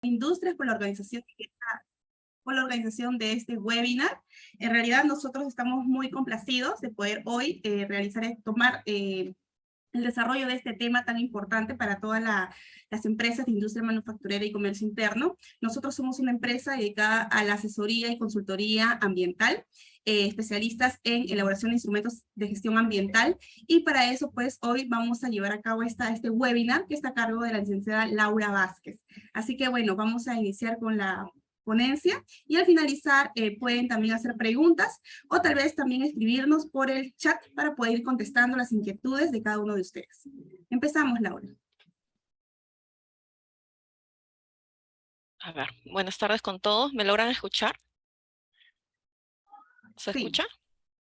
Industrias por la organización de este webinar. En realidad nosotros estamos muy complacidos de poder hoy tomar el desarrollo de este tema tan importante para todas las empresas de industria manufacturera y comercio interno. Nosotros somos una empresa dedicada a la asesoría y consultoría ambiental, especialistas en elaboración de instrumentos de gestión ambiental, y para eso pues hoy vamos a llevar a cabo este webinar que está a cargo de la licenciada Laura Vázquez. Así que bueno, vamos a iniciar con la ponencia y al finalizar pueden también hacer preguntas o tal vez también escribirnos por el chat para poder ir contestando las inquietudes de cada uno de ustedes. Empezamos, Laura. A ver, buenas tardes con todos. ¿Me logran escuchar? ¿Se Sí. escucha?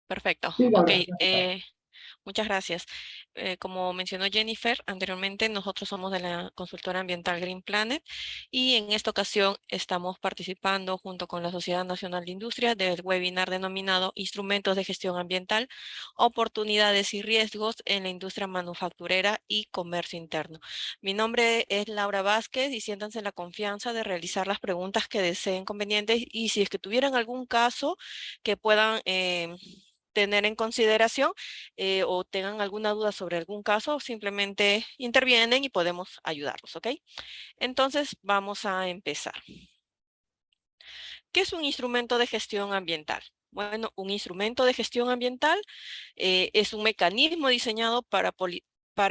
Perfecto. Sí, Ok, Laura. muchas gracias. Como mencionó Jennifer anteriormente, nosotros somos de la consultora ambiental Green Planet y en esta ocasión estamos participando junto con la Sociedad Nacional de Industria del webinar denominado Instrumentos de Gestión Ambiental, Oportunidades y Riesgos en la Industria Manufacturera y Comercio Interno. Mi nombre es Laura Vázquez y siéntanse en la confianza de realizar las preguntas que deseen convenientes y si es que tuvieran algún caso que puedan tener en consideración o tengan alguna duda sobre algún caso, simplemente intervienen y podemos ayudarlos, ¿ok? Entonces, vamos a empezar. ¿Qué es un instrumento de gestión ambiental? Bueno, un instrumento de gestión ambiental es un mecanismo diseñado para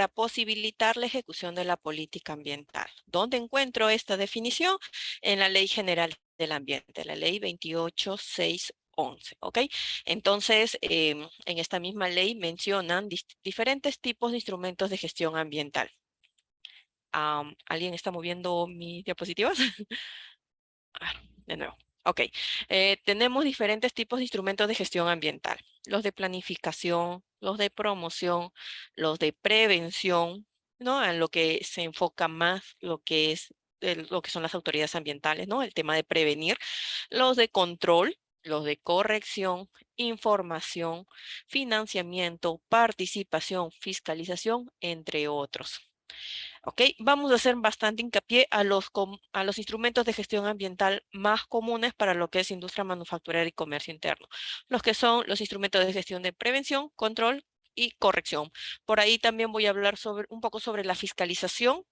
posibilitar la ejecución de la política ambiental. ¿Dónde encuentro esta definición? En la Ley General del Ambiente, la Ley 28611, ¿ok? Entonces, en esta misma ley mencionan diferentes tipos de instrumentos de gestión ambiental. ¿Alguien está moviendo mis diapositivas? De nuevo. Ok, tenemos diferentes tipos de instrumentos de gestión ambiental. Los de planificación, los de promoción, los de prevención, ¿no? En lo que se enfoca más lo que es lo que son las autoridades ambientales, ¿no? El tema de prevenir. Los de control, los de corrección, información, financiamiento, participación, fiscalización, entre otros. ¿Ok? Vamos a hacer bastante hincapié a los instrumentos de gestión ambiental más comunes para lo que es industria manufacturera y comercio interno, los que son los instrumentos de gestión de prevención, control y corrección. Por ahí también voy a hablar un poco sobre la fiscalización,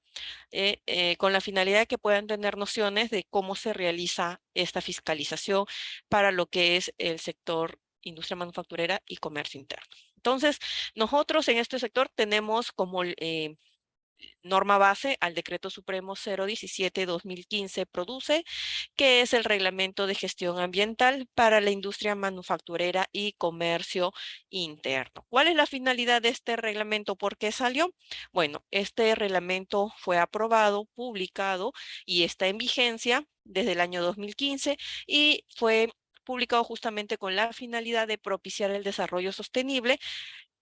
con la finalidad de que puedan tener nociones de cómo se realiza esta fiscalización para lo que es el sector industria manufacturera y comercio interno. Entonces, nosotros en este sector tenemos como norma base al Decreto Supremo 017-2015 produce, que es el Reglamento de Gestión Ambiental para la Industria Manufacturera y Comercio Interno. ¿Cuál es la finalidad de este reglamento? ¿Por qué salió? Bueno, este reglamento fue aprobado, publicado y está en vigencia desde el año 2015 y fue publicado justamente con la finalidad de propiciar el desarrollo sostenible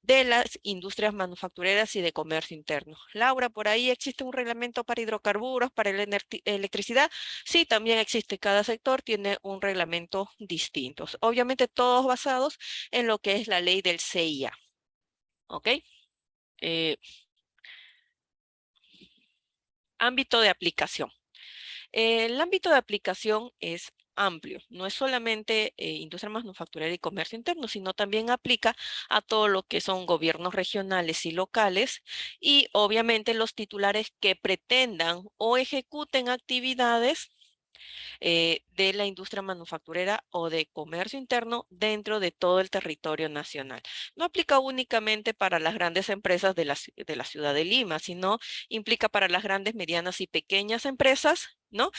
de las industrias manufactureras y de comercio interno. Laura, ¿por ahí existe un reglamento para hidrocarburos, para la electricidad? Sí, también existe. Cada sector tiene un reglamento distinto. Obviamente todos basados en lo que es la ley del CIA. ¿Ok? Ámbito de aplicación. El ámbito de aplicación es amplio, no es solamente industria manufacturera y comercio interno, sino también aplica a todo lo que son gobiernos regionales y locales y obviamente los titulares que pretendan o ejecuten actividades de la industria manufacturera o de comercio interno dentro de todo el territorio nacional. No aplica únicamente para las grandes empresas de la ciudad de Lima, sino implica para las grandes, medianas y pequeñas empresas, ¿no?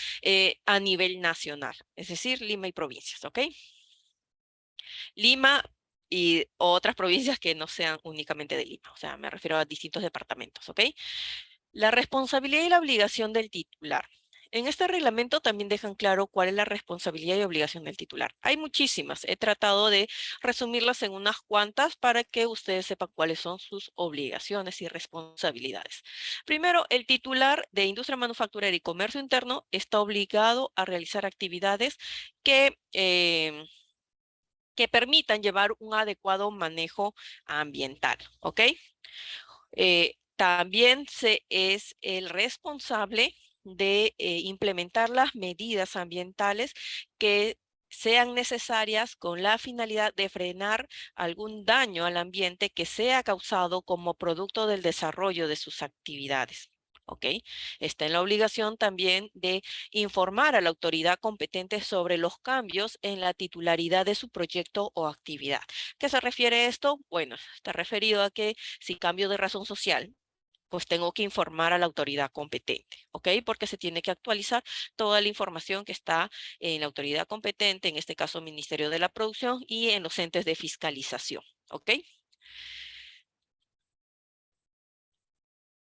A nivel nacional, es decir, Lima y provincias, ¿ok? Lima y otras provincias que no sean únicamente de Lima, o sea, me refiero a distintos departamentos, ¿ok? La responsabilidad y la obligación del titular. En este reglamento también dejan claro cuál es la responsabilidad y obligación del titular. Hay muchísimas. He tratado de resumirlas en unas cuantas para que ustedes sepan cuáles son sus obligaciones y responsabilidades. Primero, el titular de industria manufacturera y comercio interno está obligado a realizar actividades que permitan llevar un adecuado manejo ambiental, ¿ok? También es el responsable de implementar las medidas ambientales que sean necesarias con la finalidad de frenar algún daño al ambiente que sea causado como producto del desarrollo de sus actividades. ¿Ok? Está en la obligación también de informar a la autoridad competente sobre los cambios en la titularidad de su proyecto o actividad. ¿Qué se refiere a esto? Bueno, está referido a que si cambio de razón social, pues tengo que informar a la autoridad competente, ¿ok? Porque se tiene que actualizar toda la información que está en la autoridad competente, en este caso Ministerio de la Producción y en los entes de fiscalización, ¿ok?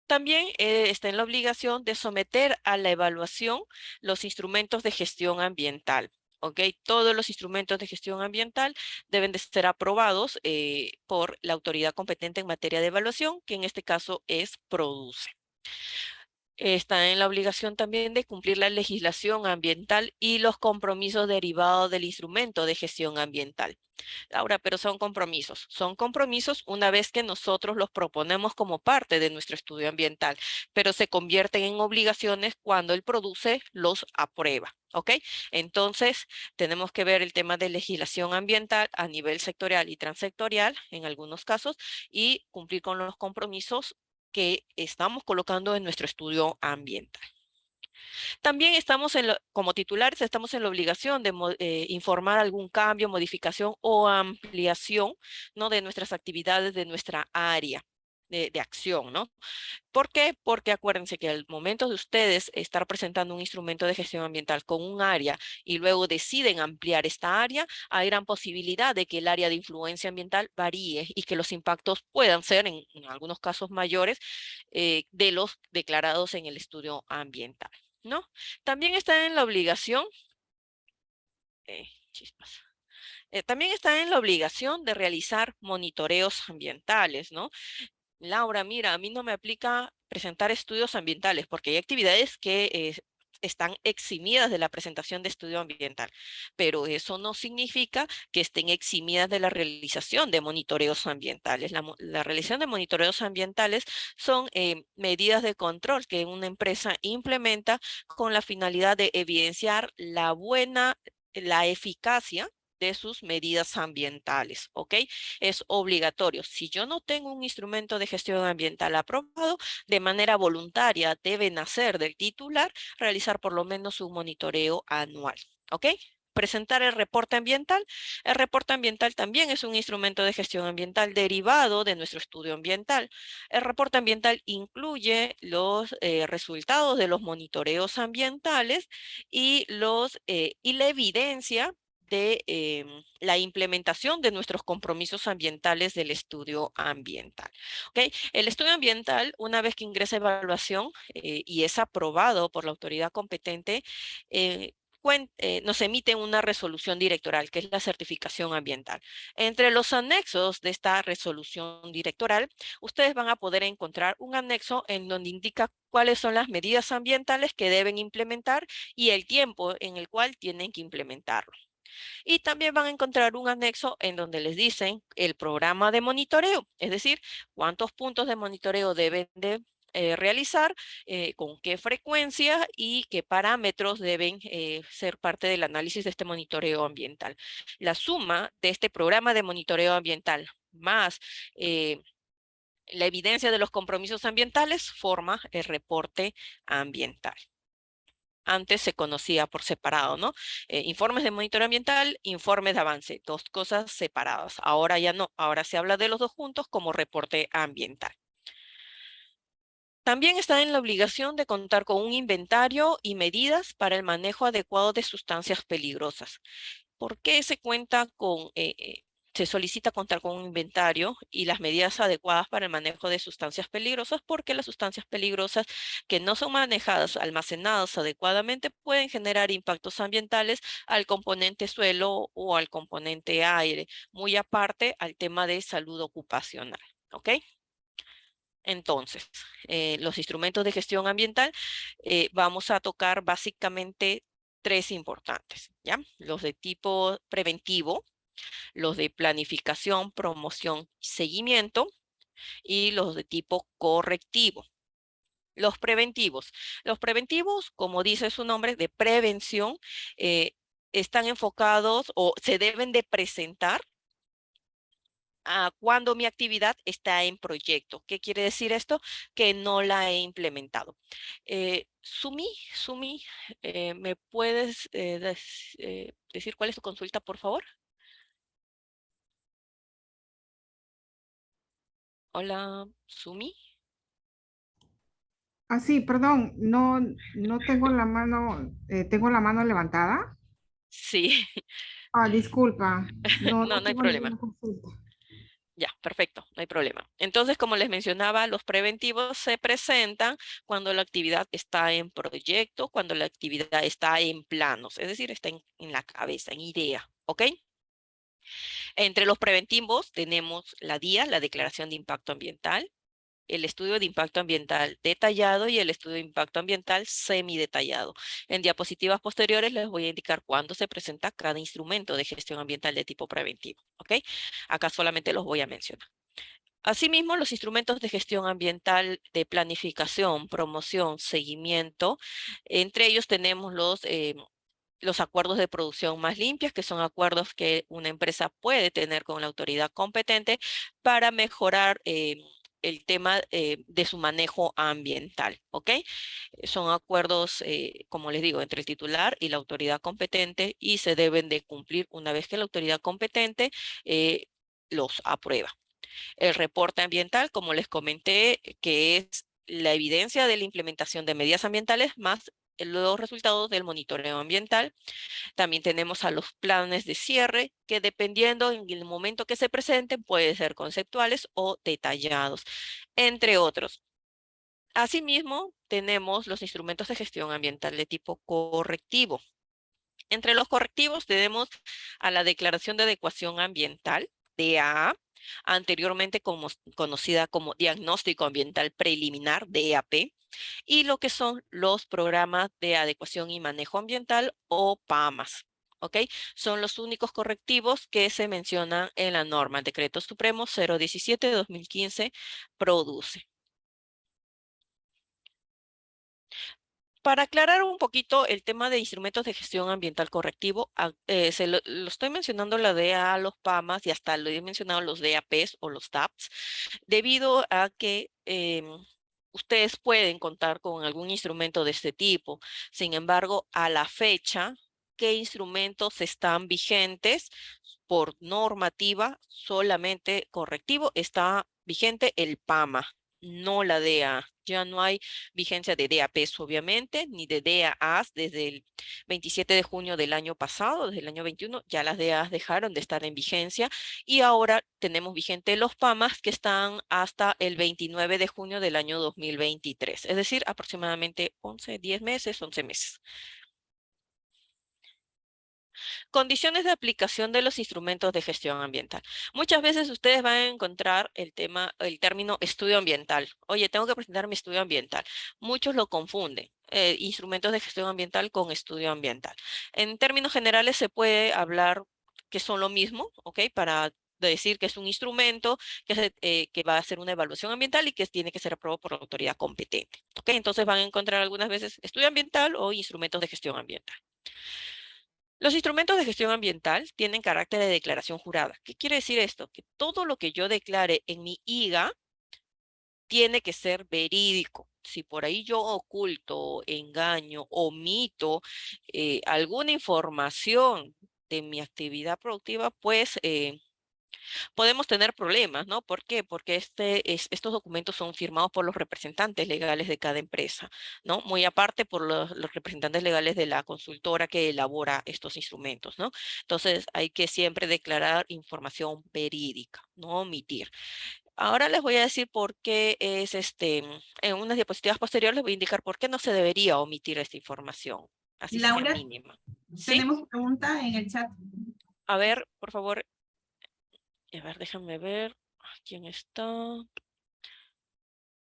También está en la obligación de someter a la evaluación los instrumentos de gestión ambiental. ¿Ok? Todos los instrumentos de gestión ambiental deben de ser aprobados por la autoridad competente en materia de evaluación, que en este caso es PRODUCE. Está en la obligación también de cumplir la legislación ambiental y los compromisos derivados del instrumento de gestión ambiental. Ahora, pero son compromisos una vez que nosotros los proponemos como parte de nuestro estudio ambiental, pero se convierten en obligaciones cuando el produce los aprueba. ¿Ok? Entonces, tenemos que ver el tema de legislación ambiental a nivel sectorial y transsectorial en algunos casos y cumplir con los compromisos que estamos colocando en nuestro estudio ambiental. También estamos como titulares, estamos en la obligación de informar algún cambio, modificación o ampliación, ¿no? De nuestras actividades, de nuestra área de acción, ¿no? ¿Por qué? Porque acuérdense que al momento de ustedes estar presentando un instrumento de gestión ambiental con un área y luego deciden ampliar esta área, hay gran posibilidad de que el área de influencia ambiental varíe y que los impactos puedan ser, en algunos casos mayores, de los declarados en el estudio ambiental, ¿no? También está en la obligación, chispas. También está en la obligación de realizar monitoreos ambientales, ¿no? Laura, mira, a mí no me aplica presentar estudios ambientales porque hay actividades que están eximidas de la presentación de estudio ambiental, pero eso no significa que estén eximidas de la realización de monitoreos ambientales. La realización de monitoreos ambientales son medidas de control que una empresa implementa con la finalidad de evidenciar la eficacia de sus medidas ambientales, ¿ok? Es obligatorio. Si yo no tengo un instrumento de gestión ambiental aprobado, de manera voluntaria debe nacer del titular realizar por lo menos un monitoreo anual, ¿ok? Presentar el reporte ambiental. El reporte ambiental también es un instrumento de gestión ambiental derivado de nuestro estudio ambiental. El reporte ambiental incluye los resultados de los monitoreos ambientales y la evidencia de la implementación de nuestros compromisos ambientales del estudio ambiental. ¿Okay? El estudio ambiental, una vez que ingresa a evaluación y es aprobado por la autoridad competente, nos emite una resolución directoral, que es la certificación ambiental. Entre los anexos de esta resolución directoral, ustedes van a poder encontrar un anexo en donde indica cuáles son las medidas ambientales que deben implementar y el tiempo en el cual tienen que implementarlo. Y también van a encontrar un anexo en donde les dicen el programa de monitoreo, es decir, cuántos puntos de monitoreo deben de realizar, con qué frecuencia y qué parámetros deben ser parte del análisis de este monitoreo ambiental. La suma de este programa de monitoreo ambiental más la evidencia de los compromisos ambientales forma el reporte ambiental. Antes se conocía por separado, ¿no? Informes de monitoreo ambiental, informes de avance, dos cosas separadas. Ahora ya no, ahora se habla de los dos juntos como reporte ambiental. También está en la obligación de contar con un inventario y medidas para el manejo adecuado de sustancias peligrosas. ¿Por qué se solicita contar con un inventario y las medidas adecuadas para el manejo de sustancias peligrosas? Porque las sustancias peligrosas que no son manejadas, almacenadas adecuadamente, pueden generar impactos ambientales al componente suelo o al componente aire, muy aparte al tema de salud ocupacional. ¿Ok? Entonces, los instrumentos de gestión ambiental, vamos a tocar básicamente tres importantes, ¿ya? Los de tipo preventivo, los de planificación, promoción y seguimiento, y los de tipo correctivo. Los preventivos. Los preventivos, como dice su nombre, de prevención, están enfocados o se deben de presentar cuando mi actividad está en proyecto. ¿Qué quiere decir esto? Que no la he implementado. Sumi, ¿me puedes decir cuál es tu consulta, por favor? Hola, Sumi. Ah, sí, perdón, no tengo tengo la mano levantada. Sí, Ah, disculpa, no, no no hay tengo problema. ninguna consulta. Ya, perfecto, no hay problema. Entonces, como les mencionaba, los preventivos se presentan cuando la actividad está en proyecto, cuando la actividad está en planos, es decir, está en la cabeza, en idea, ¿ok? Entre los preventivos tenemos la DIA, la Declaración de Impacto Ambiental, el estudio de impacto ambiental detallado y el estudio de impacto ambiental semidetallado. En diapositivas posteriores les voy a indicar cuándo se presenta cada instrumento de gestión ambiental de tipo preventivo, ¿ok? Acá solamente los voy a mencionar. Asimismo, los instrumentos de gestión ambiental de planificación, promoción, seguimiento, entre ellos tenemos los acuerdos de producción más limpias, que son acuerdos que una empresa puede tener con la autoridad competente para mejorar el tema de su manejo ambiental, ¿ok? Son acuerdos, como les digo, entre el titular y la autoridad competente y se deben de cumplir una vez que la autoridad competente los aprueba. El reporte ambiental, como les comenté, que es la evidencia de la implementación de medidas ambientales más los resultados del monitoreo ambiental. También tenemos a los planes de cierre, que dependiendo en el momento que se presenten, pueden ser conceptuales o detallados, entre otros. Asimismo, tenemos los instrumentos de gestión ambiental de tipo correctivo. Entre los correctivos tenemos a la Declaración de Adecuación Ambiental, DAA, anteriormente conocida como Diagnóstico Ambiental Preliminar, DAP, y lo que son los programas de adecuación y manejo ambiental o PAMAS. ¿Ok? Son los únicos correctivos que se mencionan en la norma. El Decreto Supremo 017 de 2015 produce. Para aclarar un poquito el tema de instrumentos de gestión ambiental correctivo, lo estoy mencionando la DA, los PAMAS y hasta lo he mencionado los DAPs o los TAPs, debido a que ustedes pueden contar con algún instrumento de este tipo. Sin embargo, a la fecha, ¿qué instrumentos están vigentes? Por normativa, solamente correctivo está vigente el PAMA, no la DA. Ya no hay vigencia de DAPs, obviamente, ni de DAAs desde el 27 de junio del año pasado, desde el año 21, ya las DAAs dejaron de estar en vigencia y ahora tenemos vigente los PAMAs que están hasta el 29 de junio del año 2023, es decir, aproximadamente 10 meses, 11 meses. Condiciones de aplicación de los instrumentos de gestión ambiental. Muchas veces ustedes van a encontrar el término estudio ambiental. Oye, tengo que presentar mi estudio ambiental. Muchos lo confunden, instrumentos de gestión ambiental con estudio ambiental. En términos generales se puede hablar que son lo mismo, ¿ok? Para decir que es un instrumento que va a hacer una evaluación ambiental y que tiene que ser aprobado por la autoridad competente. ¿Ok? Entonces van a encontrar algunas veces estudio ambiental o instrumentos de gestión ambiental. Los instrumentos de gestión ambiental tienen carácter de declaración jurada. ¿Qué quiere decir esto? Que todo lo que yo declare en mi IGA tiene que ser verídico. Si por ahí yo oculto, engaño, omito alguna información de mi actividad productiva, pues podemos tener problemas, ¿no? ¿Por qué? Porque estos documentos son firmados por los representantes legales de cada empresa, ¿no? Muy aparte por los representantes legales de la consultora que elabora estos instrumentos, ¿no? Entonces hay que siempre declarar información verídica, no omitir. Ahora les voy a decir por qué en unas diapositivas posteriores les voy a indicar por qué no se debería omitir esta información, así sea Laura, mínima. ¿Sí? tenemos pregunta en el chat. A ver, por favor, a ver, déjenme ver. ¿Quién está?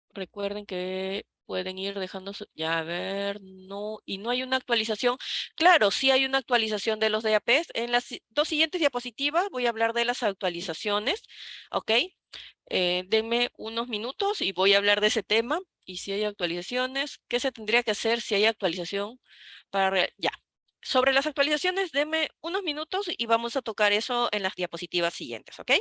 Recuerden que pueden ir dejando ya a ver, no, y no hay una actualización. Claro, sí hay una actualización de los DAPs. En las dos siguientes diapositivas voy a hablar de las actualizaciones, ¿ok? Denme unos minutos y voy a hablar de ese tema Y si hay actualizaciones, ¿qué se tendría que hacer si hay actualización para... Ya. Sobre las actualizaciones, deme unos minutos y vamos a tocar eso en las diapositivas siguientes, ¿ok?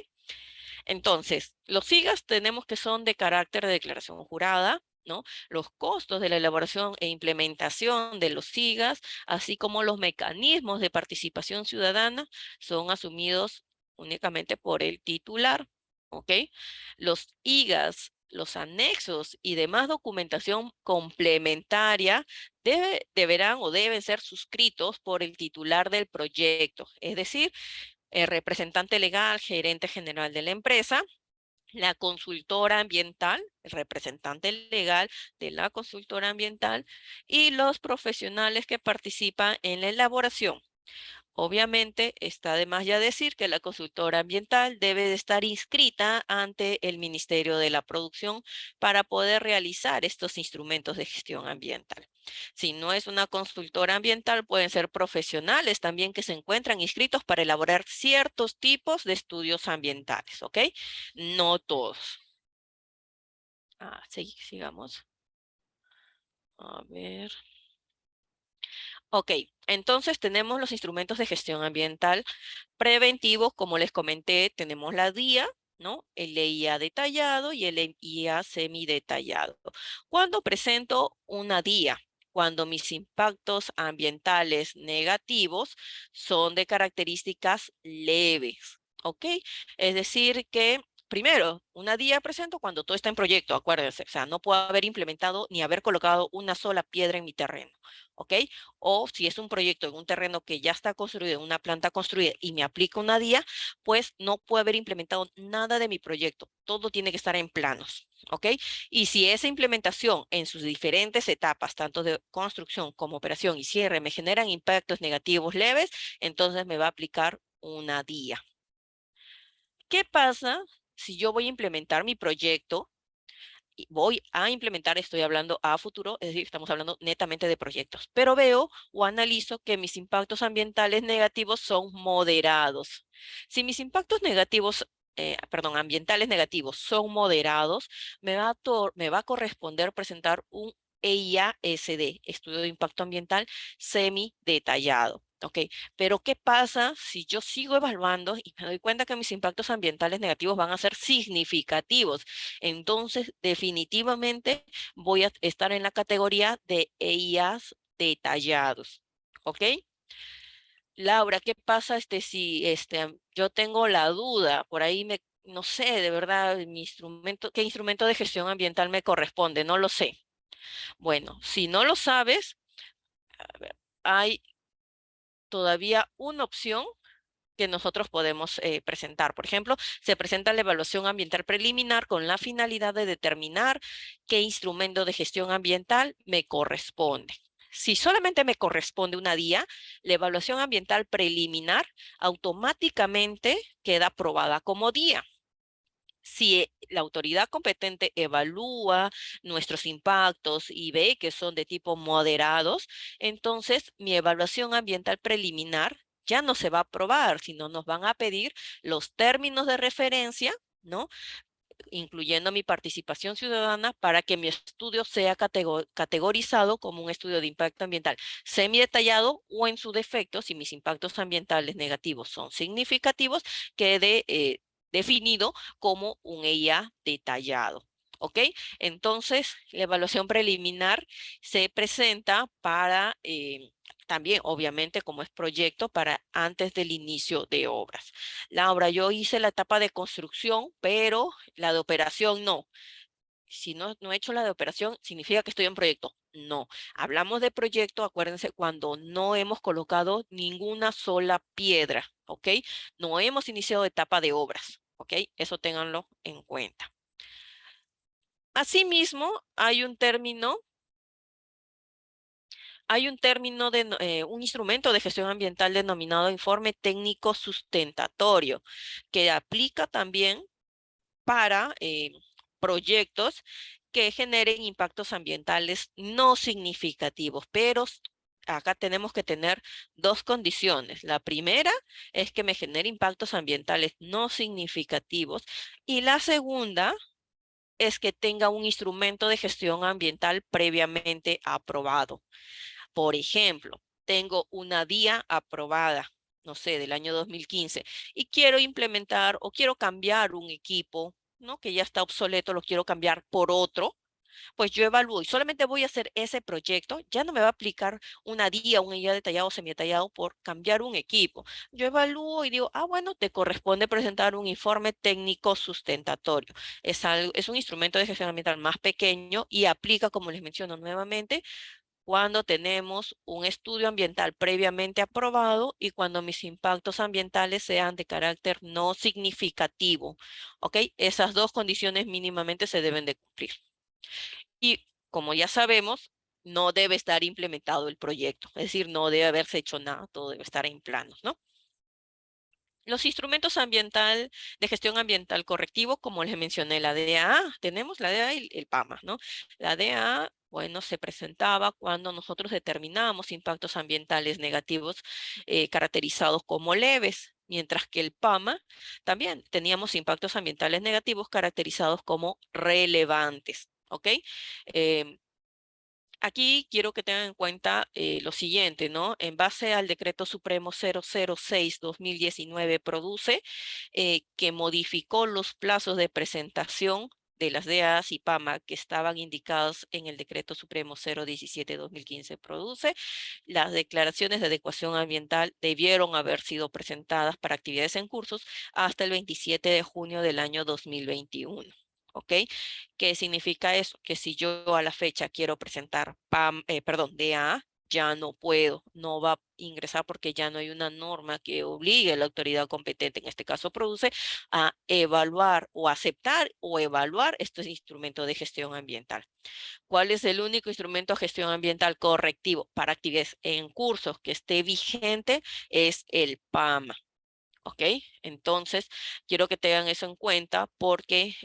Entonces, los SIGAs tenemos que son de carácter de declaración jurada, ¿no? Los costos de la elaboración e implementación de los SIGAs, así como los mecanismos de participación ciudadana, son asumidos únicamente por el titular, ¿ok? Los IGAs, los anexos y demás documentación complementaria deberán o deben ser suscritos por el titular del proyecto, es decir, el representante legal, gerente general de la empresa, la consultora ambiental, el representante legal de la consultora ambiental y los profesionales que participan en la elaboración. Obviamente, está de más ya decir que la consultora ambiental debe de estar inscrita ante el Ministerio de la Producción para poder realizar estos instrumentos de gestión ambiental. Si no es una consultora ambiental, pueden ser profesionales también que se encuentran inscritos para elaborar ciertos tipos de estudios ambientales, ¿ok? No todos. Sigamos. A ver. Ok, entonces tenemos los instrumentos de gestión ambiental preventivos, como les comenté, tenemos la DIA, ¿no? El EIA detallado y el EIA semidetallado. ¿Cuándo presento una DIA? Cuando mis impactos ambientales negativos son de características leves, ¿ok? Es decir que, primero, una DIA presento cuando todo está en proyecto, acuérdense, o sea, no puedo haber implementado ni haber colocado una sola piedra en mi terreno, ¿ok? O si es un proyecto en un terreno que ya está construido, una planta construida y me aplica una DIA, pues no puedo haber implementado nada de mi proyecto. Todo tiene que estar en planos, ¿ok? Y si esa implementación en sus diferentes etapas, tanto de construcción como operación y cierre, me generan impactos negativos leves, entonces me va a aplicar una DIA. ¿Qué pasa si yo voy a implementar mi proyecto? Voy a implementar, estoy hablando a futuro, es decir, estamos hablando netamente de proyectos, pero veo o analizo que mis impactos ambientales negativos son moderados. Si mis impactos negativos, ambientales negativos son moderados, me va a corresponder presentar un EIA-SD, Estudio de Impacto Ambiental semi detallado. ¿Ok? Pero ¿qué pasa si yo sigo evaluando y me doy cuenta que mis impactos ambientales negativos van a ser significativos? Entonces, definitivamente voy a estar en la categoría de EIAs detallados. ¿Ok? Laura, ¿qué pasa si yo tengo la duda? Por ahí no sé, de verdad, qué instrumento de gestión ambiental me corresponde, no lo sé. Bueno, si no lo sabes, a ver, hay todavía una opción que nosotros podemos presentar. Por ejemplo, se presenta la evaluación ambiental preliminar con la finalidad de determinar qué instrumento de gestión ambiental me corresponde. Si solamente me corresponde una DIA, la evaluación ambiental preliminar automáticamente queda aprobada como DIA. Si la autoridad competente evalúa nuestros impactos y ve que son de tipo moderados, entonces mi evaluación ambiental preliminar ya no se va a aprobar, sino nos van a pedir los términos de referencia, ¿no? Incluyendo mi participación ciudadana para que mi estudio sea categorizado como un estudio de impacto ambiental semi-detallado o en su defecto, si mis impactos ambientales negativos son significativos, quede definido como un EIA detallado. ¿Ok? Entonces, la evaluación preliminar se presenta para también, obviamente, como es proyecto, para antes del inicio de obras. Laura, yo hice la etapa de construcción, pero la de operación no. Si no he hecho la de operación, significa que estoy en proyecto. No, hablamos de proyecto, acuérdense, cuando no hemos colocado ninguna sola piedra, ¿ok? No hemos iniciado etapa de obras, ¿ok? Eso ténganlo en cuenta. Asimismo, hay un término de un instrumento de gestión ambiental denominado informe técnico sustentatorio, que aplica también para proyectos que generen impactos ambientales no significativos, pero acá tenemos que tener dos condiciones. La primera es que me genere impactos ambientales no significativos y la segunda es que tenga un instrumento de gestión ambiental previamente aprobado. Por ejemplo, tengo una DIA aprobada, no sé, del año 2015, y quiero implementar o quiero cambiar un equipo, ¿no? Que ya está obsoleto, lo quiero cambiar por otro. Pues yo evalúo y solamente voy a hacer ese proyecto, ya no me va a aplicar una DIA, un guía detallado o semi-detallado por cambiar un equipo. Yo evalúo y digo, bueno, te corresponde presentar un informe técnico sustentatorio. Es un instrumento de gestión ambiental más pequeño y aplica, como les menciono nuevamente, cuando tenemos un estudio ambiental previamente aprobado y cuando mis impactos ambientales sean de carácter no significativo. ¿Ok? Esas dos condiciones mínimamente se deben de cumplir. Y como ya sabemos, no debe estar implementado el proyecto, es decir, no debe haberse hecho nada, todo debe estar en planos, ¿no? Los instrumentos de gestión ambiental correctivo, como les mencioné, la DAA, tenemos la DAA y el PAMA, ¿no? La DAA, bueno, se presentaba cuando nosotros determinamos impactos ambientales negativos caracterizados como leves, mientras que el PAMA también teníamos impactos ambientales negativos caracterizados como relevantes, ¿ok? Aquí quiero que tengan en cuenta lo siguiente, ¿no? En base al Decreto Supremo 006-2019 produce, que modificó los plazos de presentación de las DAs y PAMA que estaban indicados en el Decreto Supremo 017-2015 produce. Las declaraciones de adecuación ambiental debieron haber sido presentadas para actividades en cursos hasta el 27 de junio del año 2021. ¿Ok? ¿Qué significa eso? Que si yo a la fecha quiero presentar DA, ya no puedo, no va a ingresar porque ya no hay una norma que obligue a la autoridad competente, en este caso produce, a evaluar o aceptar o evaluar estos instrumentos de gestión ambiental. ¿Cuál es el único instrumento de gestión ambiental correctivo para actividades en cursos que esté vigente? Es el PAMA. ¿Ok? Entonces, quiero que tengan eso en cuenta porque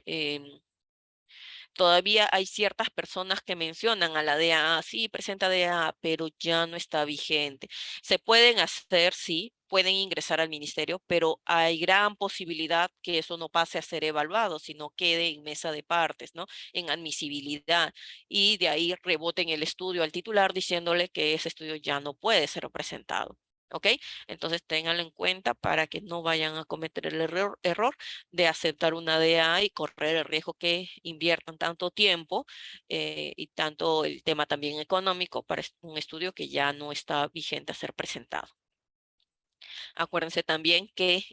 todavía hay ciertas personas que mencionan a la DAA, sí, presenta DAA, pero ya no está vigente. Se pueden hacer, sí, pueden ingresar al ministerio, pero hay gran posibilidad que eso no pase a ser evaluado, sino quede en mesa de partes, ¿no? En admisibilidad. Y de ahí reboten el estudio al titular diciéndole que ese estudio ya no puede ser presentado. ¿Ok? Entonces ténganlo en cuenta para que no vayan a cometer el error de aceptar una DA y correr el riesgo que inviertan tanto tiempo y tanto el tema también económico para un estudio que ya no está vigente a ser presentado. Acuérdense también que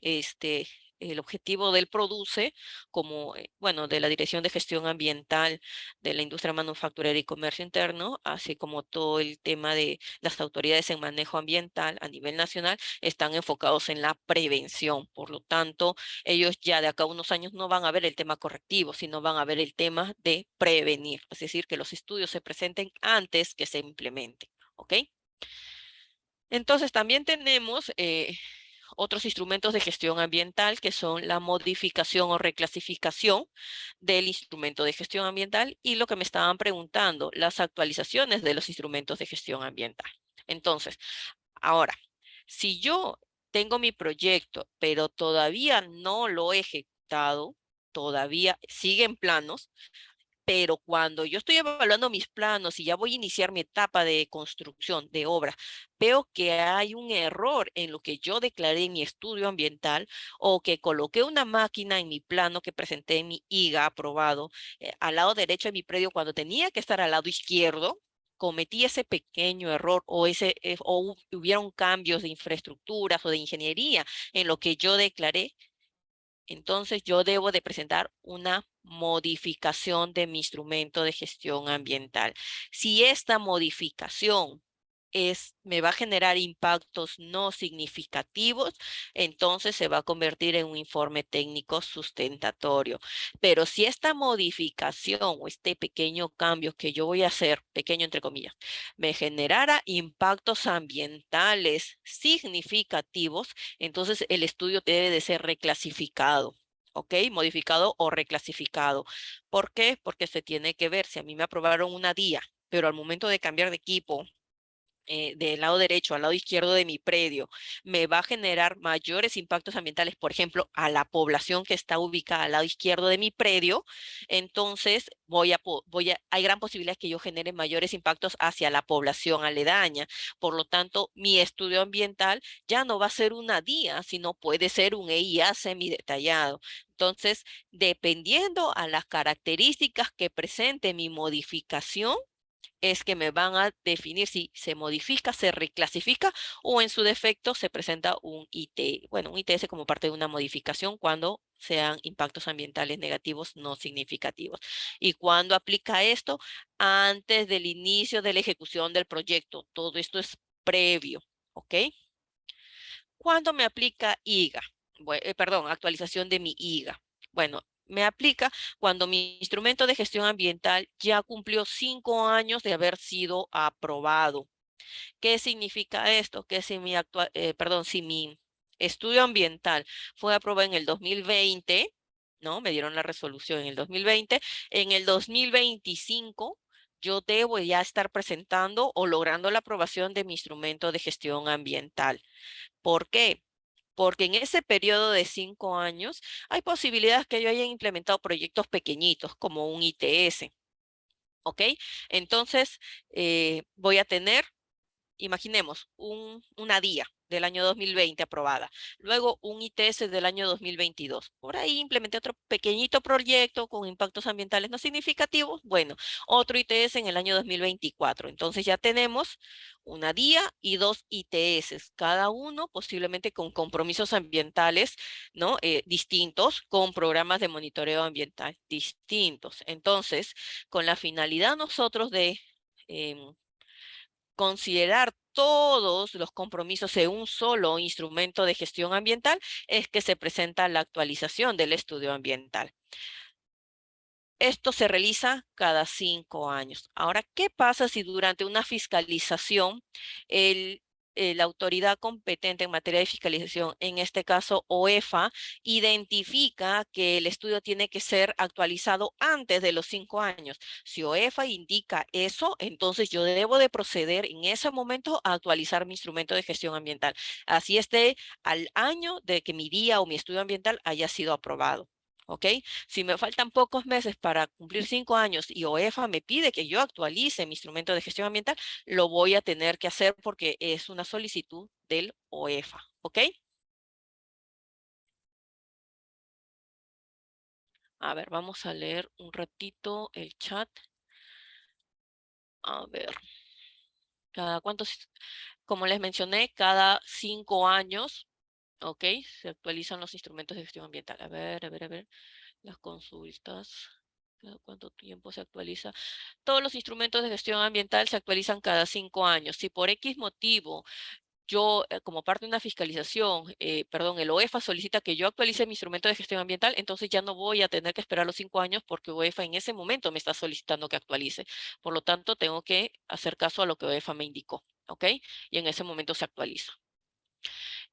el objetivo del PRODUCE, como, bueno, de la Dirección de Gestión Ambiental de la Industria Manufacturera y Comercio Interno, así como todo el tema de las autoridades en manejo ambiental a nivel nacional, están enfocados en la prevención. Por lo tanto, ellos ya de acá a unos años no van a ver el tema correctivo, sino van a ver el tema de prevenir, es decir, que los estudios se presenten antes que se implementen. ¿Ok? Entonces, también tenemos otros instrumentos de gestión ambiental que son la modificación o reclasificación del instrumento de gestión ambiental y lo que me estaban preguntando, las actualizaciones de los instrumentos de gestión ambiental. Entonces, ahora, si yo tengo mi proyecto, pero todavía no lo he ejecutado, todavía sigue en planos, pero cuando yo estoy evaluando mis planos y ya voy a iniciar mi etapa de construcción de obra, veo que hay un error en lo que yo declaré en mi estudio ambiental o que coloqué una máquina en mi plano que presenté en mi IGA aprobado al lado derecho de mi predio cuando tenía que estar al lado izquierdo, cometí ese pequeño error o hubieron cambios de infraestructuras o de ingeniería en lo que yo declaré, entonces yo debo de presentar una modificación de mi instrumento de gestión ambiental. Si esta modificación me va a generar impactos no significativos, entonces se va a convertir en un informe técnico sustentatorio. Pero si esta modificación o este pequeño cambio que yo voy a hacer, pequeño entre comillas, me generara impactos ambientales significativos, entonces el estudio debe de ser reclasificado. ¿Ok? Modificado o reclasificado. ¿Por qué? Porque se tiene que ver si a mí me aprobaron una DIA, pero al momento de cambiar de equipo del lado derecho al lado izquierdo de mi predio me va a generar mayores impactos ambientales, por ejemplo, a la población que está ubicada al lado izquierdo de mi predio, entonces hay gran posibilidad que yo genere mayores impactos hacia la población aledaña. Por lo tanto, mi estudio ambiental ya no va a ser una DIA, sino puede ser un EIA semidetallado. Entonces, dependiendo a las características que presente mi modificación, es que me van a definir si se modifica, se reclasifica o en su defecto se presenta un IT, bueno, un ITS como parte de una modificación cuando sean impactos ambientales negativos no significativos. ¿Y cuando aplica esto? Antes del inicio de la ejecución del proyecto. Todo esto es previo, ¿ok? ¿Cuándo me aplica IGA? Perdón, actualización de mi IGA. Bueno, me aplica cuando mi instrumento de gestión ambiental ya cumplió 5 años de haber sido aprobado. ¿Qué significa esto? Que si si mi estudio ambiental fue aprobado en el 2020, ¿no? Me dieron la resolución en el 2020, en el 2025 yo debo ya estar presentando o logrando la aprobación de mi instrumento de gestión ambiental. ¿Por qué? Porque en ese periodo de 5 años hay posibilidades que yo haya implementado proyectos pequeñitos como un ITS, ¿ok? Entonces, voy a tener, imaginemos, una DIA del año 2020 aprobada, luego un ITS del año 2022. Por ahí implementé otro pequeñito proyecto con impactos ambientales no significativos, bueno, otro ITS en el año 2024. Entonces ya tenemos una DIA y 2 ITS, cada uno posiblemente con compromisos ambientales, ¿no? Distintos, con programas de monitoreo ambiental distintos. Entonces, con la finalidad nosotros de considerar todos los compromisos en un solo instrumento de gestión ambiental, es que se presenta la actualización del estudio ambiental. Esto se realiza cada 5 años. Ahora, ¿qué pasa si durante una fiscalización la autoridad competente en materia de fiscalización, en este caso OEFA, identifica que el estudio tiene que ser actualizado antes de los 5 años? Si OEFA indica eso, entonces yo debo de proceder en ese momento a actualizar mi instrumento de gestión ambiental. Así esté al año de que mi DIA o mi estudio ambiental haya sido aprobado. ¿Ok? Si me faltan pocos meses para cumplir 5 años y OEFA me pide que yo actualice mi instrumento de gestión ambiental, lo voy a tener que hacer porque es una solicitud del OEFA. ¿Ok? A ver, vamos a leer un ratito el chat. A ver. Como les mencioné, cada 5 años, ¿ok? Se actualizan los instrumentos de gestión ambiental. A ver. Las consultas. ¿Cada cuánto tiempo se actualiza? Todos los instrumentos de gestión ambiental se actualizan cada 5 años. Si por X motivo yo, como parte de una fiscalización, el OEFA solicita que yo actualice mi instrumento de gestión ambiental, entonces ya no voy a tener que esperar los 5 años porque OEFA en ese momento me está solicitando que actualice. Por lo tanto, tengo que hacer caso a lo que OEFA me indicó, ¿ok? Y en ese momento se actualiza.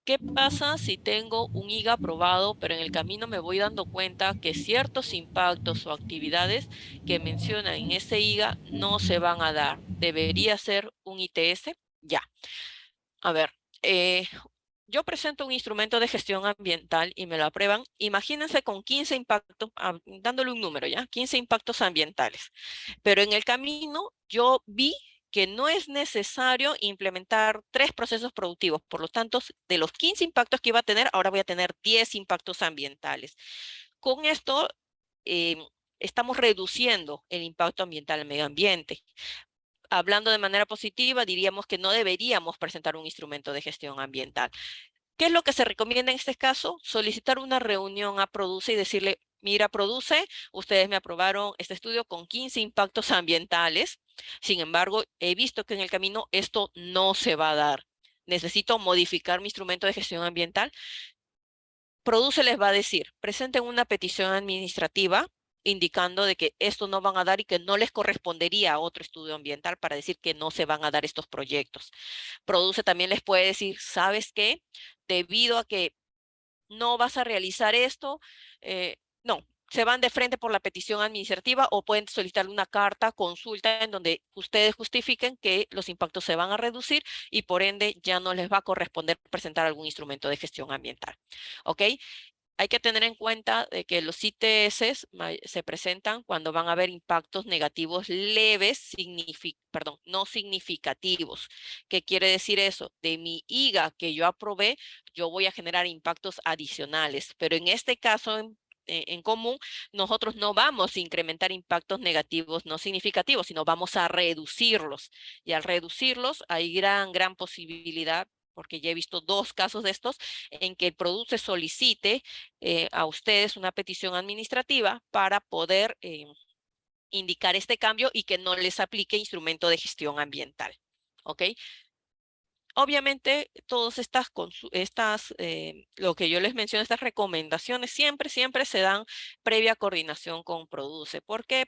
¿Qué pasa si tengo un IGA aprobado, pero en el camino me voy dando cuenta que ciertos impactos o actividades que mencionan en ese IGA no se van a dar? ¿Debería ser un ITS? Ya. A ver, yo presento un instrumento de gestión ambiental y me lo aprueban. Imagínense con 15 impactos, dándole un número, ¿ya? 15 impactos ambientales. Pero en el camino yo vi que no es necesario implementar 3 procesos productivos. Por lo tanto, de los 15 impactos que iba a tener, ahora voy a tener 10 impactos ambientales. Con esto, estamos reduciendo el impacto ambiental al medio ambiente. Hablando de manera positiva, diríamos que no deberíamos presentar un instrumento de gestión ambiental. ¿Qué es lo que se recomienda en este caso? Solicitar una reunión a Produce y decirle, mira, Produce, ustedes me aprobaron este estudio con 15 impactos ambientales. Sin embargo, he visto que en el camino esto no se va a dar. Necesito modificar mi instrumento de gestión ambiental. Produce les va a decir, presenten una petición administrativa indicando de que esto no van a dar y que no les correspondería a otro estudio ambiental para decir que no se van a dar estos proyectos. Produce también les puede decir, ¿sabes qué? Debido a que no vas a realizar esto, no, se van de frente por la petición administrativa o pueden solicitar una carta, consulta, en donde ustedes justifiquen que los impactos se van a reducir y por ende ya no les va a corresponder presentar algún instrumento de gestión ambiental. ¿Ok? Hay que tener en cuenta de que los ITS se presentan cuando van a haber impactos negativos leves, no significativos. ¿Qué quiere decir eso? De mi IGA que yo aprobé, yo voy a generar impactos adicionales, pero en este caso en común, nosotros no vamos a incrementar impactos negativos no significativos, sino vamos a reducirlos. Y al reducirlos, hay gran posibilidad, porque ya he visto 2 casos de estos, en que el producto solicite a ustedes una petición administrativa para poder indicar este cambio y que no les aplique instrumento de gestión ambiental. ¿Ok? Obviamente, todas lo que yo les menciono, estas recomendaciones, siempre se dan previa coordinación con Produce, porque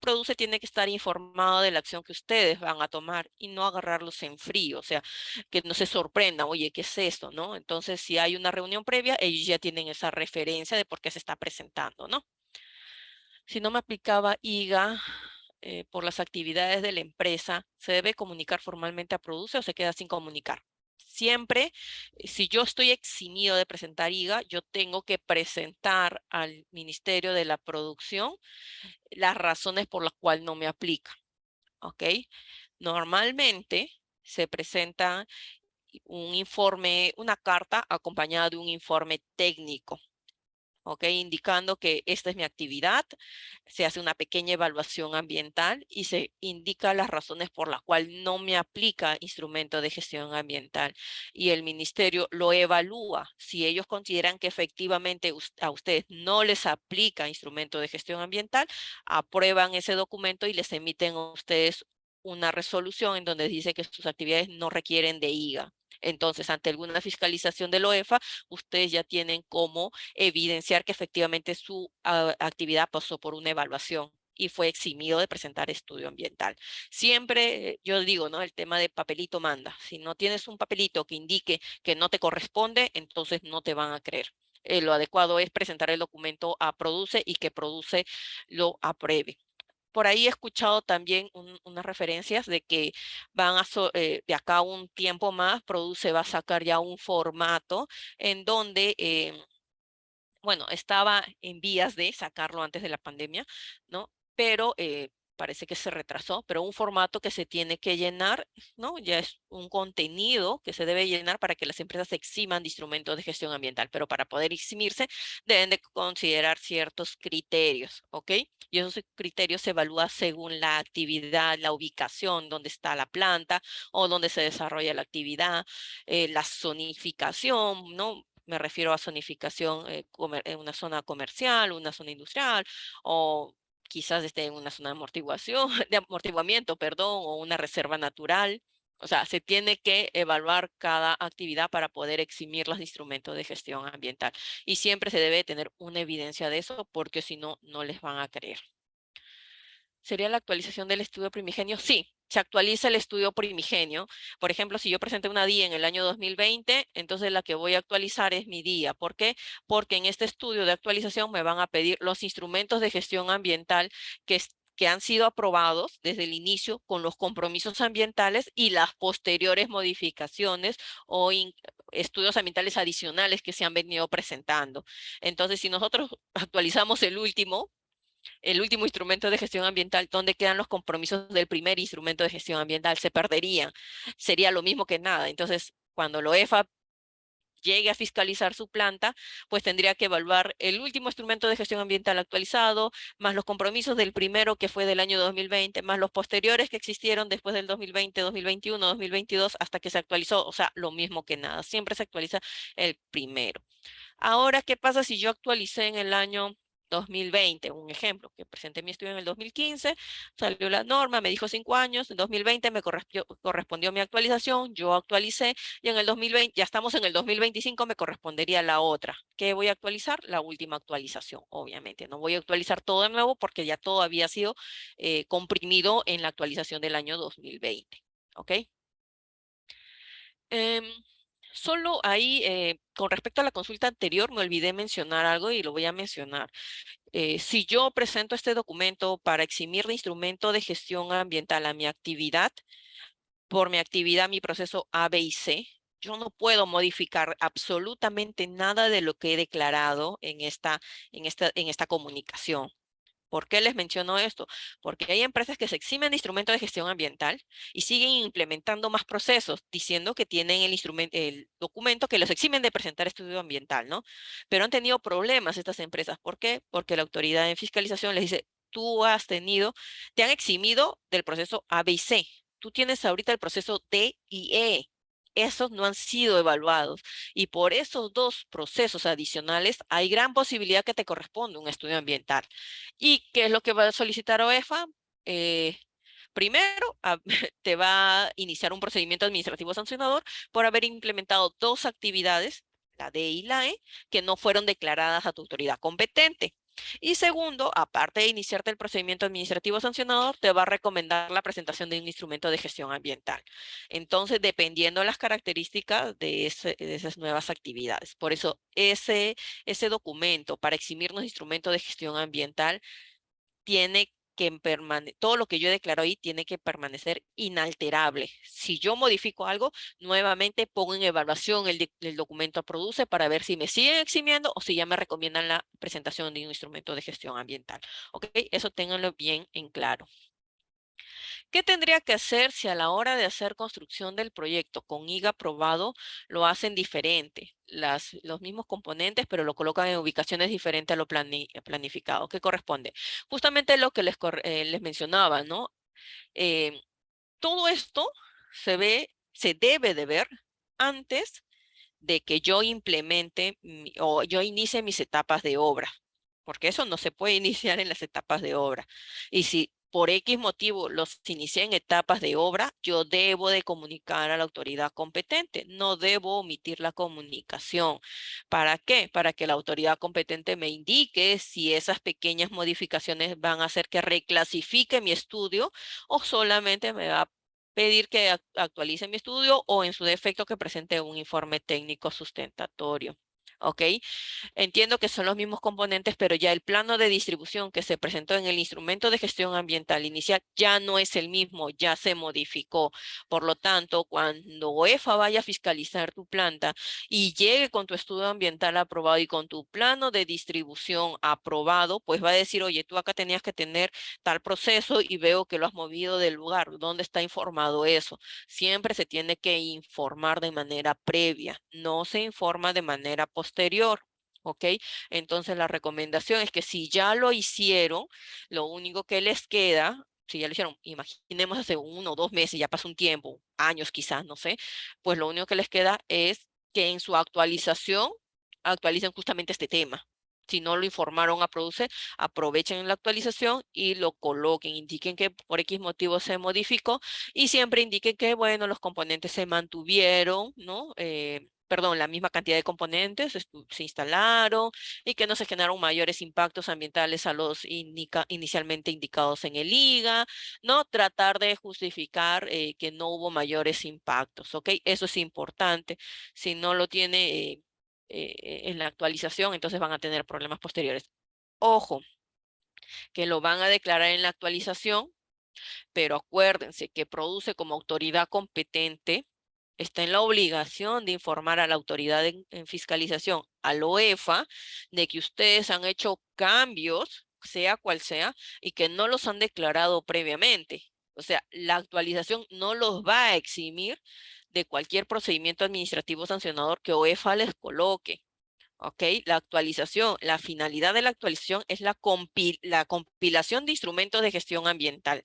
Produce tiene que estar informado de la acción que ustedes van a tomar y no agarrarlos en frío, o sea, que no se sorprendan, oye, ¿qué es esto, no? Entonces, si hay una reunión previa, ellos ya tienen esa referencia de por qué se está presentando, ¿no? Si no me aplicaba IGA por las actividades de la empresa, ¿se debe comunicar formalmente a Produce o se queda sin comunicar? Siempre, si yo estoy eximido de presentar IGA, yo tengo que presentar al Ministerio de la Producción las razones por las cuales no me aplica. ¿Ok? Normalmente se presenta un informe, una carta acompañada de un informe técnico. ¿Ok? Indicando que esta es mi actividad, se hace una pequeña evaluación ambiental y se indica las razones por las cuales no me aplica instrumento de gestión ambiental. Y el ministerio lo evalúa. Si ellos consideran que efectivamente a ustedes no les aplica instrumento de gestión ambiental, aprueban ese documento y les emiten a ustedes una resolución en donde dice que sus actividades no requieren de IGA. Entonces, ante alguna fiscalización del OEFA, ustedes ya tienen cómo evidenciar que efectivamente su actividad pasó por una evaluación y fue eximido de presentar estudio ambiental. Siempre yo digo, ¿no? El tema de papelito manda. Si no tienes un papelito que indique que no te corresponde, entonces no te van a creer. Lo adecuado es presentar el documento a Produce y que Produce lo apruebe. Por ahí he escuchado también unas referencias de que de acá a un tiempo más, Produce va a sacar ya un formato en donde bueno, estaba en vías de sacarlo antes de la pandemia, ¿no? Pero parece que se retrasó, pero un formato que se tiene que llenar, ¿no? Ya es un contenido que se debe llenar para que las empresas se eximan de instrumentos de gestión ambiental, pero para poder eximirse deben de considerar ciertos criterios, ¿ok? Y esos criterios se evalúan según la actividad, la ubicación, donde está la planta o donde se desarrolla la actividad, la zonificación, ¿no? Me refiero a zonificación en una zona comercial, una zona industrial, o quizás esté en una zona de amortiguación, de amortiguamiento, perdón, o una reserva natural. O sea, se tiene que evaluar cada actividad para poder eximir los instrumentos de gestión ambiental. Y siempre se debe tener una evidencia de eso, porque si no, no les van a creer. ¿Sería la actualización del estudio primigenio? Sí, se actualiza el estudio primigenio. Por ejemplo, si yo presenté una DIA en el año 2020, entonces la que voy a actualizar es mi DIA. ¿Por qué? Porque en este estudio de actualización me van a pedir los instrumentos de gestión ambiental que han sido aprobados desde el inicio con los compromisos ambientales y las posteriores modificaciones o estudios ambientales adicionales que se han venido presentando. Entonces, si nosotros actualizamos el último instrumento de gestión ambiental, ¿dónde quedan los compromisos del primer instrumento de gestión ambiental? Se perderían. Sería lo mismo que nada. Entonces, cuando la OEFA llegue a fiscalizar su planta, pues tendría que evaluar el último instrumento de gestión ambiental actualizado, más los compromisos del primero que fue del año 2020, más los posteriores que existieron después del 2020, 2021, 2022, hasta que se actualizó. O sea, lo mismo que nada. Siempre se actualiza el primero. Ahora, ¿qué pasa si yo actualicé en el año 2020? Un ejemplo, que presenté mi estudio en el 2015, salió la norma, me dijo 5 años, en 2020 me correspondió mi actualización, yo actualicé y en el 2020, ya estamos en el 2025, me correspondería la otra. ¿Qué voy a actualizar? La última actualización, obviamente. No voy a actualizar todo de nuevo porque ya todo había sido comprimido en la actualización del año 2020. ¿Ok? Solo ahí con respecto a la consulta anterior, me olvidé mencionar algo y lo voy a mencionar. Si yo presento este documento para eximir de instrumento de gestión ambiental a mi actividad, por mi actividad, mi proceso A, B y C, yo no puedo modificar absolutamente nada de lo que he declarado en esta comunicación. ¿Por qué les menciono esto? Porque hay empresas que se eximen de instrumentos de gestión ambiental y siguen implementando más procesos, diciendo que tienen el documento que los eximen de presentar estudio ambiental, ¿no? Pero han tenido problemas estas empresas. ¿Por qué? Porque la autoridad en fiscalización les dice, te han eximido del proceso A, B y C. Tú tienes ahorita el proceso D y E. Esos no han sido evaluados. Y por esos dos procesos adicionales hay gran posibilidad que te corresponda un estudio ambiental. ¿Y qué es lo que va a solicitar OEFA? Primero, te va a iniciar un procedimiento administrativo sancionador por haber implementado dos actividades, la D y la E, que no fueron declaradas a tu autoridad competente. Y segundo, aparte de iniciarte el procedimiento administrativo sancionador, te va a recomendar la presentación de un instrumento de gestión ambiental. Entonces, dependiendo de las características de esas nuevas actividades. Por eso, ese documento para eximirnos de instrumento de gestión ambiental tiene que permanecer, todo lo que yo declaro ahí tiene que permanecer inalterable. Si yo modifico algo, nuevamente pongo en evaluación el documento a produce para ver si me siguen eximiendo o si ya me recomiendan la presentación de un instrumento de gestión ambiental. ¿Ok? Eso ténganlo bien en claro. ¿Qué tendría que hacer si a la hora de hacer construcción del proyecto con IGA aprobado lo hacen diferente? Los mismos componentes, pero lo colocan en ubicaciones diferentes a lo planificado. ¿Qué corresponde? Justamente lo que les mencionaba, ¿no? Todo esto se debe de ver antes de que yo implemente o yo inicie mis etapas de obra, porque eso no se puede iniciar en las etapas de obra. Y si por X motivo los inicié en etapas de obra, yo debo de comunicar a la autoridad competente, no debo omitir la comunicación. ¿Para qué? Para que la autoridad competente me indique si esas pequeñas modificaciones van a hacer que reclasifique mi estudio o solamente me va a pedir que actualice mi estudio o en su defecto que presente un informe técnico sustentatorio. ¿Ok? Entiendo que son los mismos componentes, pero ya el plano de distribución que se presentó en el instrumento de gestión ambiental inicial ya no es el mismo, ya se modificó. Por lo tanto, cuando OEFA vaya a fiscalizar tu planta y llegue con tu estudio ambiental aprobado y con tu plano de distribución aprobado, pues va a decir, oye, tú acá tenías que tener tal proceso y veo que lo has movido del lugar. ¿Dónde está informado eso? Siempre se tiene que informar de manera previa, no se informa de manera posterior. ¿Ok? Entonces la recomendación es que si ya lo hicieron, lo único que les queda, si ya lo hicieron, imaginemos hace 1 o 2 meses, ya pasó un tiempo, años quizás, no sé, pues lo único que les queda es que en su actualización actualicen justamente este tema. Si no lo informaron a producer, aprovechen la actualización y lo coloquen, indiquen que por X motivo se modificó y siempre indiquen que, bueno, los componentes se mantuvieron, ¿no? Perdón, la misma cantidad de componentes se instalaron y que no se generaron mayores impactos ambientales a los inicialmente indicados en el IGA, ¿no? Tratar de justificar que no hubo mayores impactos, ¿ok? Eso es importante. Si no lo tiene en la actualización, entonces van a tener problemas posteriores. Ojo, que lo van a declarar en la actualización, pero acuérdense que produce como autoridad competente, está en la obligación de informar a la autoridad en fiscalización, al OEFA, de que ustedes han hecho cambios, sea cual sea, y que no los han declarado previamente. O sea, la actualización no los va a eximir de cualquier procedimiento administrativo sancionador que OEFA les coloque. ¿Ok? La actualización, la finalidad de la actualización es la compilación de instrumentos de gestión ambiental.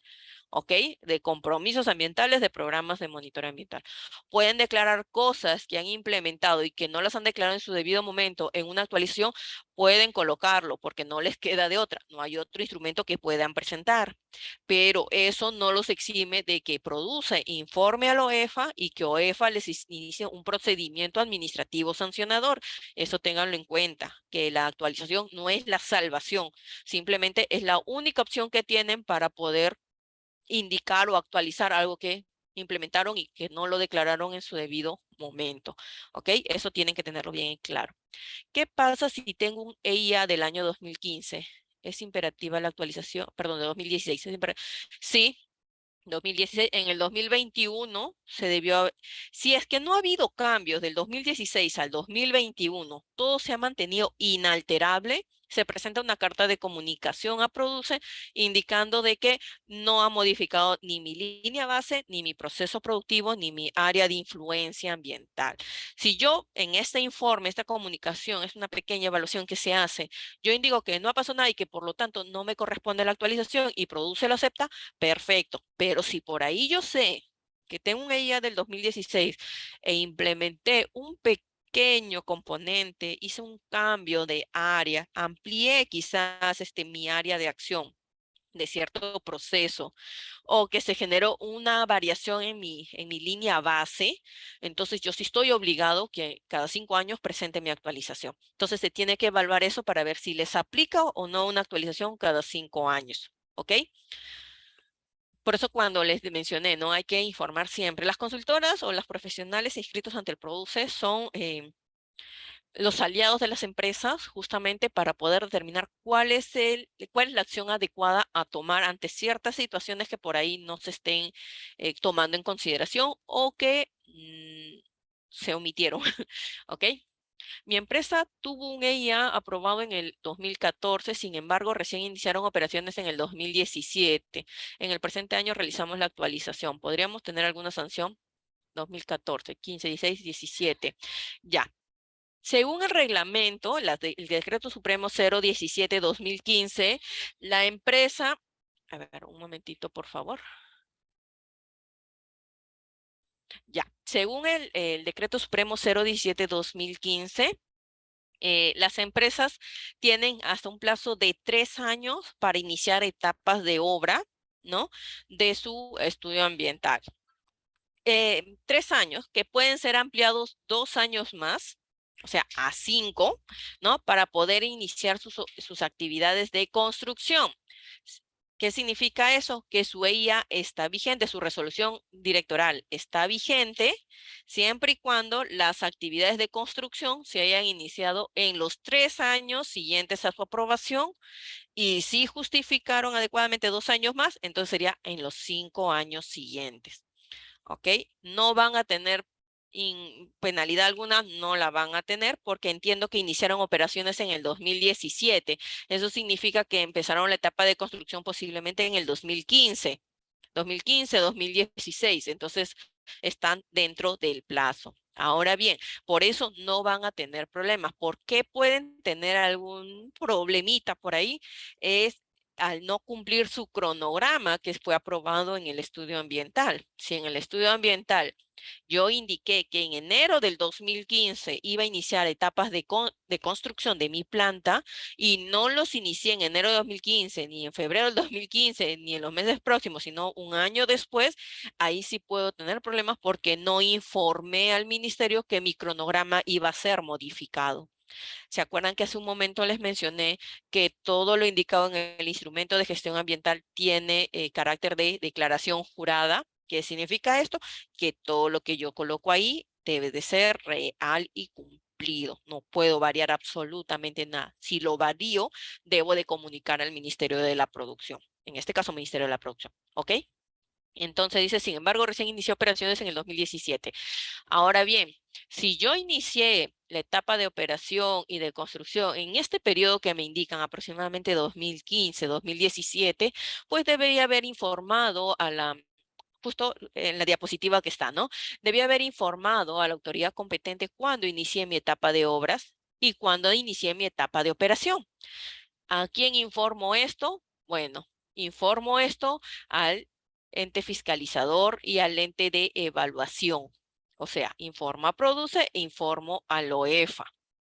¿Ok? De compromisos ambientales, de programas de monitoreo ambiental. Pueden declarar cosas que han implementado y que no las han declarado en su debido momento en una actualización, pueden colocarlo porque no les queda de otra. No hay otro instrumento que puedan presentar. Pero eso no los exime de que produce informe a la OEFA y que OEFA les inicie un procedimiento administrativo sancionador. Eso ténganlo en cuenta, que la actualización no es la salvación, simplemente es la única opción que tienen para poder indicar o actualizar algo que implementaron y que no lo declararon en su debido momento. ¿Ok? Eso tienen que tenerlo bien en claro. ¿Qué pasa si tengo un EIA del año 2015? Es imperativa la actualización, perdón, de 2016. Sí, 2016, en el 2021 se debió haber, si es que no ha habido cambios del 2016 al 2021, todo se ha mantenido inalterable, se presenta una carta de comunicación a Produce indicando de que no ha modificado ni mi línea base, ni mi proceso productivo, ni mi área de influencia ambiental. Si yo en este informe, esta comunicación, es una pequeña evaluación que se hace, yo indico que no ha pasado nada y que por lo tanto no me corresponde la actualización y Produce lo acepta, perfecto, pero si por ahí yo sé que tengo un EIA del 2016 e implementé un pequeño componente, hice un cambio de área, amplié quizás mi área de acción de cierto proceso o que se generó una variación en mi línea base, entonces yo sí estoy obligado que cada 5 años presente mi actualización. Entonces se tiene que evaluar eso para ver si les aplica o no una actualización cada 5 años. ¿Ok? Por eso cuando les mencioné, no hay que informar siempre. Las consultoras o las profesionales inscritos ante el PRODUCE son los aliados de las empresas justamente para poder determinar cuál es la acción adecuada a tomar ante ciertas situaciones que por ahí no se estén tomando en consideración o que se omitieron. ¿Ok? Mi empresa tuvo un EIA aprobado en el 2014, sin embargo, recién iniciaron operaciones en el 2017. En el presente año realizamos la actualización. ¿Podríamos tener alguna sanción? 2014, 15, 16, 17. Ya. Según el reglamento, el Decreto Supremo 017-2015, la empresa, a ver, un momentito, por favor. Ya, según el Decreto Supremo 017-2015, las empresas tienen hasta un plazo de 3 años para iniciar etapas de obra, ¿no? De su estudio ambiental. 3 años que pueden ser ampliados 2 años más, o sea, a 5, ¿no? Para poder iniciar sus actividades de construcción. ¿Qué significa eso? Que su EIA está vigente, su resolución directoral está vigente, siempre y cuando las actividades de construcción se hayan iniciado en los 3 años siguientes a su aprobación y si justificaron adecuadamente 2 años más, entonces sería en los 5 años siguientes. ¿Ok? No van a tener penalidad alguna, no la van a tener porque entiendo que iniciaron operaciones en el 2017. Eso significa que empezaron la etapa de construcción posiblemente en el 2015, 2016. Entonces, están dentro del plazo. Ahora bien, por eso no van a tener problemas. ¿Por qué pueden tener algún problemita por ahí? Es al no cumplir su cronograma que fue aprobado en el estudio ambiental. Si en el estudio ambiental yo indiqué que en enero del 2015 iba a iniciar etapas de construcción de mi planta y no los inicié en enero de 2015, ni en febrero del 2015, ni en los meses próximos, sino un año después, ahí sí puedo tener problemas porque no informé al ministerio que mi cronograma iba a ser modificado. ¿Se acuerdan que hace un momento les mencioné que todo lo indicado en el instrumento de gestión ambiental tiene carácter de declaración jurada? ¿Qué significa esto? Que todo lo que yo coloco ahí debe de ser real y cumplido. No puedo variar absolutamente nada. Si lo varío, debo de comunicar al Ministerio de la Producción. En este caso, Ministerio de la Producción. ¿Ok? Entonces dice, sin embargo, recién inició operaciones en el 2017. Ahora bien, si yo inicié la etapa de operación y de construcción en este periodo que me indican aproximadamente 2015, 2017, pues debería haber informado a justo en la diapositiva que está, ¿no? Debía haber informado a la autoridad competente cuando inicié mi etapa de obras y cuando inicié mi etapa de operación. ¿A quién informo esto? Bueno, informo esto al ente fiscalizador y al ente de evaluación. O sea, informa Produce e informo al OEFA,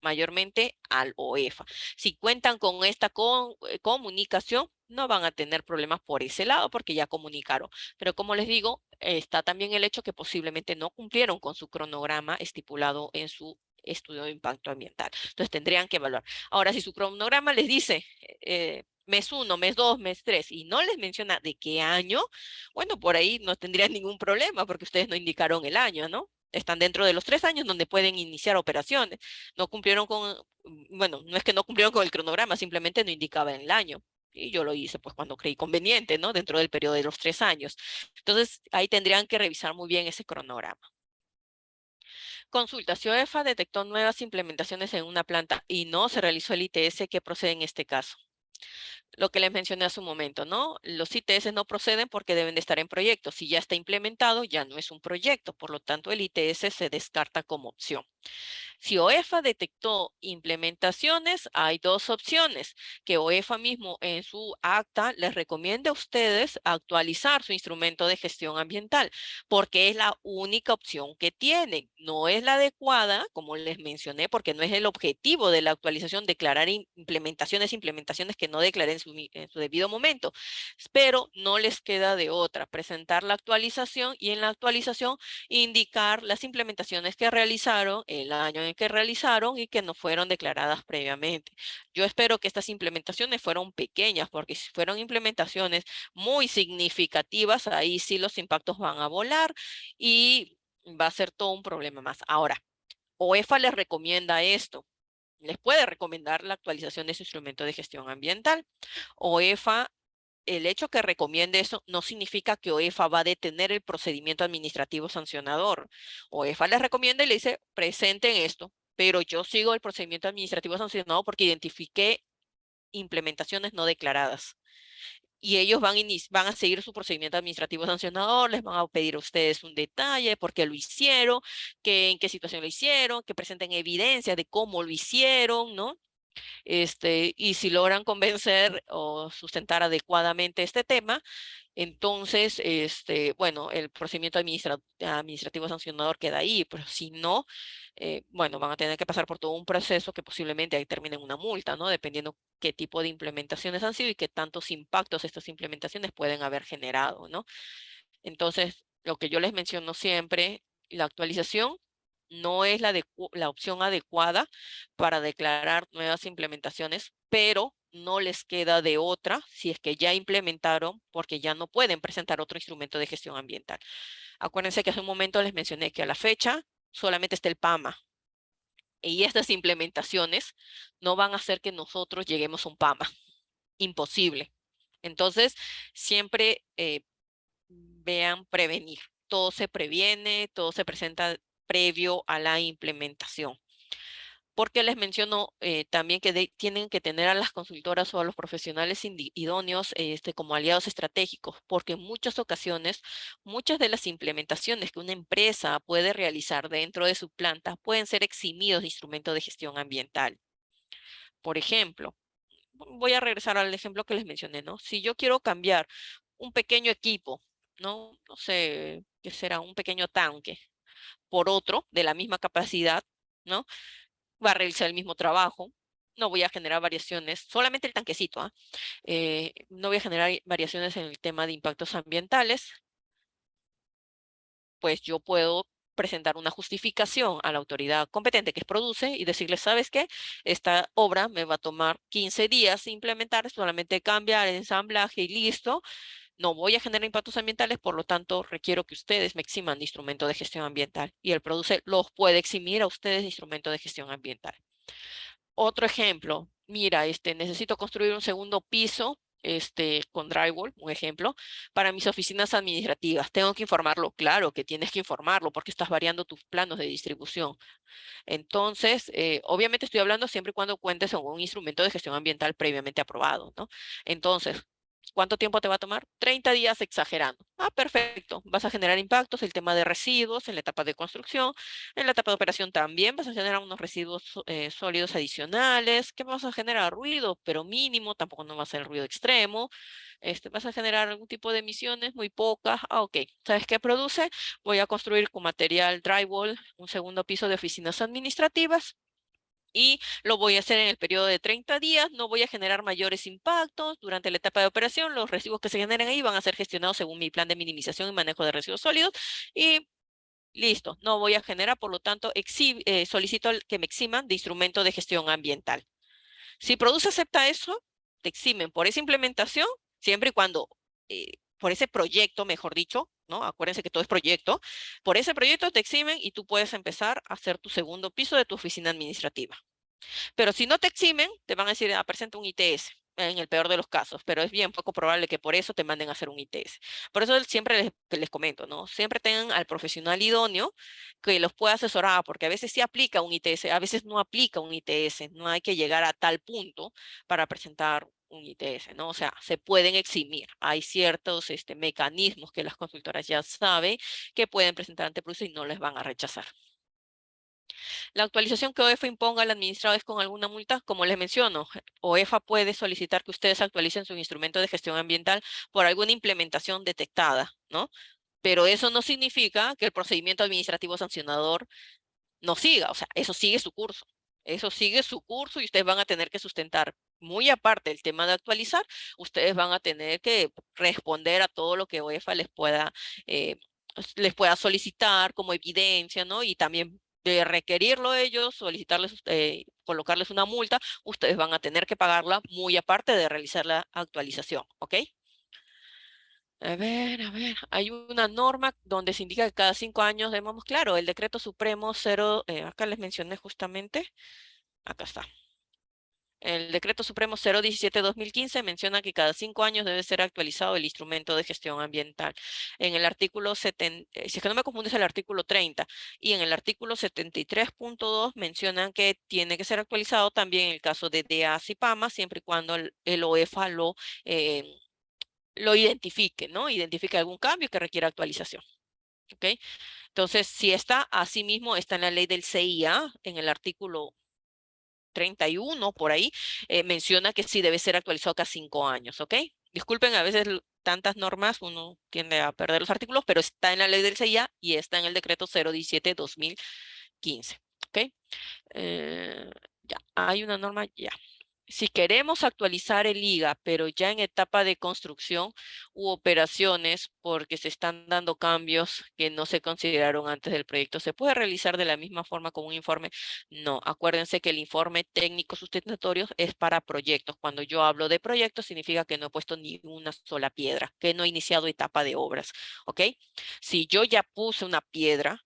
mayormente al OEFA. Si cuentan con esta comunicación, no van a tener problemas por ese lado porque ya comunicaron. Pero como les digo, está también el hecho que posiblemente no cumplieron con su cronograma estipulado en su estudio de impacto ambiental. Entonces tendrían que evaluar. Ahora, si su cronograma les dice, mes 1, mes 2, mes 3, y no les menciona de qué año, bueno, por ahí no tendrían ningún problema porque ustedes no indicaron el año, ¿no? Están dentro de los 3 años donde pueden iniciar operaciones. No cumplieron con, bueno, no es que no cumplieron con el cronograma, simplemente no indicaba el año. Y yo lo hice pues cuando creí conveniente, ¿no? Dentro del periodo de los 3 años. Entonces, ahí tendrían que revisar muy bien ese cronograma. Consulta, si OEFA detectó nuevas implementaciones en una planta y no se realizó el ITS, ¿qué procede en este caso? Lo que les mencioné hace un momento, ¿no? Los ITS no proceden porque deben de estar en proyecto. Si ya está implementado, ya no es un proyecto. Por lo tanto, el ITS se descarta como opción. Si OEFA detectó implementaciones, hay dos opciones. Que OEFA mismo en su acta les recomiende a ustedes actualizar su instrumento de gestión ambiental, porque es la única opción que tienen. No es la adecuada, como les mencioné, porque no es el objetivo de la actualización declarar implementaciones que no declaré en su debido momento. Pero no les queda de otra, presentar la actualización y en la actualización indicar las implementaciones que realizaron, el año en que realizaron y que no fueron declaradas previamente. Yo espero que estas implementaciones fueron pequeñas, porque si fueron implementaciones muy significativas, ahí sí los impactos van a volar y va a ser todo un problema más. Ahora, OEFA les recomienda esto. Les puede recomendar la actualización de su instrumento de gestión ambiental. OEFA, el hecho que recomiende eso no significa que OEFA va a detener el procedimiento administrativo sancionador. OEFA les recomienda y le dice, presenten esto, pero yo sigo el procedimiento administrativo sancionador porque identifiqué implementaciones no declaradas. Y ellos van a seguir su procedimiento administrativo sancionador, les van a pedir a ustedes un detalle, por qué lo hicieron, en qué situación lo hicieron, que presenten evidencia de cómo lo hicieron, ¿no? Y si logran convencer o sustentar adecuadamente este tema, entonces, bueno, el procedimiento administrativo sancionador queda ahí, pero si no, bueno, van a tener que pasar por todo un proceso que posiblemente ahí termine en una multa, ¿no? Dependiendo qué tipo de implementaciones han sido y qué tantos impactos estas implementaciones pueden haber generado, ¿no? Entonces, lo que yo les menciono siempre, la actualización no es la opción adecuada para declarar nuevas implementaciones, pero no les queda de otra si es que ya implementaron, porque ya no pueden presentar otro instrumento de gestión ambiental. Acuérdense que hace un momento les mencioné que a la fecha solamente está el PAMA, y estas implementaciones no van a hacer que nosotros lleguemos a un PAMA. Imposible. Entonces, siempre vean prevenir. Todo se previene, todo se presenta previo a la implementación. Porque les menciono también que tienen que tener a las consultoras o a los profesionales idóneos como aliados estratégicos, porque en muchas ocasiones, muchas de las implementaciones que una empresa puede realizar dentro de su planta pueden ser eximidos de instrumentos de gestión ambiental. Por ejemplo, voy a regresar al ejemplo que les mencioné, ¿no? Si yo quiero cambiar un pequeño equipo, ¿no? No sé, qué será un pequeño tanque, por otro de la misma capacidad, ¿no? Va a realizar el mismo trabajo, no voy a generar variaciones, solamente el tanquecito, ¿ah? No voy a generar variaciones en el tema de impactos ambientales, pues yo puedo presentar una justificación a la autoridad competente que es Produce y decirle, ¿sabes qué? Esta obra me va a tomar 15 días implementar, solamente cambiar el ensamblaje y listo. No voy a generar impactos ambientales, por lo tanto, requiero que ustedes me eximan de instrumento de gestión ambiental. Y el Produce los puede eximir a ustedes de instrumento de gestión ambiental. Otro ejemplo, mira, necesito construir un segundo piso con drywall, un ejemplo, para mis oficinas administrativas. Tengo que informarlo, claro que tienes que informarlo porque estás variando tus planos de distribución. Entonces, obviamente estoy hablando siempre y cuando cuentes con un instrumento de gestión ambiental previamente aprobado, ¿no? Entonces, ¿cuánto tiempo te va a tomar? 30 días exagerando. Ah, perfecto. Vas a generar impactos, el tema de residuos en la etapa de construcción. En la etapa de operación también vas a generar unos residuos sólidos adicionales. ¿Qué vas a generar? Ruido, pero mínimo, tampoco no va a ser ruido extremo. Vas a generar algún tipo de emisiones, muy pocas. Ah, ok. ¿Sabes qué produce? Voy a construir con material drywall un segundo piso de oficinas administrativas y lo voy a hacer en el periodo de 30 días. No voy a generar mayores impactos. Durante la etapa de operación, los residuos que se generen ahí van a ser gestionados según mi plan de minimización y manejo de residuos sólidos y listo. No voy a generar, por lo tanto, solicito que me eximan de instrumento de gestión ambiental. Si Produce acepta eso, te eximen por esa implementación, siempre y cuando, por ese proyecto, mejor dicho, ¿no? Acuérdense que todo es proyecto. Por ese proyecto te eximen y tú puedes empezar a hacer tu segundo piso de tu oficina administrativa. Pero si no te eximen, te van a decir, presenta un ITS, en el peor de los casos, pero es bien poco probable que por eso te manden a hacer un ITS. Por eso siempre les comento, ¿no? Siempre tengan al profesional idóneo que los pueda asesorar, porque a veces sí aplica un ITS, a veces no aplica un ITS, no hay que llegar a tal punto para presentar un ITS, ¿no? O sea, se pueden eximir. Hay ciertos mecanismos que las consultoras ya saben que pueden presentar ante Prusa y no les van a rechazar. La actualización que OEFA imponga al administrador es con alguna multa, como les menciono, OEFA puede solicitar que ustedes actualicen su instrumento de gestión ambiental por alguna implementación detectada, ¿no? Pero eso no significa que el procedimiento administrativo sancionador no siga, o sea, eso sigue su curso. Eso sigue su curso y ustedes van a tener que sustentar, muy aparte del tema de actualizar, ustedes van a tener que responder a todo lo que OEFA eh, les pueda solicitar como evidencia, ¿no? Y también de requerirlo ellos, solicitarles, colocarles una multa, ustedes van a tener que pagarla muy aparte de realizar la actualización, ¿ok? A ver, hay una norma donde se indica que cada 5 años debemos, claro, el decreto supremo 0, acá les mencioné justamente, acá está. El decreto supremo 017-2015 menciona que cada 5 años debe ser actualizado el instrumento de gestión ambiental. En el artículo 70, si es que no me confundo, es el artículo 30, y en el artículo 73.2 mencionan que tiene que ser actualizado también en el caso de DEAS y PAMA, siempre y cuando el OEFA lo identifique, ¿no? Identifique algún cambio que requiera actualización. ¿Ok? Entonces, si está, así mismo está en la ley del CIA, en el artículo 31, por ahí, menciona que sí debe ser actualizado cada 5 años, ¿ok? Disculpen, a veces tantas normas uno tiende a perder los artículos, pero está en la ley del CIA y está en el decreto 017-2015, ¿ok? Ya, hay una norma, ya. Si queremos actualizar el IGA, pero ya en etapa de construcción u operaciones, porque se están dando cambios que no se consideraron antes del proyecto, ¿se puede realizar de la misma forma con un informe? No, acuérdense que el informe técnico sustentatorio es para proyectos. Cuando yo hablo de proyectos, significa que no he puesto ni una sola piedra, que no he iniciado etapa de obras, ¿ok? Si yo ya puse una piedra,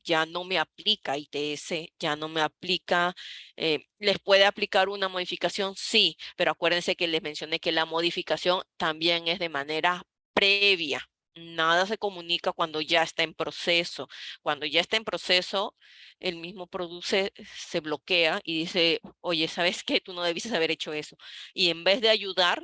ya no me aplica ITS, ya no me aplica, ¿les puede aplicar una modificación? Sí, pero acuérdense que les mencioné que la modificación también es de manera previa. Nada se comunica cuando ya está en proceso. Cuando ya está en proceso, el mismo produce, se bloquea y dice, oye, ¿sabes qué? Tú no debiste haber hecho eso. Y en vez de ayudar,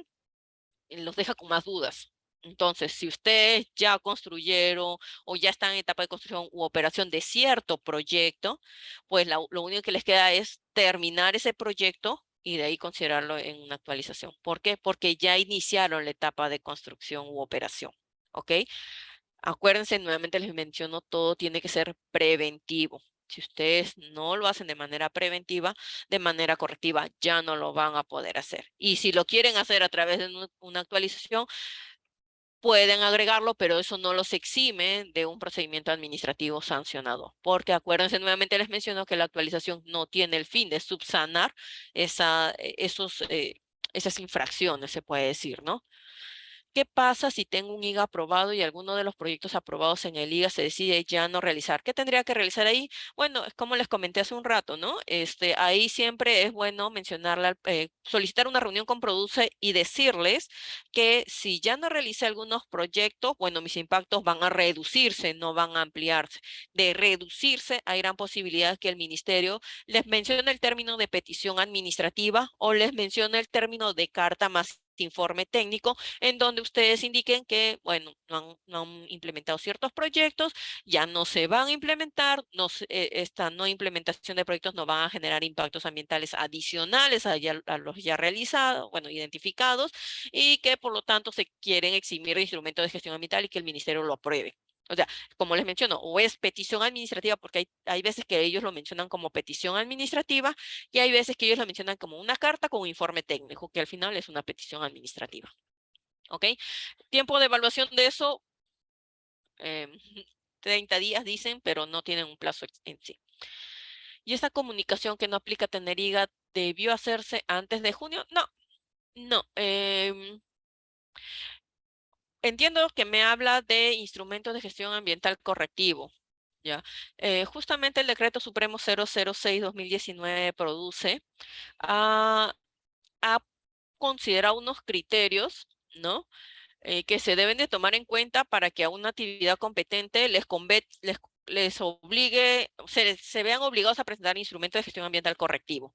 los deja con más dudas. Entonces, si ustedes ya construyeron o ya están en etapa de construcción u operación de cierto proyecto, pues lo único que les queda es terminar ese proyecto y de ahí considerarlo en una actualización. ¿Por qué? Porque ya iniciaron la etapa de construcción u operación. ¿Ok? Acuérdense, nuevamente les menciono, todo tiene que ser preventivo. Si ustedes no lo hacen de manera preventiva, de manera correctiva, ya no lo van a poder hacer. Y si lo quieren hacer a través de una actualización, pueden agregarlo, pero eso no los exime de un procedimiento administrativo sancionado. Porque acuérdense, nuevamente les menciono que la actualización no tiene el fin de subsanar esas infracciones, se puede decir, ¿no? ¿Qué pasa si tengo un IGA aprobado y alguno de los proyectos aprobados en el IGA se decide ya no realizar? ¿Qué tendría que realizar ahí? Bueno, es como les comenté hace un rato, ¿no? Ahí siempre es bueno mencionarla, solicitar una reunión con Produce y decirles que si ya no realicé algunos proyectos, bueno, mis impactos van a reducirse, no van a ampliarse. De reducirse, hay gran posibilidad que el ministerio les mencione el término de petición administrativa o les mencione el término de carta más informe técnico en donde ustedes indiquen que, bueno, no han implementado ciertos proyectos, ya no se van a implementar, esta no implementación de proyectos no van a generar impactos ambientales adicionales a los ya realizados, bueno, identificados, y que por lo tanto se quieren eximir de instrumento de gestión ambiental y que el ministerio lo apruebe. O sea, como les menciono, o es petición administrativa, porque hay veces que ellos lo mencionan como petición administrativa y hay veces que ellos lo mencionan como una carta con un informe técnico, que al final es una petición administrativa. ¿Ok? Tiempo de evaluación de eso, 30 días dicen, pero no tienen un plazo en sí. ¿Y esa comunicación que no aplica a tener IGA debió hacerse antes de junio? No, No, entiendo que me habla de instrumentos de gestión ambiental correctivo, ¿ya? Justamente el Decreto Supremo 006/2019 produce, ha considerado unos criterios, ¿no? Que se deben de tomar en cuenta para que a una actividad competente les obligue, se vean obligados a presentar instrumentos de gestión ambiental correctivo.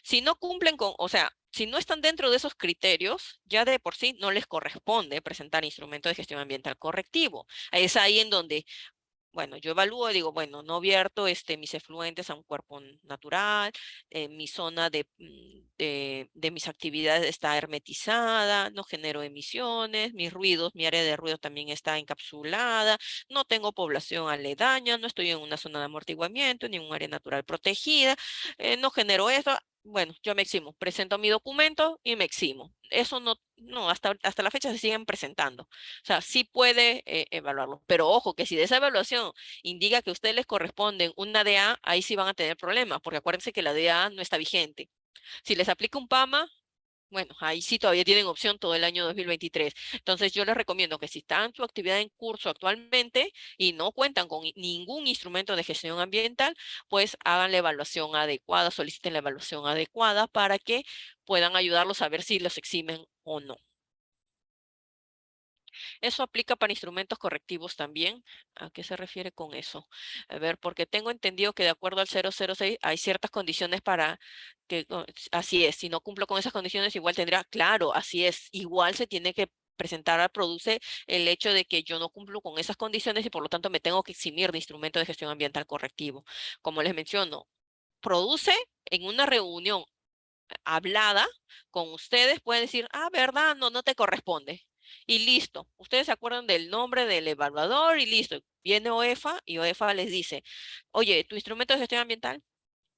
Si no cumplen con, o sea, si no están dentro de esos criterios, ya de por sí no les corresponde presentar instrumentos de gestión ambiental correctivo. Es ahí en donde, bueno, yo evalúo y digo, bueno, no vierto mis efluentes a un cuerpo natural, mi zona de mis actividades está hermetizada, no genero emisiones, mis ruidos, mi área de ruido también está encapsulada, no tengo población aledaña, no estoy en una zona de amortiguamiento, ni en un área natural protegida, no genero eso. Bueno, yo me eximo, presento mi documento y me eximo. Eso no, hasta la fecha se siguen presentando. O sea, sí puede evaluarlo, pero ojo que si de esa evaluación indica que a ustedes les corresponden una DA, ahí sí van a tener problemas, porque acuérdense que la DA no está vigente. Si les aplica un PAMA, bueno, ahí sí todavía tienen opción todo el año 2023. Entonces yo les recomiendo que si están su actividad en curso actualmente y no cuentan con ningún instrumento de gestión ambiental, pues hagan la evaluación adecuada, soliciten la evaluación adecuada para que puedan ayudarlos a ver si los eximen o no. Eso aplica para instrumentos correctivos también. ¿A qué se refiere con eso? A ver, porque tengo entendido que de acuerdo al 006 hay ciertas condiciones para que, así es, si no cumplo con esas condiciones, igual tendría, claro, así es, igual se tiene que presentar, produce el hecho de que yo no cumplo con esas condiciones y por lo tanto me tengo que eximir de instrumento de gestión ambiental correctivo. Como les menciono, produce en una reunión hablada con ustedes, pueden decir, ah, ¿verdad? No, no te corresponde. Y listo. Ustedes se acuerdan del nombre del evaluador y listo. Viene OEFA y OEFA les dice, oye, ¿tu instrumento de gestión ambiental?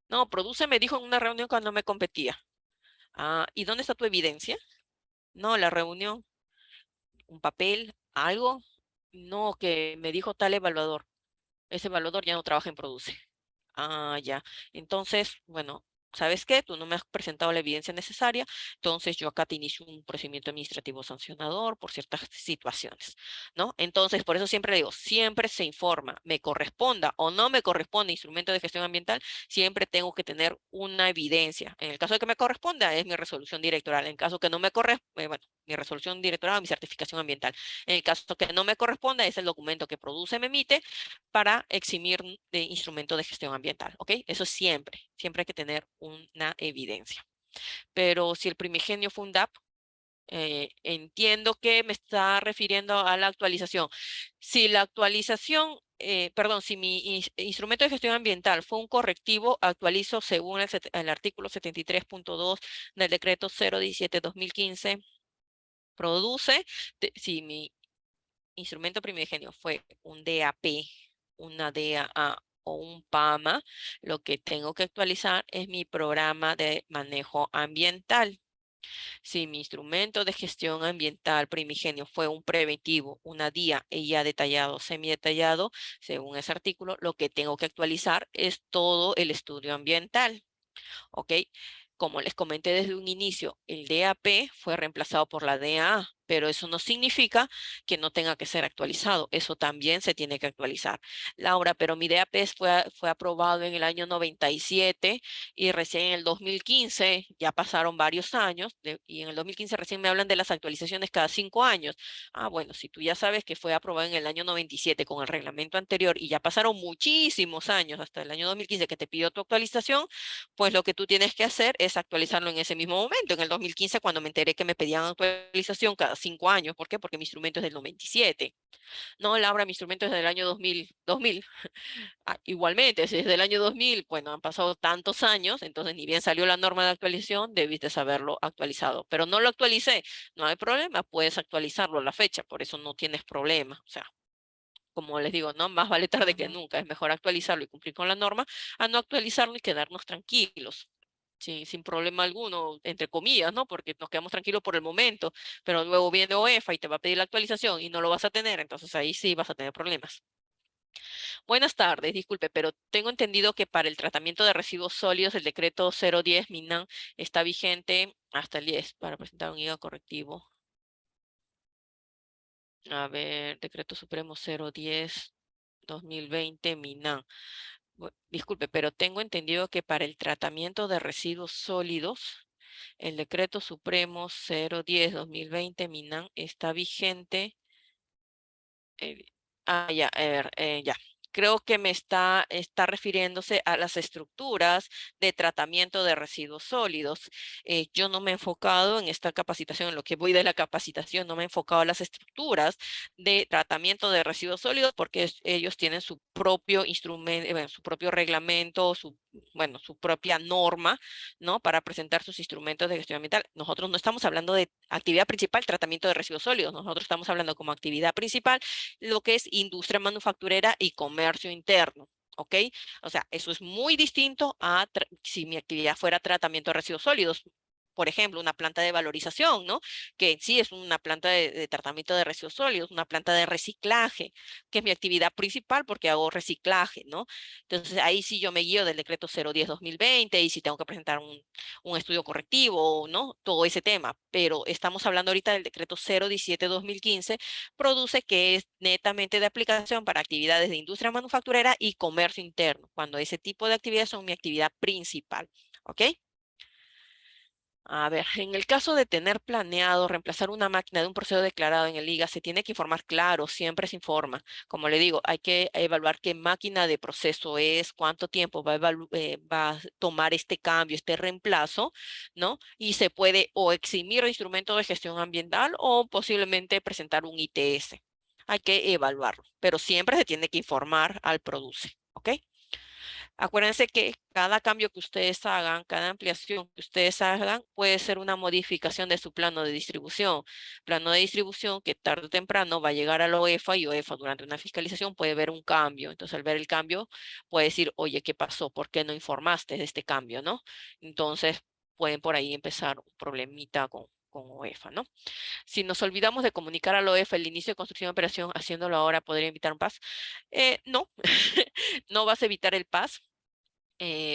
No, produce me dijo en una reunión cuando me competía. Ah, ¿y dónde está tu evidencia? No, la reunión, un papel, algo. No, que me dijo tal evaluador. Ese evaluador ya no trabaja en Produce. Ah, ya. Entonces, bueno, ¿sabes qué? Tú no me has presentado la evidencia necesaria, entonces yo acá te inicio un procedimiento administrativo sancionador por ciertas situaciones, ¿no? Entonces, por eso siempre digo, siempre se informa, me corresponda o no me corresponde instrumento de gestión ambiental, siempre tengo que tener una evidencia. En el caso de que me corresponda, es mi resolución directoral. En caso que no me corresponda, bueno, mi resolución directoral o mi certificación ambiental. En el caso que no me corresponda, es el documento que produce, me emite para eximir de instrumento de gestión ambiental, ¿ok? Eso siempre hay que tener una evidencia. Pero si el primigenio fue un DAP, entiendo que me está refiriendo a la actualización. Si la actualización, perdón, si mi instrumento de gestión ambiental fue un correctivo, actualizo según el artículo 73.2 del decreto 017/2015, produce, si mi instrumento primigenio fue un DAP, una DAA o un PAMA, lo que tengo que actualizar es mi programa de manejo ambiental. Si mi instrumento de gestión ambiental primigenio fue un preventivo, una DIA y ya detallado, semidetallado, según ese artículo, lo que tengo que actualizar es todo el estudio ambiental. ¿Ok? Como les comenté desde un inicio, el DAP fue reemplazado por la DAA, pero eso no significa que no tenga que ser actualizado. Eso también se tiene que actualizar. Laura, pero mi DAP fue aprobado en el año 97 y recién en el 2015, ya pasaron varios años, y en el 2015 recién me hablan de las actualizaciones cada 5 años. Ah, bueno, si tú ya sabes que fue aprobado en el año 97 con el reglamento anterior y ya pasaron muchísimos años hasta el año 2015 que te pidió tu actualización, pues lo que tú tienes que hacer es actualizarlo en ese mismo momento, en el 2015, cuando me enteré que me pedían actualización cada 5 años. ¿Por qué? Porque mi instrumento es del 97. No, Laura, mi instrumento es del año 2000. Ah, igualmente, si es del año 2000, bueno, han pasado tantos años, entonces ni bien salió la norma de actualización, debiste saberlo actualizado. Pero no lo actualicé, no hay problema, puedes actualizarlo a la fecha, por eso no tienes problema. O sea, como les digo, ¿no? Más vale tarde que nunca. Es mejor actualizarlo y cumplir con la norma a no actualizarlo y quedarnos tranquilos. Sin problema alguno, entre comillas, ¿no? Porque nos quedamos tranquilos por el momento, pero luego viene OEFA y te va a pedir la actualización y no lo vas a tener, entonces ahí sí vas a tener problemas. Buenas tardes, disculpe, pero tengo entendido que para el tratamiento de residuos sólidos el decreto 010 MINAN está vigente hasta el 10 para presentar un IGA correctivo. A ver, decreto supremo 010 2020 MINAN. Disculpe, pero tengo entendido que para el tratamiento de residuos sólidos el decreto supremo 010 2020 MINAN está vigente. Ya, a ver, ya. Creo que me está refiriéndose a las estructuras de tratamiento de residuos sólidos. Yo no me he enfocado en esta capacitación, en lo que voy de la capacitación, no me he enfocado en las estructuras de tratamiento de residuos sólidos porque ellos tienen su propio instrumento, su propio reglamento, bueno, su propia norma, ¿no? Para presentar sus instrumentos de gestión ambiental. Nosotros no estamos hablando de actividad principal, tratamiento de residuos sólidos. Nosotros estamos hablando como actividad principal lo que es industria manufacturera y comercio interno, ¿ok? O sea, eso es muy distinto a si mi actividad fuera tratamiento de residuos sólidos. Por ejemplo, una planta de valorización, ¿no? Que en sí es una planta de tratamiento de residuos sólidos, una planta de reciclaje, que es mi actividad principal porque hago reciclaje, ¿no? Entonces, ahí sí yo me guío del decreto 010-2020 y si tengo que presentar un estudio correctivo, ¿no? Todo ese tema. Pero estamos hablando ahorita del decreto 017-2015, produce que es netamente de aplicación para actividades de industria manufacturera y comercio interno, cuando ese tipo de actividades son mi actividad principal, ¿ok? A ver, en el caso de tener planeado reemplazar una máquina de un proceso declarado en el IGA, se tiene que informar, claro, siempre se informa. Como le digo, hay que evaluar qué máquina de proceso es, cuánto tiempo va a tomar este cambio, este reemplazo, ¿no? Y se puede o eximir el instrumento de gestión ambiental o posiblemente presentar un ITS. Hay que evaluarlo, pero siempre se tiene que informar al produce, ¿ok? Acuérdense que cada cambio que ustedes hagan, cada ampliación que ustedes hagan, puede ser una modificación de su plano de distribución. Plano de distribución que tarde o temprano va a llegar a la OEFA y OEFA durante una fiscalización puede ver un cambio. Entonces, al ver el cambio, puede decir, oye, ¿qué pasó? ¿Por qué no informaste de este cambio, no? Entonces, pueden por ahí empezar un problemita con OEFA, ¿no? Si nos olvidamos de comunicar a la OEFA el inicio de construcción de operación, haciéndolo ahora, ¿podría evitar un PAS? No, no vas a evitar el PAS.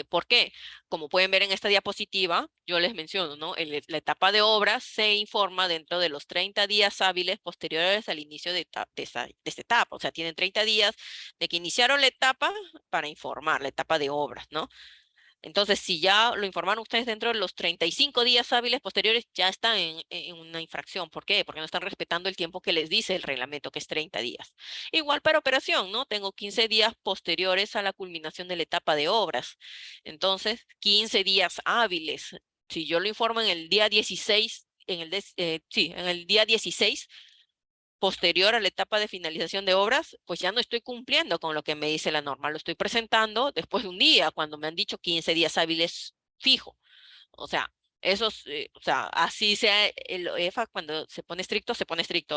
¿Por qué? Como pueden ver en esta diapositiva, yo les menciono, ¿no? La etapa de obras se informa dentro de los 30 días hábiles posteriores al inicio de esta etapa. O sea, tienen 30 días de que iniciaron la etapa para informar, la etapa de obras, ¿no? Entonces, si ya lo informaron ustedes dentro de los 35 días hábiles posteriores, ya están en una infracción. ¿Por qué? Porque no están respetando el tiempo que les dice el reglamento, que es 30 días. Igual para operación, ¿no? Tengo 15 días posteriores a la culminación de la etapa de obras. Entonces, 15 días hábiles. Si yo lo informo en el día 16, en el día 16, posterior a la etapa de finalización de obras, pues ya no estoy cumpliendo con lo que me dice la norma. Lo estoy presentando después de un día, cuando me han dicho 15 días hábiles fijo. O sea, o sea, así sea el EFA, cuando se pone estricto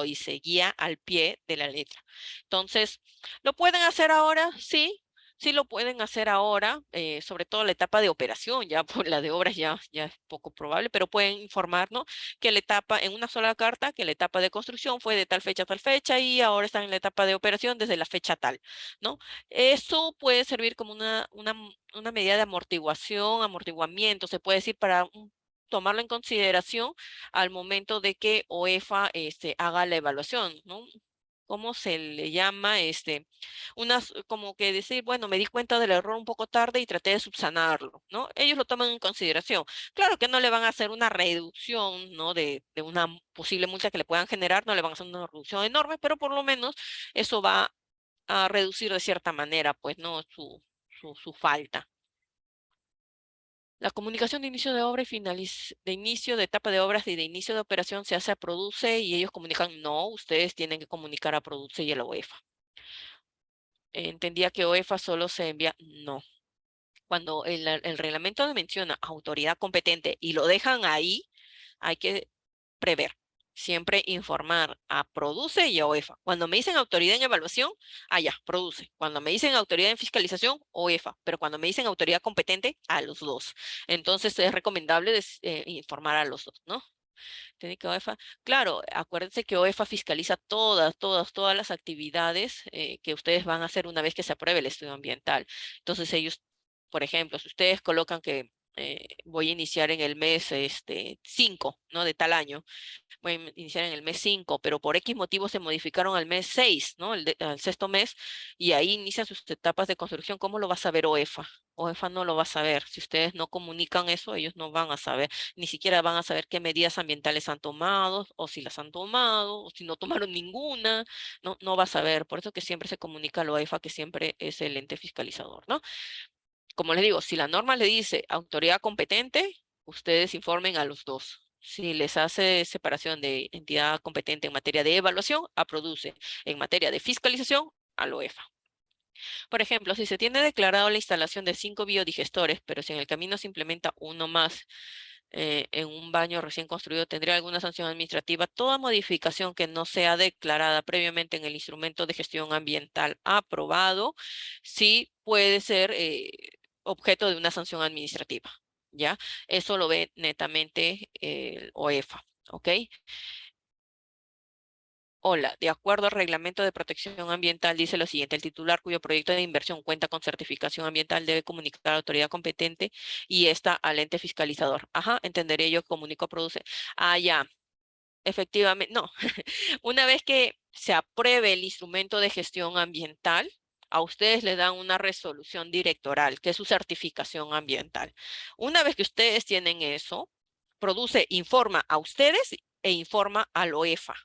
y se guía al pie de la letra. Entonces, ¿lo pueden hacer ahora? Sí. Sí lo pueden hacer ahora, sobre todo la etapa de operación, ya por la de obras ya es poco probable, pero pueden informarnos que la etapa, en una sola carta, que la etapa de construcción fue de tal fecha a tal fecha y ahora están en la etapa de operación desde la fecha tal, ¿no? Eso puede servir como una medida de amortiguamiento, se puede decir, para tomarlo en consideración al momento de que OEFA haga la evaluación, ¿no? ¿Cómo se le llama? Como que decir, bueno, me di cuenta del error un poco tarde y traté de subsanarlo, ¿no? Ellos lo toman en consideración. Claro que no le van a hacer una reducción, ¿no? De una posible multa que le puedan generar, no le van a hacer una reducción enorme, pero por lo menos eso va a reducir de cierta manera, pues, ¿no? Su falta. La comunicación de inicio de obra y de inicio de etapa de obras y de inicio de operación se hace a Produce y ellos comunican, no, ustedes tienen que comunicar a Produce y a la OEFA. Entendía que OEFA solo se envía, no. Cuando el reglamento menciona autoridad competente y lo dejan ahí, hay que prever. Siempre informar a Produce y a OEFA. Cuando me dicen autoridad en evaluación, ya, Produce. Cuando me dicen autoridad en fiscalización, OEFA. Pero cuando me dicen autoridad competente, a los dos. Entonces es recomendable informar a los dos, ¿no? técnica OEFA. Claro, acuérdense que OEFA fiscaliza todas las actividades que ustedes van a hacer una vez que se apruebe el estudio ambiental. Entonces ellos, por ejemplo, si ustedes colocan que voy a iniciar en el mes 5, ¿no? De tal año, voy a iniciar en el mes 5, pero por X motivo se modificaron al mes 6, ¿no? Al sexto mes, y ahí inician sus etapas de construcción. ¿Cómo lo va a saber OEFA? OEFA no lo va a saber. Si ustedes no comunican eso, ellos no van a saber, ni siquiera van a saber qué medidas ambientales han tomado, o si las han tomado, o si no tomaron ninguna, no va a saber. Por eso que siempre se comunica al OEFA, que siempre es el ente fiscalizador, ¿no? Como les digo, si la norma le dice autoridad competente, ustedes informen a los dos. Si les hace separación de entidad competente en materia de evaluación, a produce. En materia de fiscalización, a OEFA. Por ejemplo, si se tiene declarado la instalación de 5 biodigestores, pero si en el camino se implementa uno más en un baño recién construido, tendría alguna sanción administrativa. Toda modificación que no sea declarada previamente en el instrumento de gestión ambiental aprobado, sí puede ser objeto de una sanción administrativa, ¿ya? Eso lo ve netamente el OEFA, ¿ok? Hola, de acuerdo al Reglamento de Protección Ambiental, dice lo siguiente: el titular cuyo proyecto de inversión cuenta con certificación ambiental debe comunicar a la autoridad competente y esta al ente fiscalizador. Ajá, entenderé yo, comunico, produce. Ah, ya, efectivamente, no. Una vez que se apruebe el instrumento de gestión ambiental, a ustedes les dan una resolución directoral, que es su certificación ambiental. Una vez que ustedes tienen eso, produce, informa a ustedes e informa al OEFA.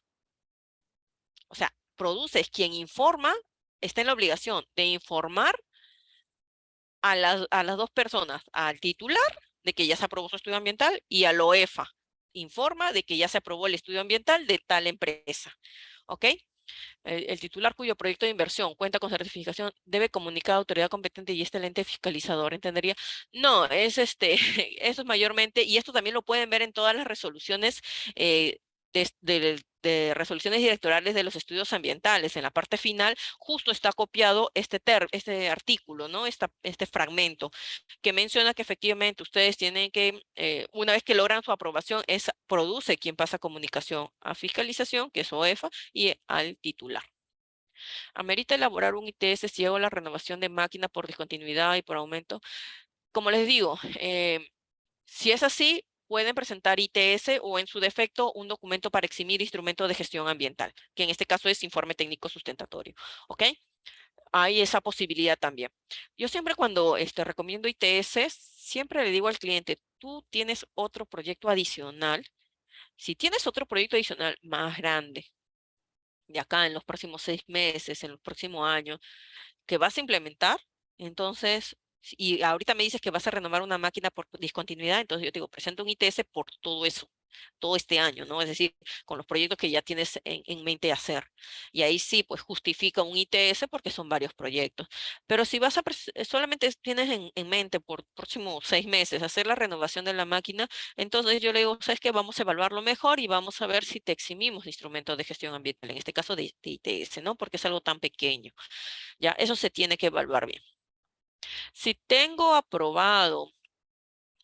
O sea, produce es quien informa, está en la obligación de informar a las dos personas, al titular de que ya se aprobó su estudio ambiental y al OEFA. Informa de que ya se aprobó el estudio ambiental de tal empresa. ¿Ok? El titular cuyo proyecto de inversión cuenta con certificación debe comunicar a la autoridad competente y este el ente fiscalizador, ¿entendería? No, es eso es mayormente, y esto también lo pueden ver en todas las resoluciones de resoluciones directorales de los estudios ambientales. En la parte final justo está copiado este artículo, ¿no? Este fragmento que menciona que efectivamente ustedes tienen que, una vez que logran su aprobación, produce quien pasa comunicación a fiscalización, que es OEFA, y al titular. Amerita elaborar un ITS si hago la renovación de máquina por discontinuidad y por aumento. Como les digo, si es así, pueden presentar ITS o en su defecto un documento para eximir instrumento de gestión ambiental, que en este caso es informe técnico sustentatorio. ¿Ok? Hay esa posibilidad también. Yo siempre cuando recomiendo ITS, siempre le digo al cliente, tú tienes otro proyecto adicional. Si tienes otro proyecto adicional más grande, de acá en los próximos 6 meses, en los próximos años, que vas a implementar, entonces, y ahorita me dices que vas a renovar una máquina por discontinuidad, entonces yo te digo, presenta un ITS por todo eso, todo este año, ¿no? Es decir, con los proyectos que ya tienes en mente hacer. Y ahí sí, pues justifica un ITS porque son varios proyectos. Pero si vas a, solamente tienes en mente por próximos 6 meses hacer la renovación de la máquina, entonces yo le digo, ¿sabes qué? Vamos a evaluarlo mejor y vamos a ver si te eximimos de instrumentos de gestión ambiental, en este caso de ITS, ¿no? Porque es algo tan pequeño. Ya, eso se tiene que evaluar bien. Si tengo aprobado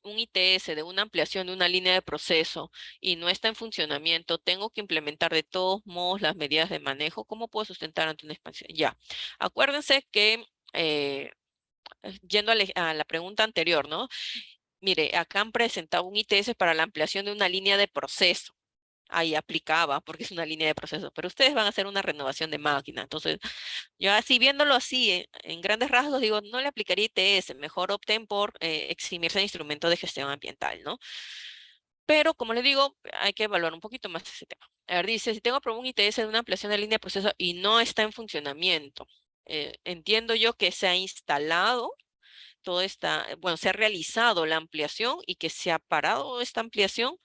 un ITS de una ampliación de una línea de proceso y no está en funcionamiento, tengo que implementar de todos modos las medidas de manejo. ¿Cómo puedo sustentar ante una expansión? Ya, acuérdense que, yendo a la pregunta anterior, ¿no? Mire, acá han presentado un ITS para la ampliación de una línea de proceso. Ahí aplicaba porque es una línea de proceso, pero ustedes van a hacer una renovación de máquina. Entonces, yo así viéndolo así, en grandes rasgos, digo, no le aplicaría ITS, mejor opten por eximirse de instrumento de gestión ambiental, ¿no? Pero, como les digo, hay que evaluar un poquito más ese tema. A ver, dice, si tengo aprobado un ITS de una ampliación de línea de proceso y no está en funcionamiento, entiendo yo que se ha instalado toda esta, bueno, se ha realizado la ampliación y que se ha parado esta ampliación,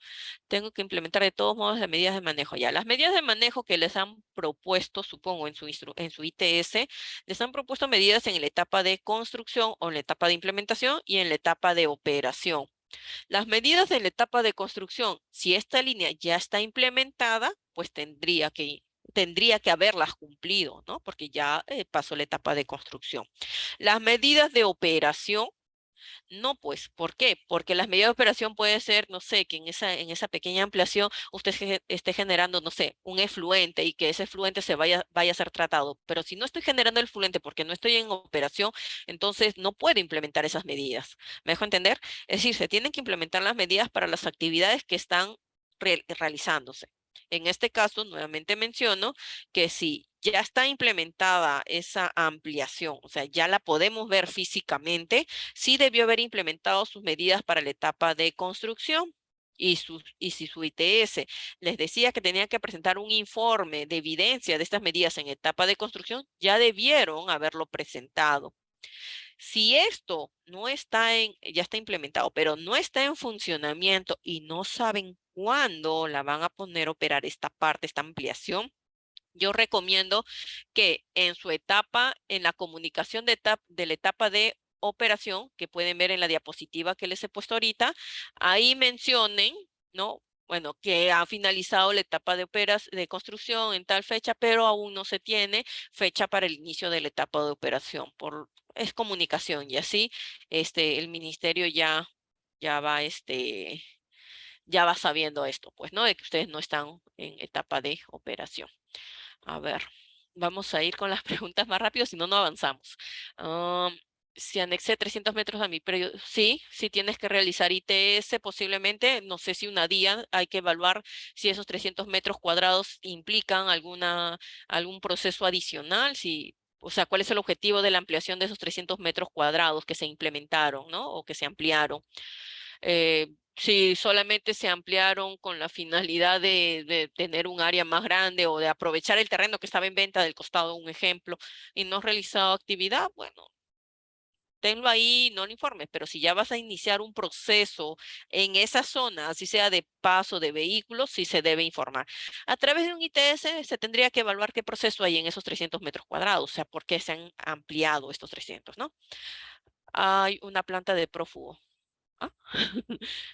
tengo que implementar de todos modos las medidas de manejo. Ya, las medidas de manejo que les han propuesto, supongo, en su ITS, les han propuesto medidas en la etapa de construcción o en la etapa de implementación y en la etapa de operación. Las medidas en la etapa de construcción, si esta línea ya está implementada, pues tendría que haberlas cumplido, ¿no? Porque ya pasó la etapa de construcción. Las medidas de operación No, pues, ¿por qué? Porque las medidas de operación puede ser, no sé, que en esa pequeña ampliación usted esté generando, no sé, un efluente y que ese efluente vaya a ser tratado. Pero si no estoy generando el efluente porque no estoy en operación, entonces no puedo implementar esas medidas. ¿Me dejo entender? Es decir, se tienen que implementar las medidas para las actividades que están realizándose. En este caso, nuevamente menciono que si ya está implementada esa ampliación, o sea, ya la podemos ver físicamente, sí debió haber implementado sus medidas para la etapa de construcción. Y si su ITS les decía que tenía que presentar un informe de evidencia de estas medidas en etapa de construcción, ya debieron haberlo presentado. Si esto no está ya está implementado, pero no está en funcionamiento y no saben cuándo la van a poner a operar esta parte, esta ampliación, yo recomiendo que en su etapa, en la comunicación de la etapa de operación, que pueden ver en la diapositiva que les he puesto ahorita, ahí mencionen, ¿no? Bueno, que ha finalizado la etapa de construcción en tal fecha, pero aún no se tiene fecha para el inicio de la etapa de operación. Es comunicación y así el ministerio ya va sabiendo esto, pues, ¿no? De que ustedes no están en etapa de operación. A ver, vamos a ir con las preguntas más rápido, si no, no avanzamos. Si anexé 300 metros a mi predio, sí, sí tienes que realizar ITS posiblemente, no sé si una día, hay que evaluar si esos 300 metros cuadrados implican algún proceso adicional, o sea, cuál es el objetivo de la ampliación de esos 300 metros cuadrados que se implementaron, ¿no? O que se ampliaron. Si solamente se ampliaron con la finalidad de tener un área más grande o de aprovechar el terreno que estaba en venta del costado, un ejemplo, y no realizado actividad, bueno, tenlo ahí, no lo informes, pero si ya vas a iniciar un proceso en esa zona, así sea de paso de vehículos, sí se debe informar. A través de un ITS se tendría que evaluar qué proceso hay en esos 300 metros cuadrados, o sea, por qué se han ampliado estos 300, ¿no? Hay una planta de prófugo. Ah,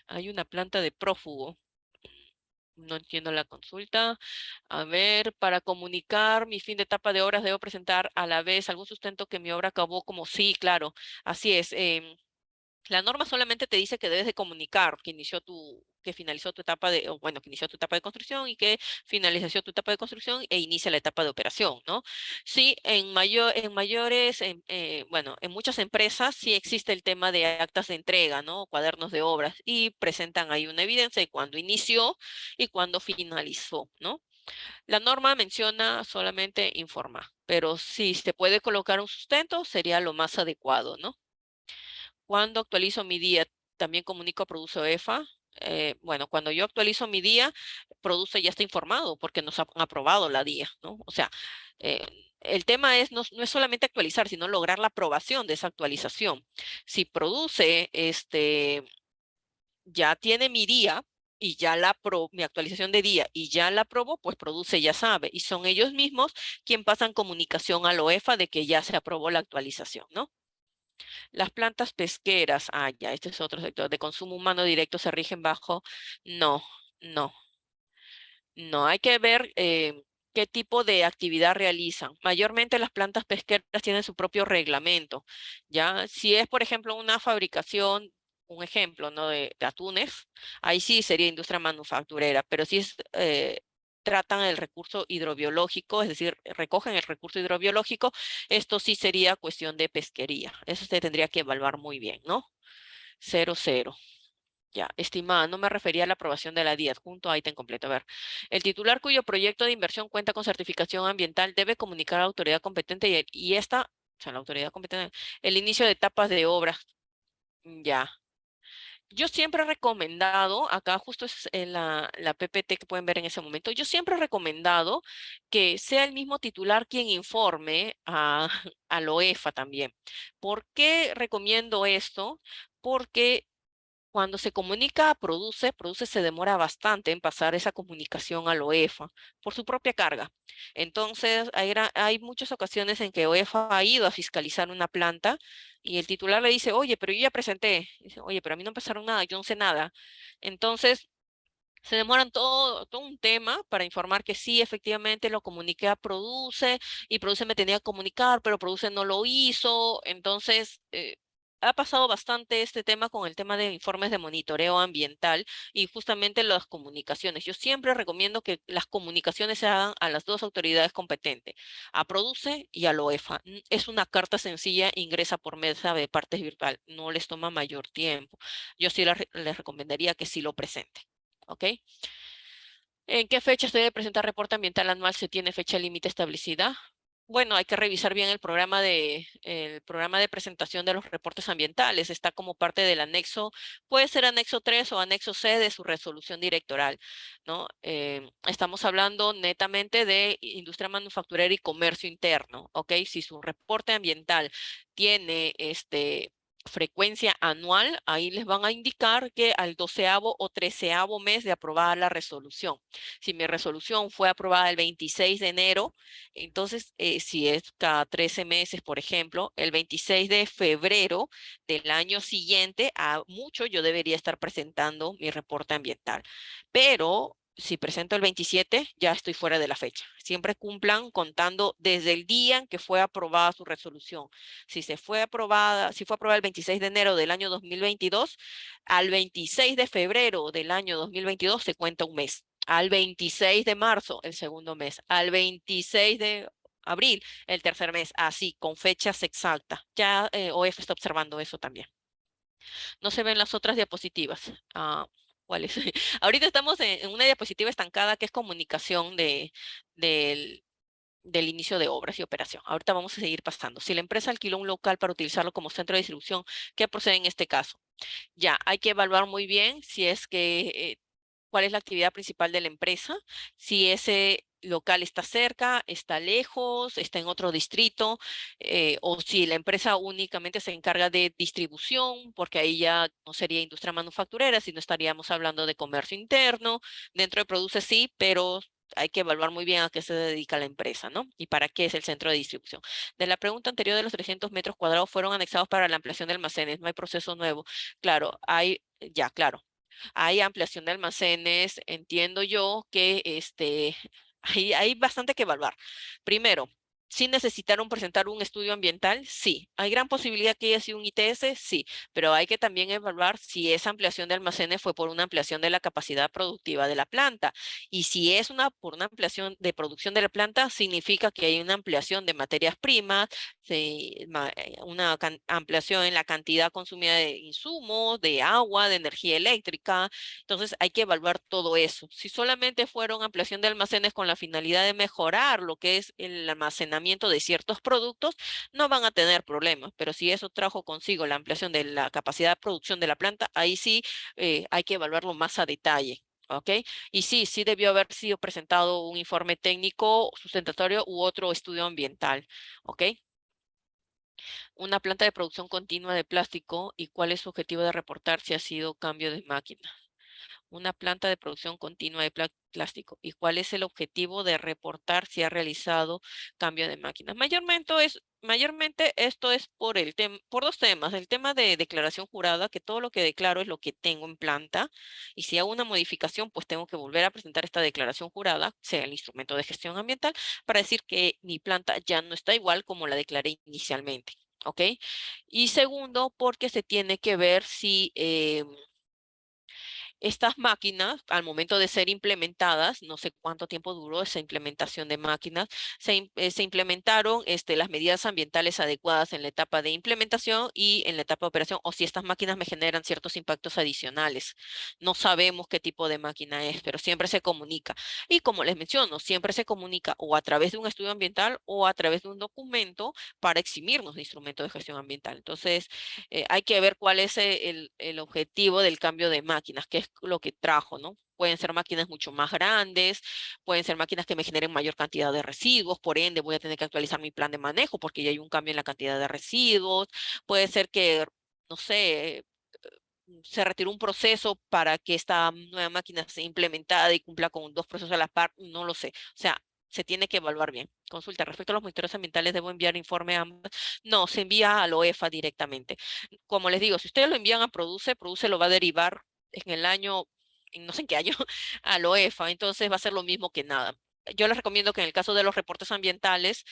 hay una planta de prófugo. No entiendo la consulta. A ver, para comunicar mi fin de etapa de obras, debo presentar a la vez algún sustento que mi obra acabó como sí, claro. Así es. La norma solamente te dice que debes de comunicar que finalizó tu etapa que inició tu etapa de construcción y que finalizó tu etapa de construcción e inicia la etapa de operación, ¿no? Sí, en muchas empresas sí existe el tema de actas de entrega, ¿no? Cuadernos de obras y presentan ahí una evidencia de cuándo inició y cuándo finalizó, ¿no? La norma menciona solamente informar, pero si se puede colocar un sustento sería lo más adecuado, ¿no? Cuando actualizo mi día, también comunico a Produce EFA. Bueno, cuando yo actualizo mi día, Produce ya está informado porque nos han aprobado la día, ¿no? O sea, eh, el tema no es solamente actualizar, sino lograr la aprobación de esa actualización. Si Produce ya tiene mi día y ya mi actualización de día y ya la aprobó, pues Produce ya sabe. Y son ellos mismos quien pasan comunicación a la OEFA de que ya se aprobó la actualización, ¿no? Las plantas pesqueras, ya, este es otro sector de consumo humano directo, se rigen bajo, no, no, no, hay que ver qué tipo de actividad realizan. Mayormente las plantas pesqueras tienen su propio reglamento, ¿ya? Si es, por ejemplo, una fabricación, un ejemplo, ¿no? De atunes, ahí sí sería industria manufacturera, pero si es... tratan el recurso hidrobiológico, es decir, recogen el recurso hidrobiológico, esto sí sería cuestión de pesquería. Eso se tendría que evaluar muy bien, ¿no? 00. Ya, estimada, no me refería a la aprobación de la DIA, adjunto ítem completo. A ver, el titular cuyo proyecto de inversión cuenta con certificación ambiental debe comunicar a la autoridad competente y esta, o sea, la autoridad competente, el inicio de etapas de obras. Ya. Yo siempre he recomendado, acá justo es en la PPT que pueden ver en ese momento, yo siempre he recomendado que sea el mismo titular quien informe a la OEFA también. ¿Por qué recomiendo esto? Porque cuando se comunica a Produce se demora bastante en pasar esa comunicación a la OEFA por su propia carga. Entonces, hay muchas ocasiones en que OEFA ha ido a fiscalizar una planta y el titular le dice, oye, pero yo ya presenté. Dice, oye, pero a mí no empezaron nada, yo no sé nada. Entonces, se demoran todo un tema para informar que sí, efectivamente lo comuniqué a Produce y Produce me tenía que comunicar, pero Produce no lo hizo. Entonces, ha pasado bastante este tema con el tema de informes de monitoreo ambiental y justamente las comunicaciones. Yo siempre recomiendo que las comunicaciones se hagan a las dos autoridades competentes, a Produce y a Loefa. Es una carta sencilla, ingresa por mesa de partes virtual, no les toma mayor tiempo. Yo sí les recomendaría que sí lo presenten. ¿Ok? ¿En qué fecha se debe presentar reporte ambiental anual? ¿Se tiene fecha límite establecida? Bueno, hay que revisar bien el programa de presentación de los reportes ambientales. Está como parte del anexo, puede ser anexo 3 o anexo C de su resolución directoral, ¿no? Estamos hablando netamente de industria manufacturera y comercio interno, ¿ok? Si su reporte ambiental tiene frecuencia anual, ahí les van a indicar que al 12º o 13º mes de aprobada la resolución. Si mi resolución fue aprobada el 26 de enero, entonces, si es cada 13 meses, por ejemplo, el 26 de febrero del año siguiente, a mucho yo debería estar presentando mi reporte ambiental. Pero si presento el 27, ya estoy fuera de la fecha. Siempre cumplan contando desde el día en que fue aprobada su resolución. Si fue aprobada el 26 de enero del año 2022, al 26 de febrero del año 2022 se cuenta un mes. Al 26 de marzo, el segundo mes. Al 26 de abril, el tercer mes. Así, con fechas exactas. Ya OEF está observando eso también. No se ven las otras diapositivas. ¿Cuáles? Ahorita estamos en una diapositiva estancada que es comunicación del inicio de obras y operación. Ahorita vamos a seguir pasando. Si la empresa alquiló un local para utilizarlo como centro de distribución, ¿qué procede en este caso? Ya, hay que evaluar muy bien si es que cuál es la actividad principal de la empresa, si ese local está cerca, está lejos, está en otro distrito, o si la empresa únicamente se encarga de distribución, porque ahí ya no sería industria manufacturera, sino estaríamos hablando de comercio interno. Dentro de Produce sí, pero hay que evaluar muy bien a qué se dedica la empresa, ¿no? Y para qué es el centro de distribución. De la pregunta anterior de los 300 metros cuadrados fueron anexados para la ampliación de almacenes, no hay proceso nuevo. Claro, claro. Hay ampliación de almacenes, entiendo yo que hay bastante que evaluar. Primero, ¿sí necesitaron presentar un estudio ambiental? Sí. ¿Hay gran posibilidad que haya sido un ITS? Sí. Pero hay que también evaluar si esa ampliación de almacenes fue por una ampliación de la capacidad productiva de la planta. Y si es por una ampliación de producción de la planta, significa que hay una ampliación de materias primas, una ampliación en la cantidad consumida de insumos, de agua, de energía eléctrica. Entonces hay que evaluar todo eso. Si solamente fueron ampliación de almacenes con la finalidad de mejorar lo que es el almacenamiento de ciertos productos, no van a tener problemas. Pero si eso trajo consigo la ampliación de la capacidad de producción de la planta, ahí sí hay que evaluarlo más a detalle. ¿Ok? Y sí debió haber sido presentado un informe técnico sustentatorio u otro estudio ambiental. ¿Ok? Una planta de producción continua de plástico y cuál es su objetivo de reportar si ha sido cambio de máquina. Una planta de producción continua de plástico y cuál es el objetivo de reportar si ha realizado cambio de máquinas. Mayormente esto es por dos temas. El tema de declaración jurada, que todo lo que declaro es lo que tengo en planta, y si hago una modificación, pues tengo que volver a presentar esta declaración jurada, sea el instrumento de gestión ambiental, para decir que mi planta ya no está igual como la declaré inicialmente. ¿Ok? Y segundo, porque se tiene que ver si estas máquinas, al momento de ser implementadas, no sé cuánto tiempo duró esa implementación de máquinas, se implementaron las medidas ambientales adecuadas en la etapa de implementación y en la etapa de operación, o si estas máquinas me generan ciertos impactos adicionales. No sabemos qué tipo de máquina es, pero siempre se comunica. Y como les menciono, siempre se comunica o a través de un estudio ambiental o a través de un documento para eximirnos de instrumentos de gestión ambiental. Entonces, hay que ver cuál es el objetivo del cambio de máquinas, qué es lo que trajo, ¿no? Pueden ser máquinas mucho más grandes, pueden ser máquinas que me generen mayor cantidad de residuos, por ende voy a tener que actualizar mi plan de manejo porque ya hay un cambio en la cantidad de residuos. Puede ser que, no sé, se retiró un proceso para que esta nueva máquina sea implementada y cumpla con dos procesos a la par, no lo sé. O sea, se tiene que evaluar bien. Consulta, respecto a los monitores ambientales, ¿debo enviar informe a ambas? No, se envía a la OEFA directamente. Como les digo, si ustedes lo envían a Produce, Produce lo va a derivar en el año, en no sé en qué año, a la OEFA, entonces va a ser lo mismo que nada. Yo les recomiendo que en el caso de los reportes ambientales,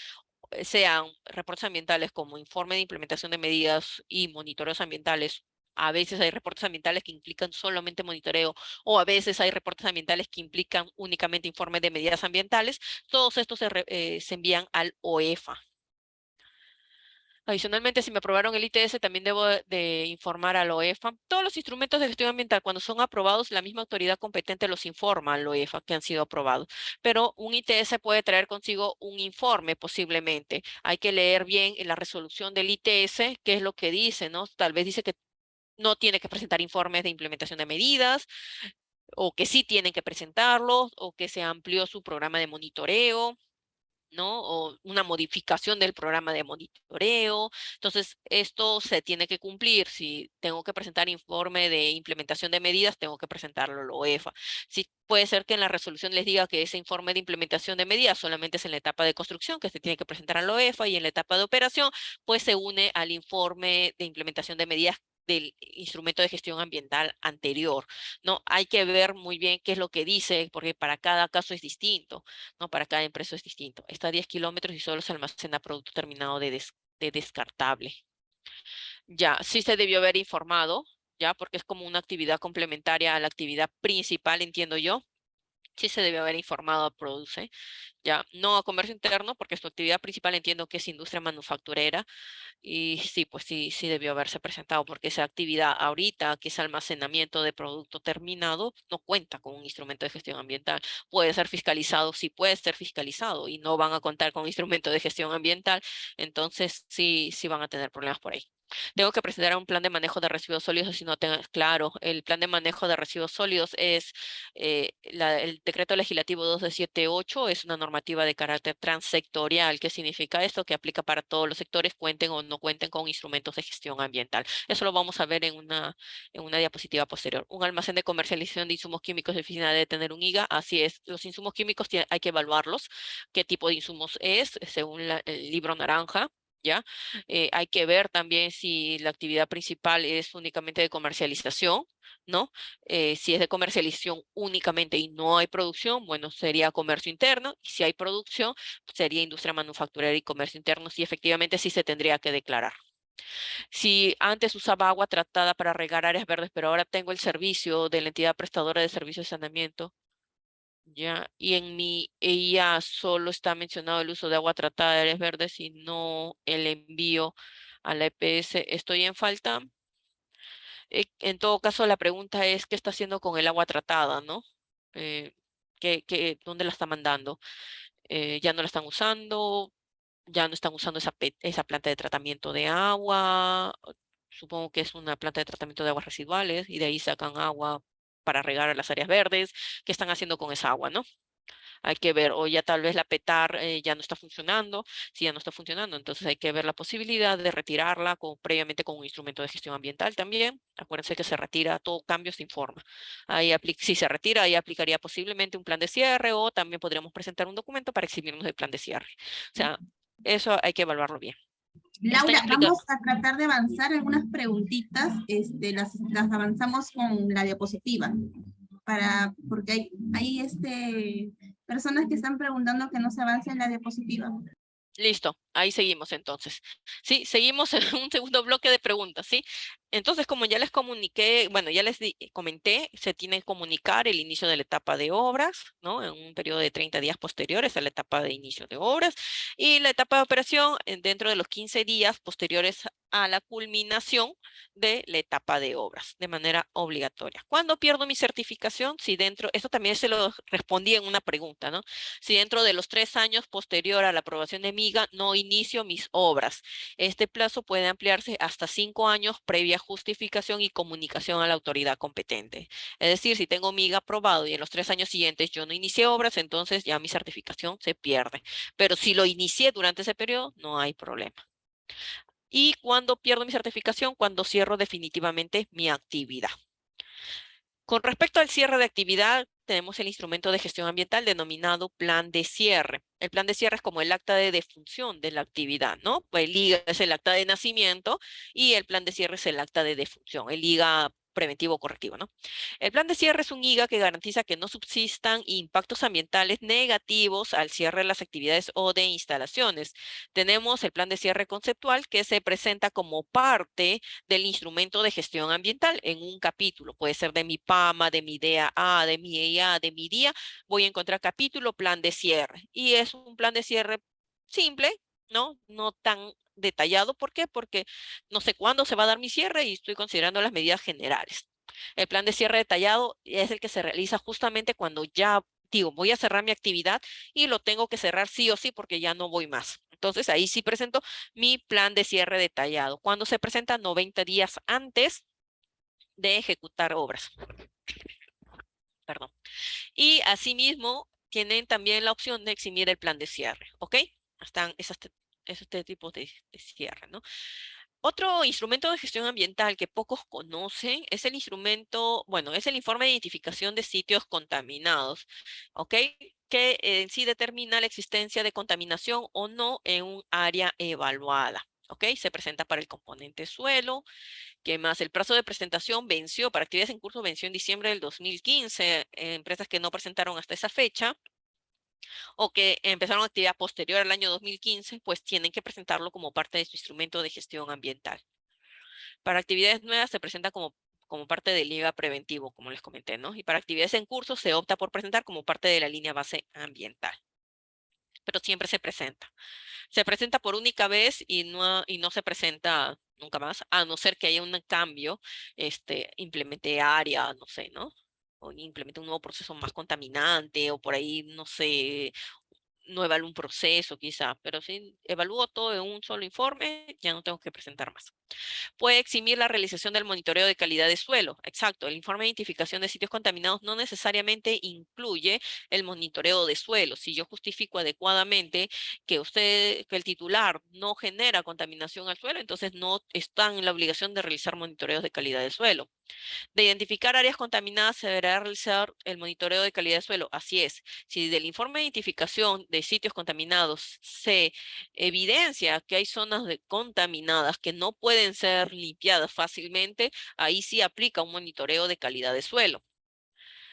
sean reportes ambientales como informe de implementación de medidas y monitoreos ambientales. A veces hay reportes ambientales que implican solamente monitoreo, o a veces hay reportes ambientales que implican únicamente informe de medidas ambientales. Todos estos se envían al OEFA. Adicionalmente, si me aprobaron el ITS, también debo de informar al OEFA. Todos los instrumentos de gestión ambiental, cuando son aprobados, la misma autoridad competente los informa al OEFA que han sido aprobados. Pero un ITS puede traer consigo un informe posiblemente. Hay que leer bien en la resolución del ITS qué es lo que dice, ¿no? Tal vez dice que no tiene que presentar informes de implementación de medidas, o que sí tienen que presentarlos, o que se amplió su programa de monitoreo, ¿no? O una modificación del programa de monitoreo. Entonces, esto se tiene que cumplir. Si tengo que presentar informe de implementación de medidas, tengo que presentarlo a la OEFA. Si puede ser que en la resolución les diga que ese informe de implementación de medidas solamente es en la etapa de construcción, que se tiene que presentar a la OEFA, y en la etapa de operación, pues se une al informe de implementación de medidas del instrumento de gestión ambiental anterior, ¿no? Hay que ver muy bien qué es lo que dice, porque para cada caso es distinto, ¿no? Para cada empresa es distinto. Está a 10 kilómetros y solo se almacena producto terminado de descartable. Ya, sí se debió haber informado, ya, porque es como una actividad complementaria a la actividad principal, entiendo yo. Sí se debió haber informado a Produce, ya, no a comercio interno, porque su actividad principal entiendo que es industria manufacturera. Y sí, pues sí, sí debió haberse presentado, porque esa actividad ahorita, que es almacenamiento de producto terminado, no cuenta con un instrumento de gestión ambiental. Puede ser fiscalizado, sí puede ser fiscalizado, y no van a contar con un instrumento de gestión ambiental, entonces sí, sí van a tener problemas por ahí. Tengo que presentar un plan de manejo de residuos sólidos, si no tengo claro. El plan de manejo de residuos sólidos es el decreto legislativo 2278, es una normativa de carácter transsectorial. ¿Qué significa esto? Que aplica para todos los sectores, cuenten o no cuenten con instrumentos de gestión ambiental. Eso lo vamos a ver en una diapositiva posterior. Un almacén de comercialización de insumos químicos de oficina debe tener un IGA. Así es, los insumos químicos hay que evaluarlos. ¿Qué tipo de insumos es? Según el libro naranja. ¿Ya? Hay que ver también si la actividad principal es únicamente de comercialización, ¿no? Si es de comercialización únicamente y no hay producción, bueno, sería comercio interno. Y si hay producción, sería industria manufacturera y comercio interno. Sí, efectivamente sí se tendría que declarar. Si antes usaba agua tratada para regar áreas verdes, pero ahora tengo el servicio de la entidad prestadora de servicios de saneamiento, ya, y en mi EIA solo está mencionado el uso de agua tratada de áreas verdes y no el envío a la EPS, ¿estoy en falta? En todo caso, la pregunta es, ¿qué está haciendo con el agua tratada, no? ¿Dónde la está mandando? ¿Ya no la están usando? ¿Ya no están usando esa planta de tratamiento de agua? Supongo que es una planta de tratamiento de aguas residuales y de ahí sacan agua para regar a las áreas verdes. ¿Qué están haciendo con esa agua, no? Hay que ver, o ya tal vez la PETAR ya no está funcionando. Si ya no está funcionando, entonces hay que ver la posibilidad de retirarla previamente con un instrumento de gestión ambiental también. Acuérdense que se retira, todo cambio se informa. Si se retira, ahí aplicaría posiblemente un plan de cierre, o también podríamos presentar un documento para eximirnos del plan de cierre. O sea, eso hay que evaluarlo bien. Laura, vamos a tratar de avanzar algunas preguntitas, las avanzamos con la diapositiva, porque hay personas que están preguntando que no se avance en la diapositiva. Listo, ahí seguimos entonces. Sí, seguimos en un segundo bloque de preguntas, ¿sí? Entonces, como ya les comuniqué, bueno, ya les comenté, se tiene que comunicar el inicio de la etapa de obras, ¿no? En un periodo de 30 días posteriores a la etapa de inicio de obras, y la etapa de operación dentro de los 15 días posteriores a la culminación de la etapa de obras, de manera obligatoria. ¿Cuándo pierdo mi certificación? Si esto también se lo respondí en una pregunta, ¿no? Si dentro de los 3 años posterior a la aprobación de MIGA no inicio mis obras. Este plazo puede ampliarse hasta 5 años previa justificación y comunicación a la autoridad competente. Es decir, si tengo MIGA aprobado y en los 3 años siguientes yo no inicié obras, entonces ya mi certificación se pierde. Pero si lo inicié durante ese periodo, no hay problema. ¿Y cuándo pierdo mi certificación? Cuando cierro definitivamente mi actividad. Con respecto al cierre de actividad, tenemos el instrumento de gestión ambiental denominado plan de cierre. El plan de cierre es como el acta de defunción de la actividad, ¿no? Pues el IGA es el acta de nacimiento y el plan de cierre es el acta de defunción. El IGA preventivo o correctivo, ¿no? El plan de cierre es un IGA que garantiza que no subsistan impactos ambientales negativos al cierre de las actividades o de instalaciones. Tenemos el plan de cierre conceptual que se presenta como parte del instrumento de gestión ambiental en un capítulo. Puede ser de mi PAMA, de mi DAA, de mi EIA, de mi DIA. Voy a encontrar capítulo plan de cierre. Y es un plan de cierre simple, ¿no? No tan detallado. ¿Por qué? Porque no sé cuándo se va a dar mi cierre y estoy considerando las medidas generales. El plan de cierre detallado es el que se realiza justamente cuando ya digo, voy a cerrar mi actividad y lo tengo que cerrar sí o sí porque ya no voy más. Entonces ahí sí presento mi plan de cierre detallado. Cuando se presenta 90 días antes de ejecutar obras. Perdón. Y asimismo tienen también la opción de eximir el plan de cierre, ¿ok? Están esos tres tipos de cierre, ¿no? Otro instrumento de gestión ambiental que pocos conocen es el instrumento, bueno, es el informe de identificación de sitios contaminados, ¿ok? Que en sí determina la existencia de contaminación o no en un área evaluada, ¿ok? Se presenta para el componente suelo. ¿Qué más? El plazo de presentación venció, para actividades en curso venció en diciembre del 2015. Empresas que no presentaron hasta esa fecha o que empezaron actividad posterior al año 2015, pues tienen que presentarlo como parte de su instrumento de gestión ambiental. Para actividades nuevas se presenta como parte del IGA preventivo, como les comenté, ¿no? Y para actividades en curso se opta por presentar como parte de la línea base ambiental. Pero siempre se presenta. Se presenta por única vez y no se presenta nunca más, a no ser que haya un cambio, implemente área, no sé, ¿no? O implemente un nuevo proceso más contaminante, o por ahí, no sé, no evalúo un proceso quizá, pero si evalúo todo en un solo informe, ya no tengo que presentar más. Puede eximir la realización del monitoreo de calidad de suelo. Exacto, el informe de identificación de sitios contaminados no necesariamente incluye el monitoreo de suelo. Si yo justifico adecuadamente que el titular no genera contaminación al suelo, entonces no están en la obligación de realizar monitoreos de calidad de suelo. De identificar áreas contaminadas se deberá realizar el monitoreo de calidad de suelo. Así es. Si del informe de identificación de sitios contaminados se evidencia que hay zonas contaminadas que no pueden ser limpiadas fácilmente, ahí sí aplica un monitoreo de calidad de suelo.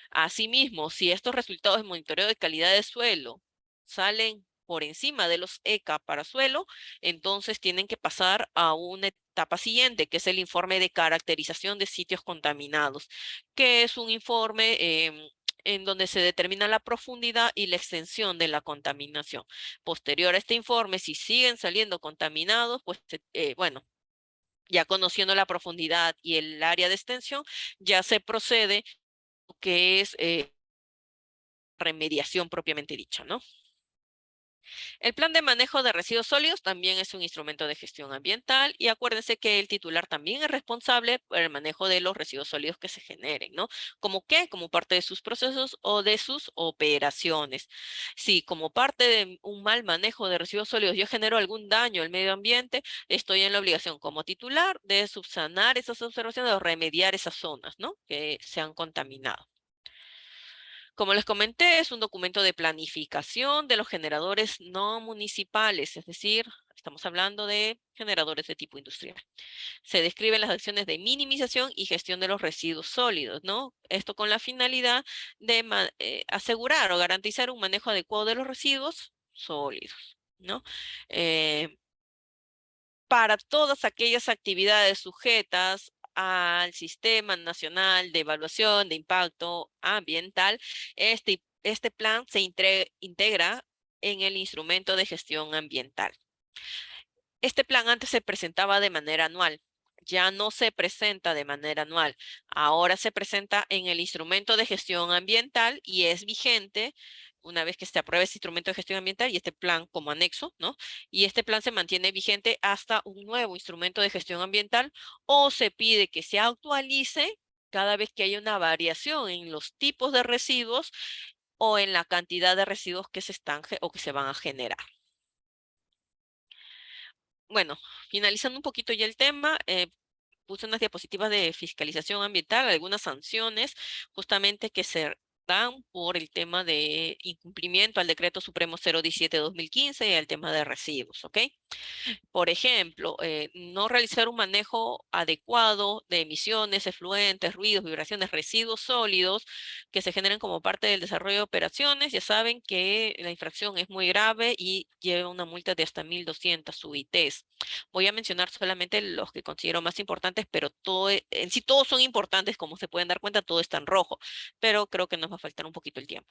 Asimismo, si estos resultados de monitoreo de calidad de suelo salen por encima de los ECA para suelo, entonces tienen que pasar a una etapa siguiente, que es el informe de caracterización de sitios contaminados, que es un informe en donde se determina la profundidad y la extensión de la contaminación. Posterior a este informe, si siguen saliendo contaminados, pues bueno, ya conociendo la profundidad y el área de extensión, ya se procede que es remediación propiamente dicha, ¿no? El plan de manejo de residuos sólidos también es un instrumento de gestión ambiental y acuérdense que el titular también es responsable por el manejo de los residuos sólidos que se generen, ¿no? ¿Como qué? Como parte de sus procesos o de sus operaciones. Si como parte de un mal manejo de residuos sólidos yo genero algún daño al medio ambiente, estoy en la obligación como titular de subsanar esas observaciones o remediar esas zonas, ¿no? Que se han contaminado. Como les comenté, es un documento de planificación de los generadores no municipales, es decir, estamos hablando de generadores de tipo industrial. Se describen las acciones de minimización y gestión de los residuos sólidos, ¿no? Esto con la finalidad de asegurar o garantizar un manejo adecuado de los residuos sólidos, ¿no? Para todas aquellas actividades sujetas al Sistema Nacional de Evaluación de Impacto Ambiental, este plan se integra en el instrumento de gestión ambiental. Este plan antes se presentaba de manera anual, ya no se presenta de manera anual, ahora se presenta en el instrumento de gestión ambiental y es vigente una vez que se apruebe ese instrumento de gestión ambiental y este plan como anexo, ¿no? Y este plan se mantiene vigente hasta un nuevo instrumento de gestión ambiental o se pide que se actualice cada vez que haya una variación en los tipos de residuos o en la cantidad de residuos que se están o que se van a generar. Bueno, finalizando un poquito ya el tema, puse unas diapositivas de fiscalización ambiental, algunas sanciones justamente que se dan por el tema de incumplimiento al Decreto Supremo 017/2015 y al tema de residuos, ¿ok? Por ejemplo, no realizar un manejo adecuado de emisiones, efluentes, ruidos, vibraciones, residuos sólidos que se generen como parte del desarrollo de operaciones. Ya saben que la infracción es muy grave y lleva una multa de hasta 1.200 UITs. Voy a mencionar solamente los que considero más importantes, pero en sí todos son importantes, como se pueden dar cuenta, todo está en rojo, pero creo que nos va a faltar un poquito el tiempo.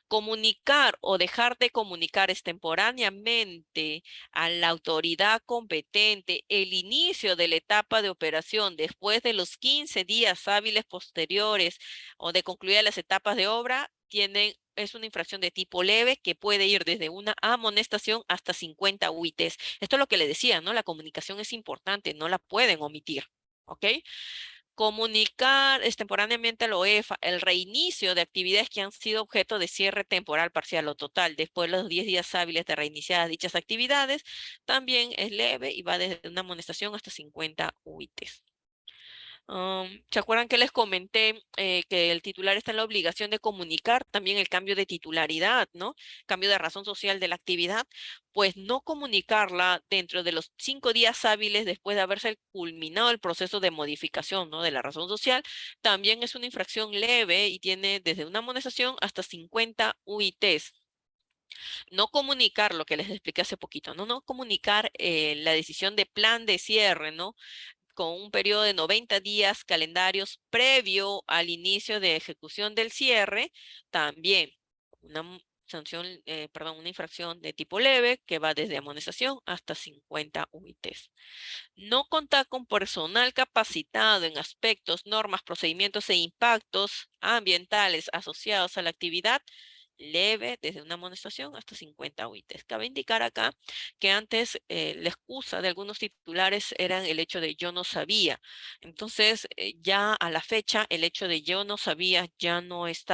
Comunicar o dejar de comunicar extemporáneamente a la autoridad competente el inicio de la etapa de operación después de los 15 días hábiles posteriores o de concluidas las etapas de obra, es una infracción de tipo leve que puede ir desde una amonestación hasta 50 UITs. Esto es lo que le decía, ¿no? La comunicación es importante, no la pueden omitir, ¿ok? Comunicar extemporáneamente a la OEFA el reinicio de actividades que han sido objeto de cierre temporal, parcial o total después de los 10 días hábiles de reiniciadas dichas actividades, también es leve y va desde una amonestación hasta 50 UITs. ¿Se acuerdan que les comenté que el titular está en la obligación de comunicar también el cambio de titularidad, ¿no? Cambio de razón social de la actividad, pues no comunicarla dentro de los 5 días hábiles después de haberse culminado el proceso de modificación, ¿no? De la razón social, también es una infracción leve y tiene desde una amonestación hasta 50 UITs. No comunicar lo que les expliqué hace poquito, no comunicar la decisión de plan de cierre, ¿no? Con un periodo de 90 días calendarios previo al inicio de ejecución del cierre, también una infracción de tipo leve que va desde amonestación hasta 50 UITs. No contar con personal capacitado en aspectos, normas, procedimientos e impactos ambientales asociados a la actividad leve, desde una amonestación hasta 50 UITs. Cabe indicar acá que antes la excusa de algunos titulares eran el hecho de yo no sabía. Entonces, ya a la fecha, el hecho de yo no sabía ya no es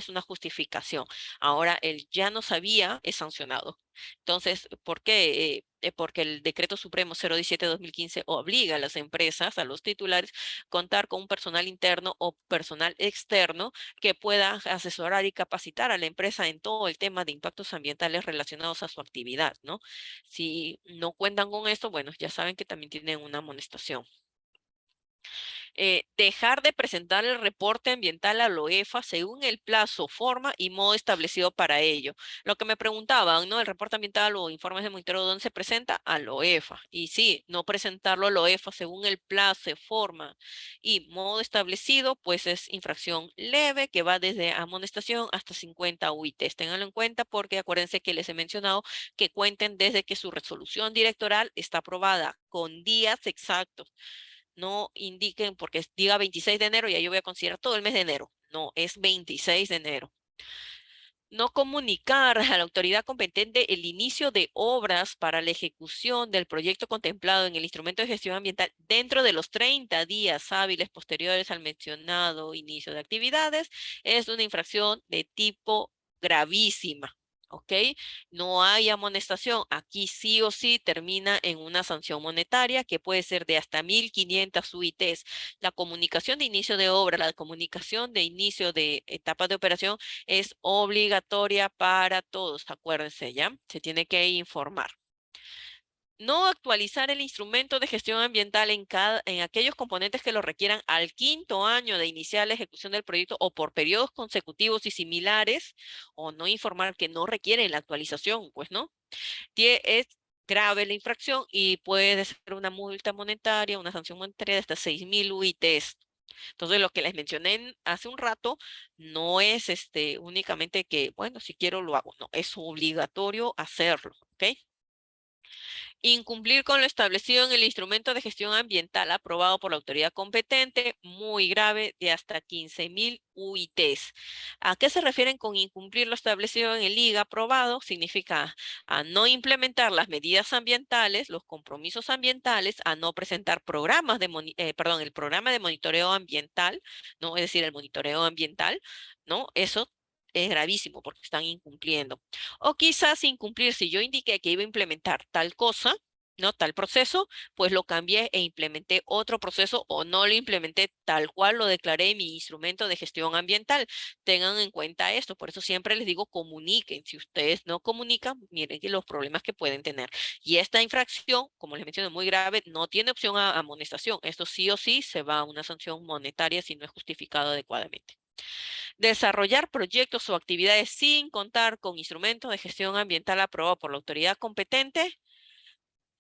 una justificación. Ahora, el ya no sabía es sancionado. Entonces, ¿por qué? Porque el Decreto Supremo 017/2015 obliga a las empresas, a los titulares, contar con un personal interno o personal externo que pueda asesorar y capacitar a la empresa en todo el tema de impactos ambientales relacionados a su actividad, ¿no? Si no cuentan con esto, bueno, ya saben que también tienen una amonestación. Dejar de presentar el reporte ambiental a la OEFA según el plazo, forma y modo establecido para ello. Lo que me preguntaban, ¿no? El reporte ambiental o informes de monitoreo, ¿dónde se presenta? A la OEFA. Y sí, no presentarlo a la OEFA según el plazo, forma y modo establecido, pues es infracción leve que va desde amonestación hasta 50 UITs. Ténganlo en cuenta porque acuérdense que les he mencionado que cuenten desde que su resolución directoral está aprobada con días exactos. No indiquen porque diga 26 de enero, ya yo voy a considerar todo el mes de enero. No, es 26 de enero. No comunicar a la autoridad competente el inicio de obras para la ejecución del proyecto contemplado en el instrumento de gestión ambiental dentro de los 30 días hábiles posteriores al mencionado inicio de actividades es una infracción de tipo gravísima. ¿Ok? No hay amonestación. Aquí sí o sí termina en una sanción monetaria que puede ser de hasta 1.500 UITs. La comunicación de inicio de obra, la comunicación de inicio de etapa de operación es obligatoria para todos, acuérdense, ¿ya? Se tiene que informar. No actualizar el instrumento de gestión ambiental en aquellos componentes que lo requieran al 5.º año de iniciar la ejecución del proyecto o por periodos consecutivos y similares, o no informar que no requieren la actualización, pues no. Es grave la infracción y puede ser una multa monetaria, una sanción monetaria de hasta 6.000 UITs. Entonces, lo que les mencioné hace un rato no es únicamente que, bueno, si quiero lo hago, no, es obligatorio hacerlo, ¿ok? Incumplir con lo establecido en el instrumento de gestión ambiental aprobado por la autoridad competente, muy grave, de hasta 15.000 UITs. ¿A qué se refieren con incumplir lo establecido en el IGA aprobado? Significa a no implementar las medidas ambientales, los compromisos ambientales, a no presentar programas el programa de monitoreo ambiental, ¿no? Es decir, el monitoreo ambiental, ¿no? Eso es gravísimo porque están incumpliendo. O quizás incumplir, si yo indiqué que iba a implementar tal cosa, ¿no? Tal proceso, pues lo cambié e implementé otro proceso o no lo implementé tal cual lo declaré en mi instrumento de gestión ambiental. Tengan en cuenta esto, por eso siempre les digo comuniquen. Si ustedes no comunican, miren que los problemas que pueden tener. Y esta infracción, como les mencioné, muy grave, no tiene opción a amonestación. Esto sí o sí se va a una sanción monetaria si no es justificado adecuadamente. Desarrollar proyectos o actividades sin contar con instrumentos de gestión ambiental aprobado por la autoridad competente,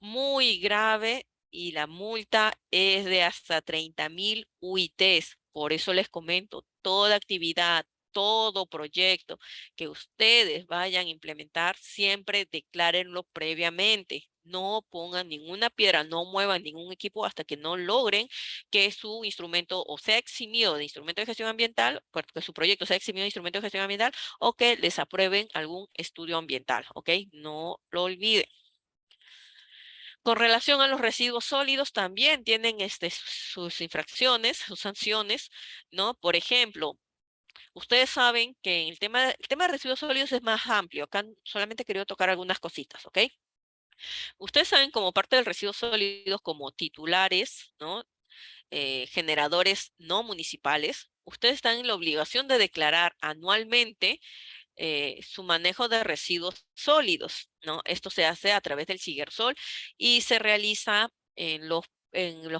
muy grave, y la multa es de hasta 30.000 UITs. Por eso les comento, toda actividad, todo proyecto que ustedes vayan a implementar, siempre declárenlo previamente. No pongan ninguna piedra, no muevan ningún equipo hasta que no logren que su instrumento o sea eximido de instrumento de gestión ambiental, que su proyecto sea eximido de instrumento de gestión ambiental, o que les aprueben algún estudio ambiental, ¿ok? No lo olviden. Con relación a los residuos sólidos, también tienen sus infracciones, sus sanciones, ¿no? Por ejemplo, ustedes saben que el tema de residuos sólidos es más amplio. Acá solamente quería tocar algunas cositas, ¿ok? Ustedes saben como parte del residuos sólidos como titulares, ¿no? Generadores no municipales, ustedes están en la obligación de declarar anualmente su manejo de residuos sólidos, ¿no? Esto se hace a través del Siguersol y se realiza en los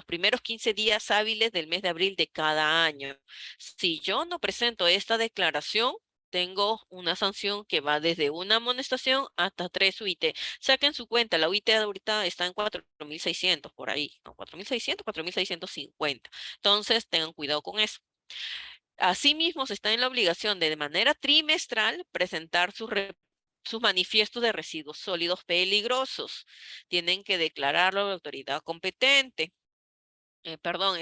primeros 15 días hábiles del mes de abril de cada año. Si yo no presento esta declaración, tengo una sanción que va desde una amonestación hasta 3 UIT. Saquen su cuenta, la UIT ahorita está en 4.600 por ahí, ¿no? 4.600, 4.650. Entonces, tengan cuidado con eso. Asimismo, se está en la obligación de manera trimestral presentar sus manifiestos de residuos sólidos peligrosos. Tienen que declararlo a la autoridad competente. Perdón,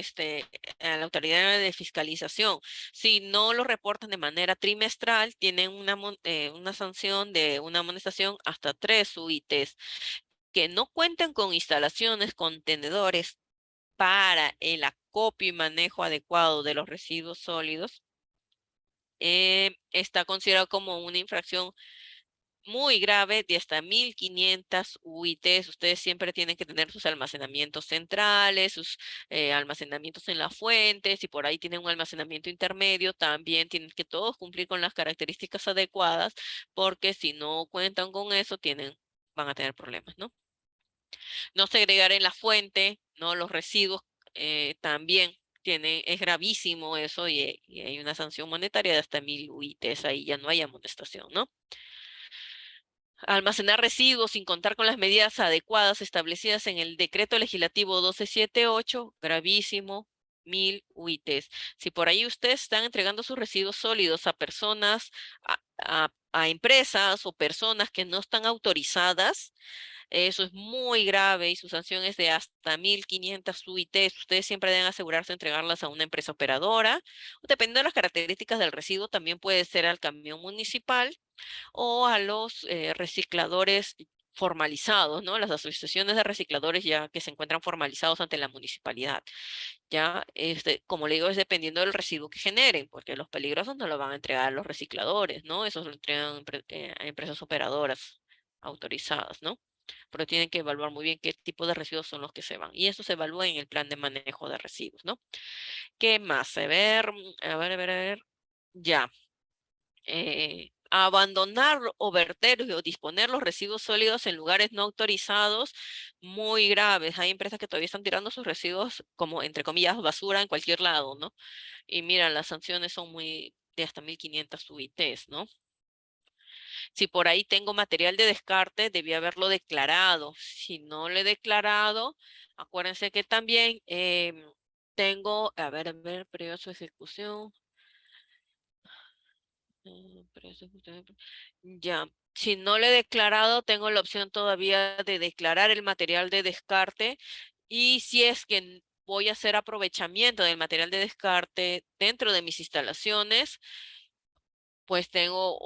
a la autoridad de fiscalización. Si no lo reportan de manera trimestral, tienen una sanción de una amonestación hasta 3 UITs. Que no cuenten con instalaciones, contenedores para el acopio y manejo adecuado de los residuos sólidos, está considerado como una infracción muy grave de hasta 1.500 UITs. Ustedes siempre tienen que tener sus almacenamientos centrales, sus almacenamientos en las fuentes, y por ahí tienen un almacenamiento intermedio, también tienen que todos cumplir con las características adecuadas, porque si no cuentan con eso, van a tener problemas, ¿no? No segregar en la fuente, ¿no? Los residuos también es gravísimo eso, y hay una sanción monetaria de hasta 1.000 UITs, ahí ya no hay amonestación, ¿no? Almacenar residuos sin contar con las medidas adecuadas establecidas en el decreto legislativo 1278, gravísimo, 1.000 UITs. Si por ahí ustedes están entregando sus residuos sólidos a personas, a empresas o personas que no están autorizadas, eso es muy grave y su sanción es de hasta 1.500 UITs. Ustedes siempre deben asegurarse de entregarlas a una empresa operadora. Dependiendo de las características del residuo, también puede ser al camión municipal o a los recicladores formalizados, ¿no? Las asociaciones de recicladores ya que se encuentran formalizados ante la municipalidad. Ya, como le digo, es dependiendo del residuo que generen, porque los peligrosos no lo van a entregar a los recicladores, ¿no? Esos lo entregan a empresas operadoras autorizadas, ¿no? Pero tienen que evaluar muy bien qué tipo de residuos son los que se van. Y eso se evalúa en el plan de manejo de residuos, ¿no? ¿Qué más? A ver. Ya. Abandonar o verter o disponer los residuos sólidos en lugares no autorizados, muy graves. Hay empresas que todavía están tirando sus residuos como, entre comillas, basura en cualquier lado, ¿no? Y mira, las sanciones son de hasta 1.500 UITs, ¿no? Si por ahí tengo material de descarte, debí haberlo declarado. Si no lo he declarado, acuérdense que también tengo, periodo de ejecución. Ya, si no lo he declarado, tengo la opción todavía de declarar el material de descarte, y si es que voy a hacer aprovechamiento del material de descarte dentro de mis instalaciones, pues tengo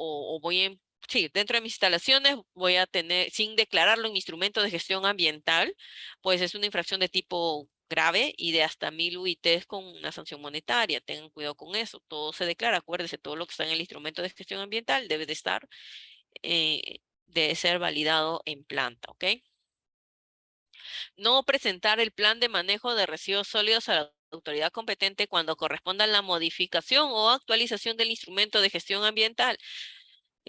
sí, dentro de mis instalaciones voy a tener, sin declararlo en mi instrumento de gestión ambiental, pues es una infracción de tipo grave y de hasta 1.000 UITs con una sanción monetaria. Tengan cuidado con eso. Todo se declara, acuérdense, todo lo que está en el instrumento de gestión ambiental debe ser validado en planta, ¿ok? No presentar el plan de manejo de residuos sólidos a la autoridad competente cuando corresponda la modificación o actualización del instrumento de gestión ambiental.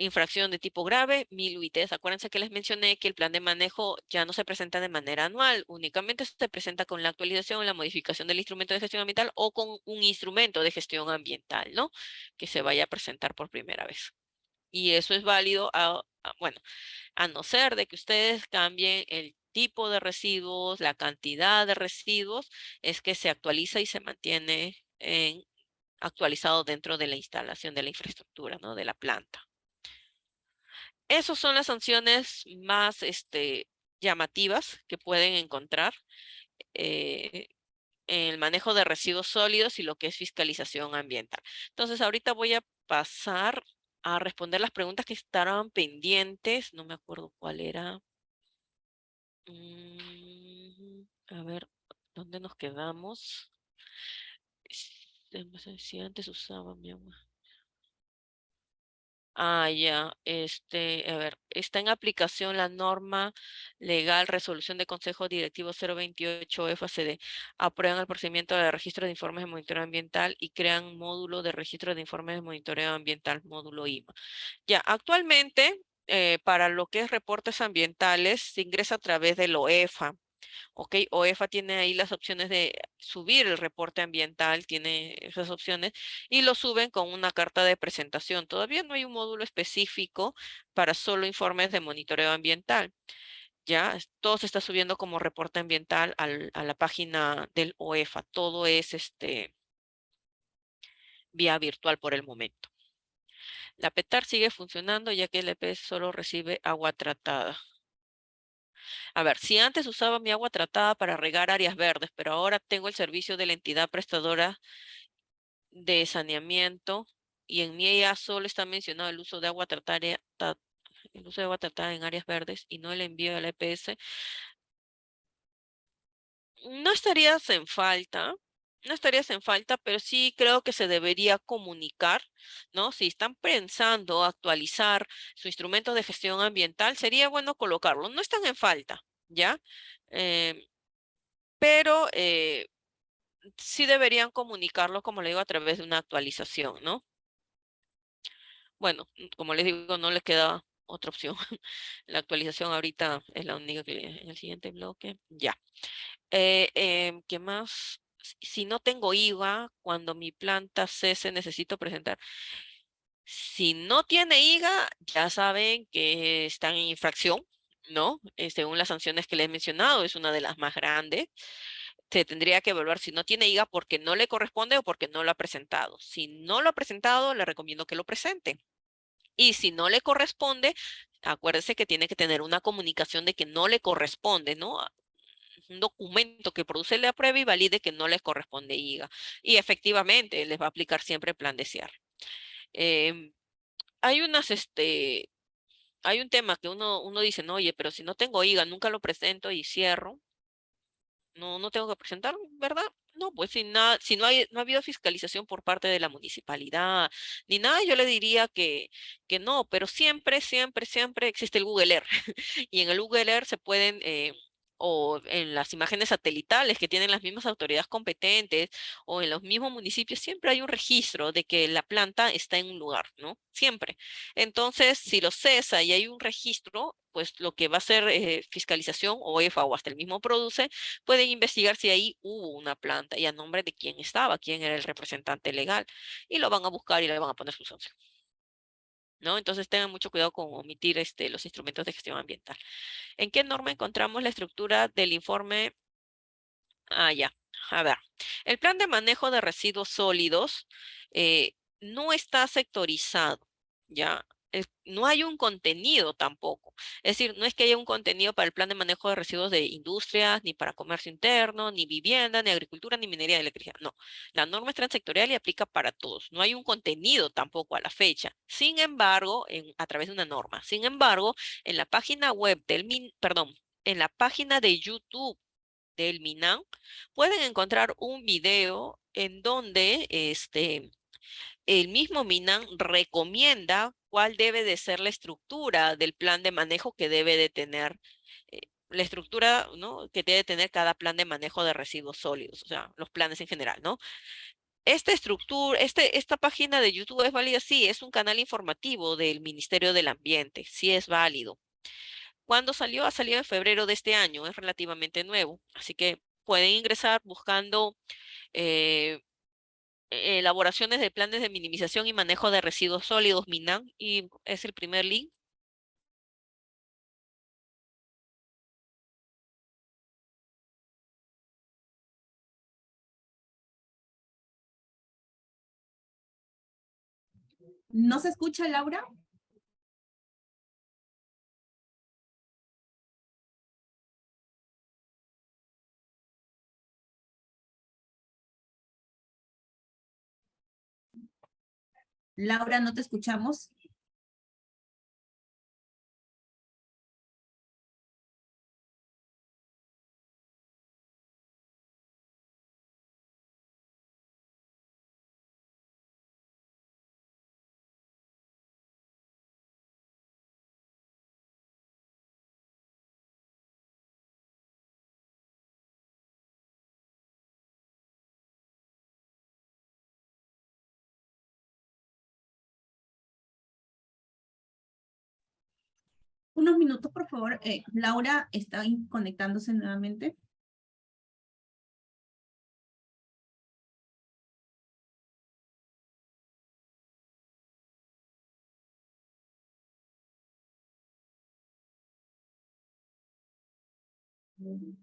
Infracción de tipo grave, 1000 UITs. Acuérdense que les mencioné que el plan de manejo ya no se presenta de manera anual, únicamente se presenta con la actualización o la modificación del instrumento de gestión ambiental o con un instrumento de gestión ambiental, ¿no? Que se vaya a presentar por primera vez. Y eso es válido, bueno, a no ser de que ustedes cambien el tipo de residuos, la cantidad de residuos, es que se actualiza y se mantiene actualizado dentro de la instalación de la infraestructura, ¿no? De la planta. Esas son las sanciones más llamativas que pueden encontrar en el manejo de residuos sólidos y lo que es fiscalización ambiental. Entonces, ahorita voy a pasar a responder las preguntas que estaban pendientes. No me acuerdo cuál era. A ver, ¿dónde nos quedamos? Si antes usaba mi agua. Ya, a ver, está en aplicación la norma legal resolución de Consejo Directivo 028 FACD. Aprueban el procedimiento de registro de informes de monitoreo ambiental y crean módulo de registro de informes de monitoreo ambiental, módulo IMA. Ya, actualmente, para lo que es reportes ambientales, se ingresa a través del OEFA. ¿Ok? OEFA tiene ahí las opciones de subir el reporte ambiental, tiene esas opciones, y lo suben con una carta de presentación. Todavía no hay un módulo específico para solo informes de monitoreo ambiental. Ya, todo se está subiendo como reporte ambiental a la página del OEFA. Todo es vía virtual por el momento. La PETAR sigue funcionando ya que el EP solo recibe agua tratada. A ver, si antes usaba mi agua tratada para regar áreas verdes, pero ahora tengo el servicio de la entidad prestadora de saneamiento y en mi EIA solo está mencionado el uso de agua tratada, el uso de agua tratada en áreas verdes y no el envío de la EPS, no estarías en falta, no estarías en falta, pero sí creo que se debería comunicar, ¿no? Si están pensando actualizar su instrumento de gestión ambiental, sería bueno colocarlo. No están en falta, ¿ya? Pero sí deberían comunicarlo, como le digo, a través de una actualización, ¿no? Bueno, como les digo, no les queda otra opción. La actualización ahorita es la única que en el siguiente bloque. Ya. ¿Qué más? Si no tengo IVA, cuando mi planta cese, necesito presentar. Si no tiene IGA, ya saben que están en infracción, ¿no? Según las sanciones que les he mencionado, es una de las más grandes. Se tendría que evaluar si no tiene IGA porque no le corresponde o porque no lo ha presentado. Si no lo ha presentado, le recomiendo que lo presente. Y si no le corresponde, acuérdese que tiene que tener una comunicación de que no le corresponde, ¿no? Un documento que produce la prueba y valide que no les corresponde IGA. Y efectivamente les va a aplicar siempre el plan de cierre. Hay hay un tema que uno dice, no, oye, pero si no tengo IGA, nunca lo presento y cierro. No tengo que presentar, ¿verdad? No, pues si no ha habido fiscalización por parte de la municipalidad ni nada, yo le diría que no, pero siempre, siempre, siempre existe el Google Earth. Y en el Google Earth se pueden, o en las imágenes satelitales que tienen las mismas autoridades competentes, o en los mismos municipios, siempre hay un registro de que la planta está en un lugar, ¿no? Siempre. Entonces, si lo cesa y hay un registro, pues lo que va a ser fiscalización o EFA o hasta el mismo produce, pueden investigar si ahí hubo una planta y a nombre de quién estaba, quién era el representante legal, y lo van a buscar y le van a poner su sanción. ¿No? Entonces tengan mucho cuidado con omitir los instrumentos de gestión ambiental. ¿En qué norma encontramos la estructura del informe? Ya. A ver, el plan de manejo de residuos sólidos no está sectorizado, ¿ya? No hay un contenido tampoco. Es decir, no es que haya un contenido para el plan de manejo de residuos de industrias, ni para comercio interno, ni vivienda, ni agricultura, ni minería de electricidad. No, la norma es transectorial y aplica para todos. No hay un contenido tampoco a la fecha. Sin embargo, a través de una norma. Sin embargo, en la página web en la página de YouTube del MINAM, pueden encontrar un video en donde el mismo MINAM recomienda cuál debe de ser la estructura del plan de manejo que debe de tener la estructura, ¿no?, que debe tener cada plan de manejo de residuos sólidos, o sea, los planes en general, ¿no? Esta estructura, esta página de YouTube es válida, sí, es un canal informativo del Ministerio del Ambiente, sí es válido. ¿Cuándo salió? Ha salido en febrero de este año, es relativamente nuevo, así que pueden ingresar buscando eh, elaboraciones de planes de minimización y manejo de residuos sólidos, MINAM, y es el primer link. ¿No se escucha, Laura? Laura, no te escuchamos. Unos minutos, por favor. Laura está conectándose nuevamente.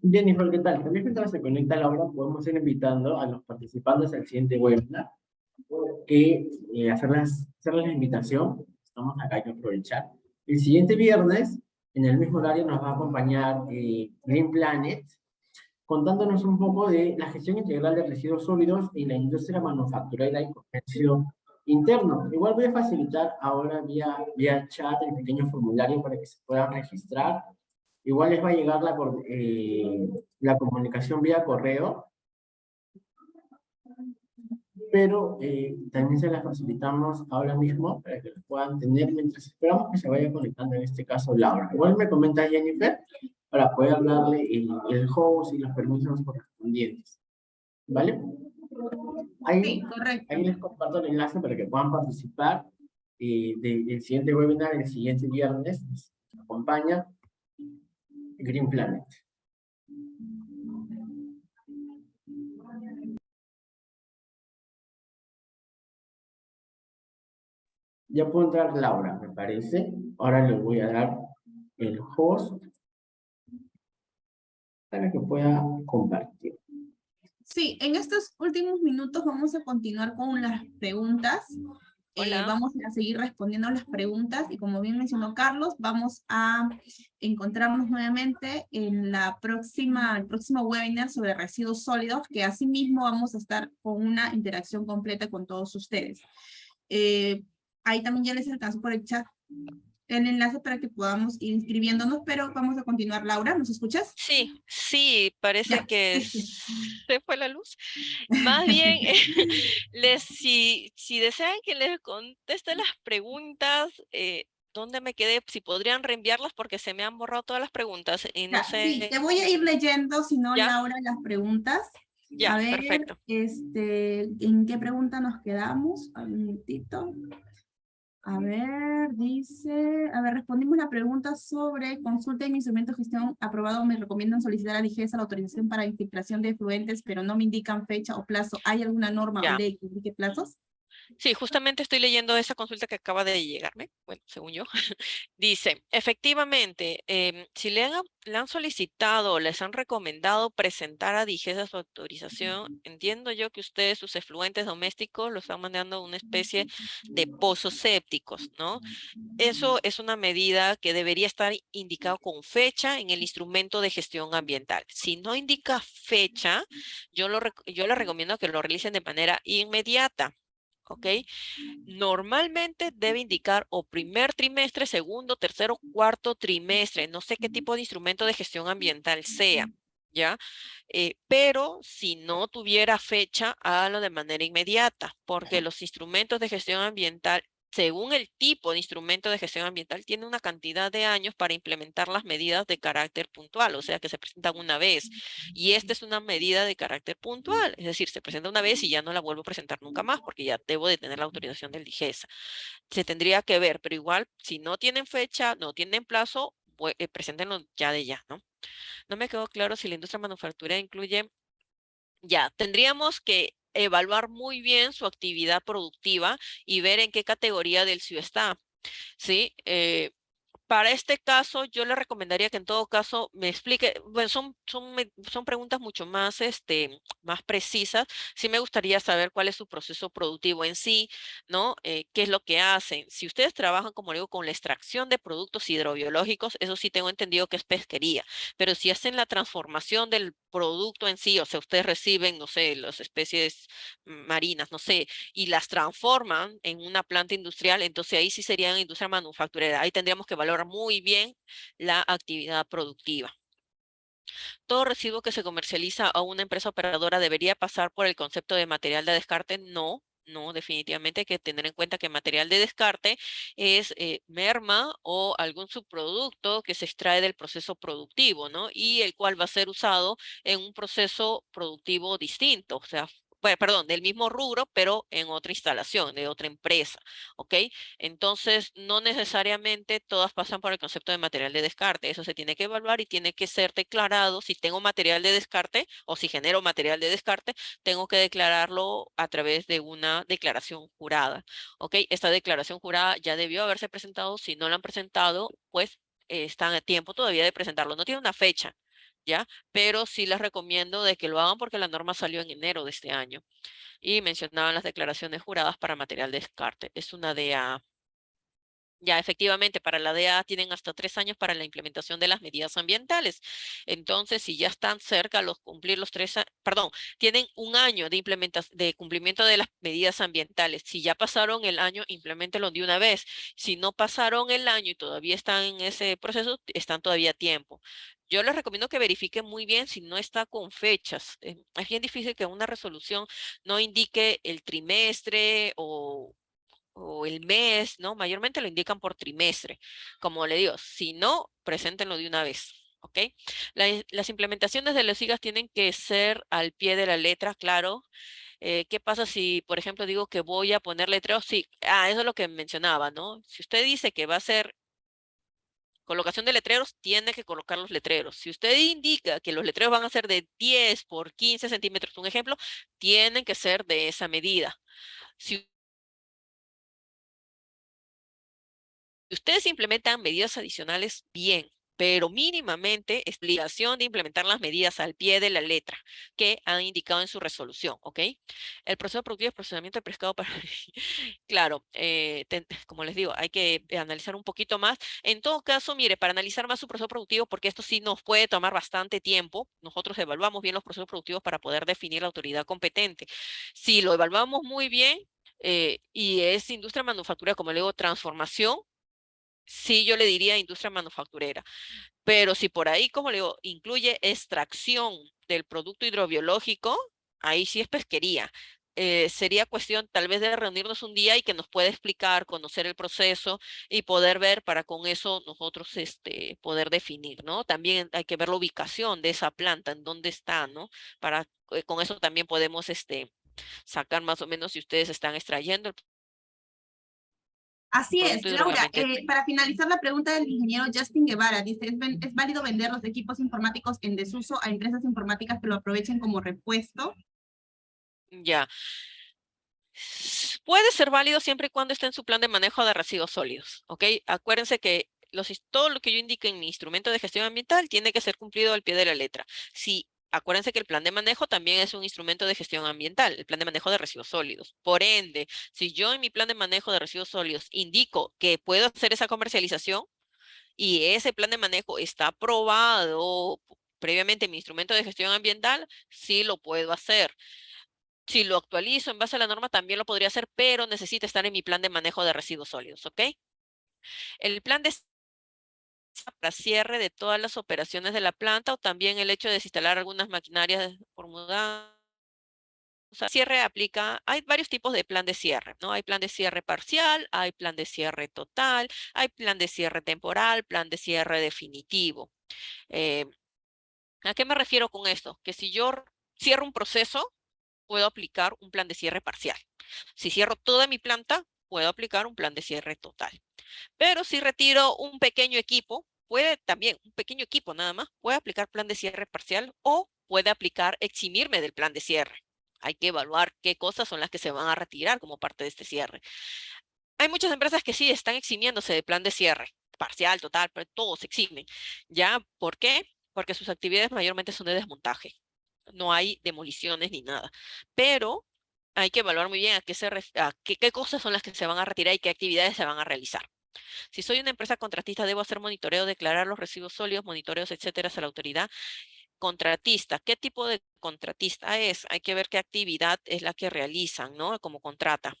Jennifer, ¿qué tal? También mientras se conecta Laura, podemos ir invitando a los participantes al siguiente webinar, que hacerles la invitación. Estamos acá, hay que aprovechar. El siguiente viernes, en el mismo horario, nos va a acompañar Green Planet, contándonos un poco de la gestión integral de residuos sólidos en la industria manufacturera y comercio interno. Igual voy a facilitar ahora vía chat el pequeño formulario para que se puedan registrar. Igual les va a llegar la comunicación vía correo, pero también se las facilitamos ahora mismo para que lo puedan tener mientras esperamos que se vaya conectando, en este caso Laura. Igual me comenta Jennifer para poder darle el host y los permisos correspondientes. ¿Vale? Sí, correcto. Ahí les comparto el enlace para que puedan participar del siguiente webinar, el siguiente viernes. Nos acompaña Green Planet. Ya puedo entrar Laura, me parece. Ahora le voy a dar el host para que pueda compartir. Sí, en estos últimos minutos vamos a continuar con las preguntas. Hola. Vamos a seguir respondiendo las preguntas y como bien mencionó Carlos, vamos a encontrarnos nuevamente en el próximo webinar sobre residuos sólidos, que asimismo vamos a estar con una interacción completa con todos ustedes. Ahí también ya les alcanzo por el chat el enlace para que podamos ir inscribiéndonos, pero vamos a continuar. Laura, ¿nos escuchas? Sí, parece Ya, que sí. se fue la luz. Más bien, si desean que les conteste las preguntas, ¿dónde me quedé? Si podrían reenviarlas porque se me han borrado todas las preguntas y no Ya, sí, sé. te voy a ir leyendo, si no, ¿Ya? Laura, las preguntas. Ya, A ver, perfecto. ¿en qué pregunta nos quedamos? Un minutito. A ver, dice, respondimos la pregunta sobre consulta de mi instrumento de gestión aprobado. Me recomiendan solicitar a DIGESA la autorización para infiltración de efluentes, pero no me indican fecha o plazo. ¿Hay alguna norma o Ya. ley que indique plazos? Sí, justamente estoy leyendo esa consulta que acaba de llegarme, bueno, según yo. Dice, efectivamente, si le han solicitado, les han recomendado presentar a DIGESA su autorización, entiendo yo que ustedes, sus efluentes domésticos, los están mandando a una especie de pozos sépticos, ¿no? Eso es una medida que debería estar indicado con fecha en el instrumento de gestión ambiental. Si no indica fecha, yo les recomiendo que lo realicen de manera inmediata. ¿Ok? Normalmente debe indicar o primer trimestre, segundo, tercero, cuarto trimestre. No sé qué tipo de instrumento de gestión ambiental sea, ¿ya? Pero si no tuviera fecha, hágalo de manera inmediata, porque los instrumentos de gestión ambiental según el tipo de instrumento de gestión ambiental, tiene una cantidad de años para implementar las medidas de carácter puntual, o sea, que se presentan una vez. Y esta es una medida de carácter puntual, es decir, se presenta una vez y ya no la vuelvo a presentar nunca más, porque ya debo de tener la autorización del DIGESA. Se tendría que ver, pero igual, si no tienen fecha, no tienen plazo, pues, preséntenlo ya de ya, ¿no? No me quedó claro si la industria manufacturera incluye, ya, tendríamos que evaluar muy bien su actividad productiva y ver en qué categoría del CIO está, ¿sí? Para este caso, yo le recomendaría que en todo caso me explique, bueno, son preguntas mucho más, más precisas. Sí me gustaría saber cuál es su proceso productivo en sí, ¿no? ¿Qué es lo que hacen? Si ustedes trabajan, como digo, con la extracción de productos hidrobiológicos, eso sí tengo entendido que es pesquería, pero si hacen la transformación del producto en sí, o sea, ustedes reciben, no sé, las especies marinas, no sé, y las transforman en una planta industrial, entonces ahí sí sería industria manufacturera. Ahí tendríamos que valorar muy bien la actividad productiva. ¿Todo residuo que se comercializa a una empresa operadora debería pasar por el concepto de material de descarte? No. No, definitivamente hay que tener en cuenta que material de descarte es merma o algún subproducto que se extrae del proceso productivo, ¿no? Y el cual va a ser usado en un proceso productivo distinto, o sea, perdón, del mismo rubro, pero en otra instalación, de otra empresa, ¿ok? Entonces, no necesariamente todas pasan por el concepto de material de descarte. Eso se tiene que evaluar y tiene que ser declarado. Si tengo material de descarte o si genero material de descarte, tengo que declararlo a través de una declaración jurada. ¿Ok? Esta declaración jurada ya debió haberse presentado. Si no la han presentado, pues están a tiempo todavía de presentarlo. No tiene una fecha, ¿ya? Pero sí les recomiendo de que lo hagan porque la norma salió en enero de este año y mencionaban las declaraciones juradas para material de descarte. Es una DA. Ya, efectivamente, para la DA tienen hasta 3 años para la implementación de las medidas ambientales. Entonces, si ya están cerca los cumplir los 3 años, perdón, tienen un año de de cumplimiento de las medidas ambientales. Si ya pasaron el año, implementenlo de una vez. Si no pasaron el año y todavía están en ese proceso, están todavía a tiempo. Yo les recomiendo que verifiquen muy bien si no está con fechas. Es bien difícil que una resolución no indique el trimestre o el mes, ¿no? Mayormente lo indican por trimestre. Como le digo, si no, preséntenlo de una vez, ¿ok? Las implementaciones de los SIGAS tienen que ser al pie de la letra, claro. ¿Qué pasa si, por ejemplo, digo que voy a poner letreros? Sí, eso es lo que mencionaba, ¿no? Si usted dice que va a ser colocación de letreros, tiene que colocar los letreros. Si usted indica que los letreros van a ser de 10 por 15 centímetros, un ejemplo, tienen que ser de esa medida. Si ustedes implementan medidas adicionales, bien, pero mínimamente es obligación de implementar las medidas al pie de la letra que han indicado en su resolución, ¿ok? El proceso productivo es procesamiento de pescado para... Claro, como les digo, hay que analizar un poquito más. En todo caso, mire, para analizar más su proceso productivo, porque esto sí nos puede tomar bastante tiempo, nosotros evaluamos bien los procesos productivos para poder definir la autoridad competente. Si lo evaluamos muy bien, y es industria manufacturera, como le digo, transformación, sí yo le diría industria manufacturera. Pero si por ahí, como le digo, incluye extracción del producto hidrobiológico, ahí sí es pesquería. Sería cuestión tal vez de reunirnos un día y que nos pueda explicar, conocer el proceso y poder ver para con eso nosotros poder definir, ¿no? También hay que ver la ubicación de esa planta, en dónde está, ¿no? Para con eso también podemos sacar más o menos si ustedes están extrayendo el Así es, producto Laura. hidrográficamente. Para finalizar la pregunta del ingeniero Justin Guevara, dice, ¿es válido vender los equipos informáticos en desuso a empresas informáticas que lo aprovechen como repuesto? Ya. Puede ser válido siempre y cuando esté en su plan de manejo de residuos sólidos, ¿ok? Acuérdense que todo lo que yo indique en mi instrumento de gestión ambiental tiene que ser cumplido al pie de la letra. Si Acuérdense que el plan de manejo también es un instrumento de gestión ambiental, el plan de manejo de residuos sólidos. Por ende, si yo en mi plan de manejo de residuos sólidos indico que puedo hacer esa comercialización y ese plan de manejo está aprobado previamente en mi instrumento de gestión ambiental, sí lo puedo hacer. Si lo actualizo en base a la norma, también lo podría hacer, pero necesita estar en mi plan de manejo de residuos sólidos, ¿ok? El plan de para cierre de todas las operaciones de la planta o también el hecho de desinstalar algunas maquinarias por mudanza sea, cierre aplica, hay varios tipos de plan de cierre, ¿no? Hay plan de cierre parcial, hay plan de cierre total, hay plan de cierre temporal, plan de cierre definitivo. ¿A qué me refiero con esto? Que si yo cierro un proceso, puedo aplicar un plan de cierre parcial. Si cierro toda mi planta, puedo aplicar un plan de cierre total. Pero si retiro un pequeño equipo, puede también, un pequeño equipo nada más, puede aplicar plan de cierre parcial o puede aplicar eximirme del plan de cierre. Hay que evaluar qué cosas son las que se van a retirar como parte de este cierre. Hay muchas empresas que sí están eximiéndose de plan de cierre, parcial, total, pero todos se eximen. ¿Ya? ¿Por qué? Porque sus actividades mayormente son de desmontaje. No hay demoliciones ni nada. Pero hay que evaluar muy bien qué cosas son las que se van a retirar y qué actividades se van a realizar. Si soy una empresa contratista, debo hacer monitoreo, declarar los residuos sólidos, monitoreos, etcétera, a la autoridad. Contratista, ¿qué tipo de contratista es? Hay que ver qué actividad es la que realizan, ¿no? Como contrata.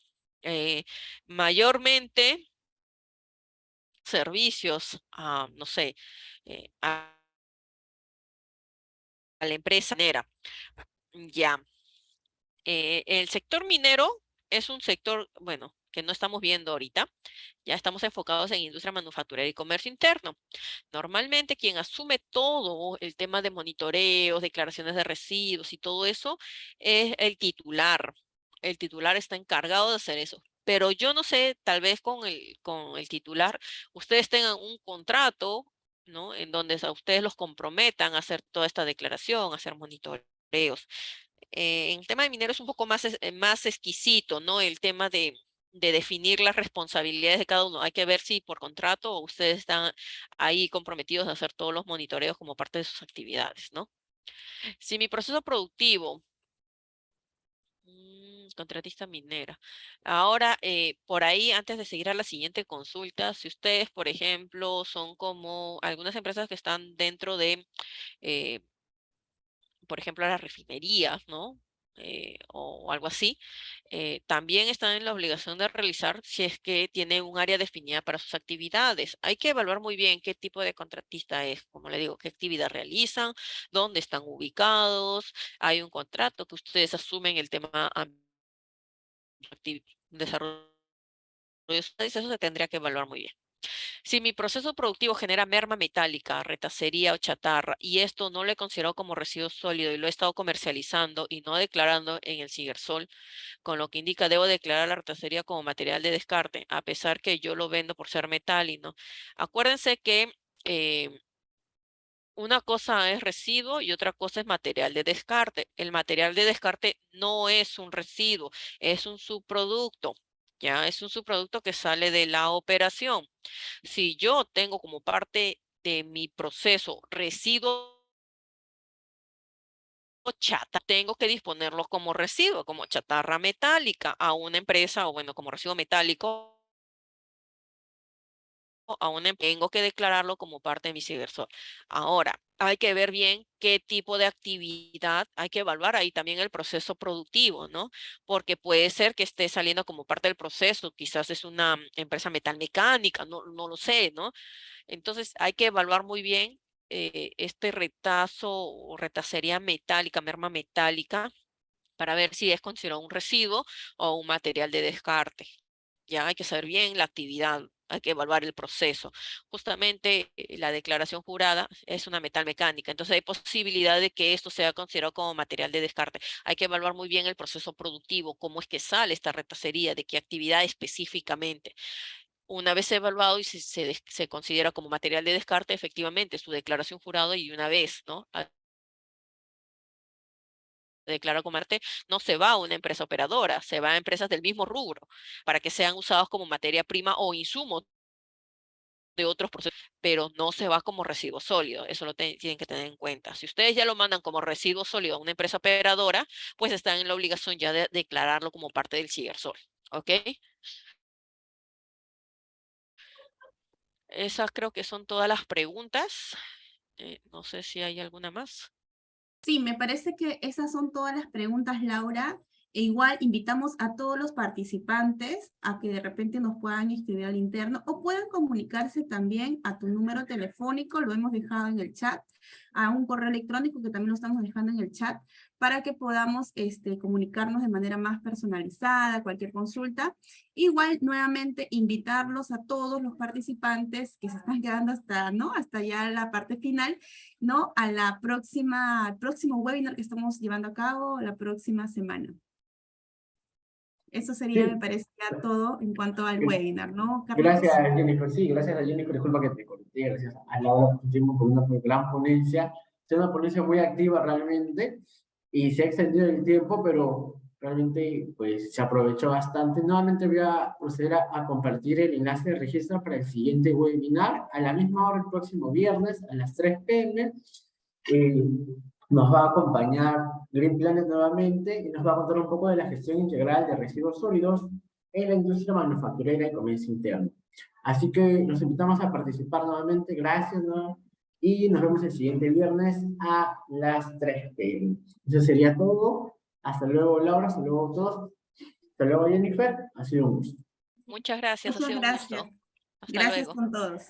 Mayormente servicios, no sé, a la empresa minera. Ya. El sector minero es un sector, bueno, que no estamos viendo ahorita. Ya estamos enfocados en industria manufacturera y comercio interno. Normalmente quien asume todo el tema de monitoreos, declaraciones de residuos y todo eso es el titular. El titular está encargado de hacer eso. Pero yo no sé, tal vez con el titular, ustedes tengan un contrato, ¿no? En donde a ustedes los comprometan a hacer toda esta declaración, a hacer monitoreos. En el tema de minero es un poco más exquisito, ¿no? El tema de definir las responsabilidades de cada uno. Hay que ver si por contrato o ustedes están ahí comprometidos a hacer todos los monitoreos como parte de sus actividades, ¿no? Si mi proceso productivo, contratista minera. Ahora, por ahí, antes de seguir a la siguiente consulta, si ustedes, por ejemplo, son como algunas empresas que están dentro de por ejemplo, las refinerías, ¿no? O algo así, también están en la obligación de realizar si es que tienen un área definida para sus actividades. Hay que evaluar muy bien qué tipo de contratista es, como le digo, qué actividad realizan, dónde están ubicados, hay un contrato que ustedes asumen el tema desarrollo, eso se tendría que evaluar muy bien. Si mi proceso productivo genera merma metálica, retacería o chatarra, y esto no lo he considerado como residuo sólido y lo he estado comercializando y no declarando en el Sigersol, con lo que indica debo declarar la retacería como material de descarte, a pesar que yo lo vendo por ser metal y no. Acuérdense que una cosa es residuo y otra cosa es material de descarte. El material de descarte no es un residuo, es un subproducto. Ya es un subproducto que sale de la operación. Si yo tengo como parte de mi proceso residuo chata, tengo que disponerlo como residuo, como chatarra metálica a una empresa o bueno, como residuo metálico a una tengo que declararlo como parte de mi Sigersol. Ahora, hay que ver bien qué tipo de actividad, hay que evaluar ahí también el proceso productivo, ¿no? Porque puede ser que esté saliendo como parte del proceso, quizás es una empresa metalmecánica, no lo sé, ¿no? Entonces hay que evaluar muy bien este retazo o retacería metálica, merma metálica, para ver si es considerado un residuo o un material de descarte. Ya hay que saber bien la actividad, hay que evaluar el proceso. Justamente la declaración jurada es una metalmecánica, entonces hay posibilidad de que esto sea considerado como material de descarte. Hay que evaluar muy bien el proceso productivo, cómo es que sale esta retacería, de qué actividad específicamente. Una vez evaluado y se considera como material de descarte, efectivamente, su declaración jurada y una vez, ¿no? Declara como arte, no se va a una empresa operadora, se va a empresas del mismo rubro para que sean usados como materia prima o insumos de otros procesos, pero no se va como residuo sólido. Eso lo tienen que tener en cuenta. Si ustedes ya lo mandan como residuo sólido a una empresa operadora, pues están en la obligación ya de declararlo como parte del Sigersol. ¿Ok? Esas creo que son todas las preguntas. No sé si hay alguna más. Sí, me parece que esas son todas las preguntas, Laura. E igual invitamos a todos los participantes a que de repente nos puedan escribir al interno o puedan comunicarse también a tu número telefónico, lo hemos dejado en el chat, a un correo electrónico que también lo estamos dejando en el chat, para que podamos comunicarnos de manera más personalizada, cualquier consulta. Igual, nuevamente, invitarlos a todos los participantes que se están quedando hasta, ¿no? Hasta ya la parte final, ¿no? A la próxima, al próximo webinar que estamos llevando a cabo la próxima semana. Eso sería, Sí. me parece, ya todo en cuanto al webinar, ¿no, Carlos? Gracias, Jennifer. Sí, gracias a Jennifer. Disculpa que te corté. Gracias a Laura, estuvimos con una gran ponencia. Es una ponencia muy activa realmente y se ha extendido el tiempo, pero realmente pues se aprovechó bastante. Nuevamente voy a proceder a compartir el enlace de registro para el siguiente webinar a la misma hora el próximo viernes a las 3 p.m. Nos va a acompañar Green Planet nuevamente y nos va a contar un poco de la gestión integral de residuos sólidos en la industria manufacturera y comercio interno. Así que los invitamos a participar nuevamente. Gracias, ¿no? Y nos vemos el siguiente viernes a las 3 p.m. Eso sería todo. Hasta luego, Laura. Hasta luego a todos. Hasta luego, Jennifer. Ha sido un gusto. Muchas gracias, ha Muchas sido un gracias. gusto. Hasta Gracias luego. con todos.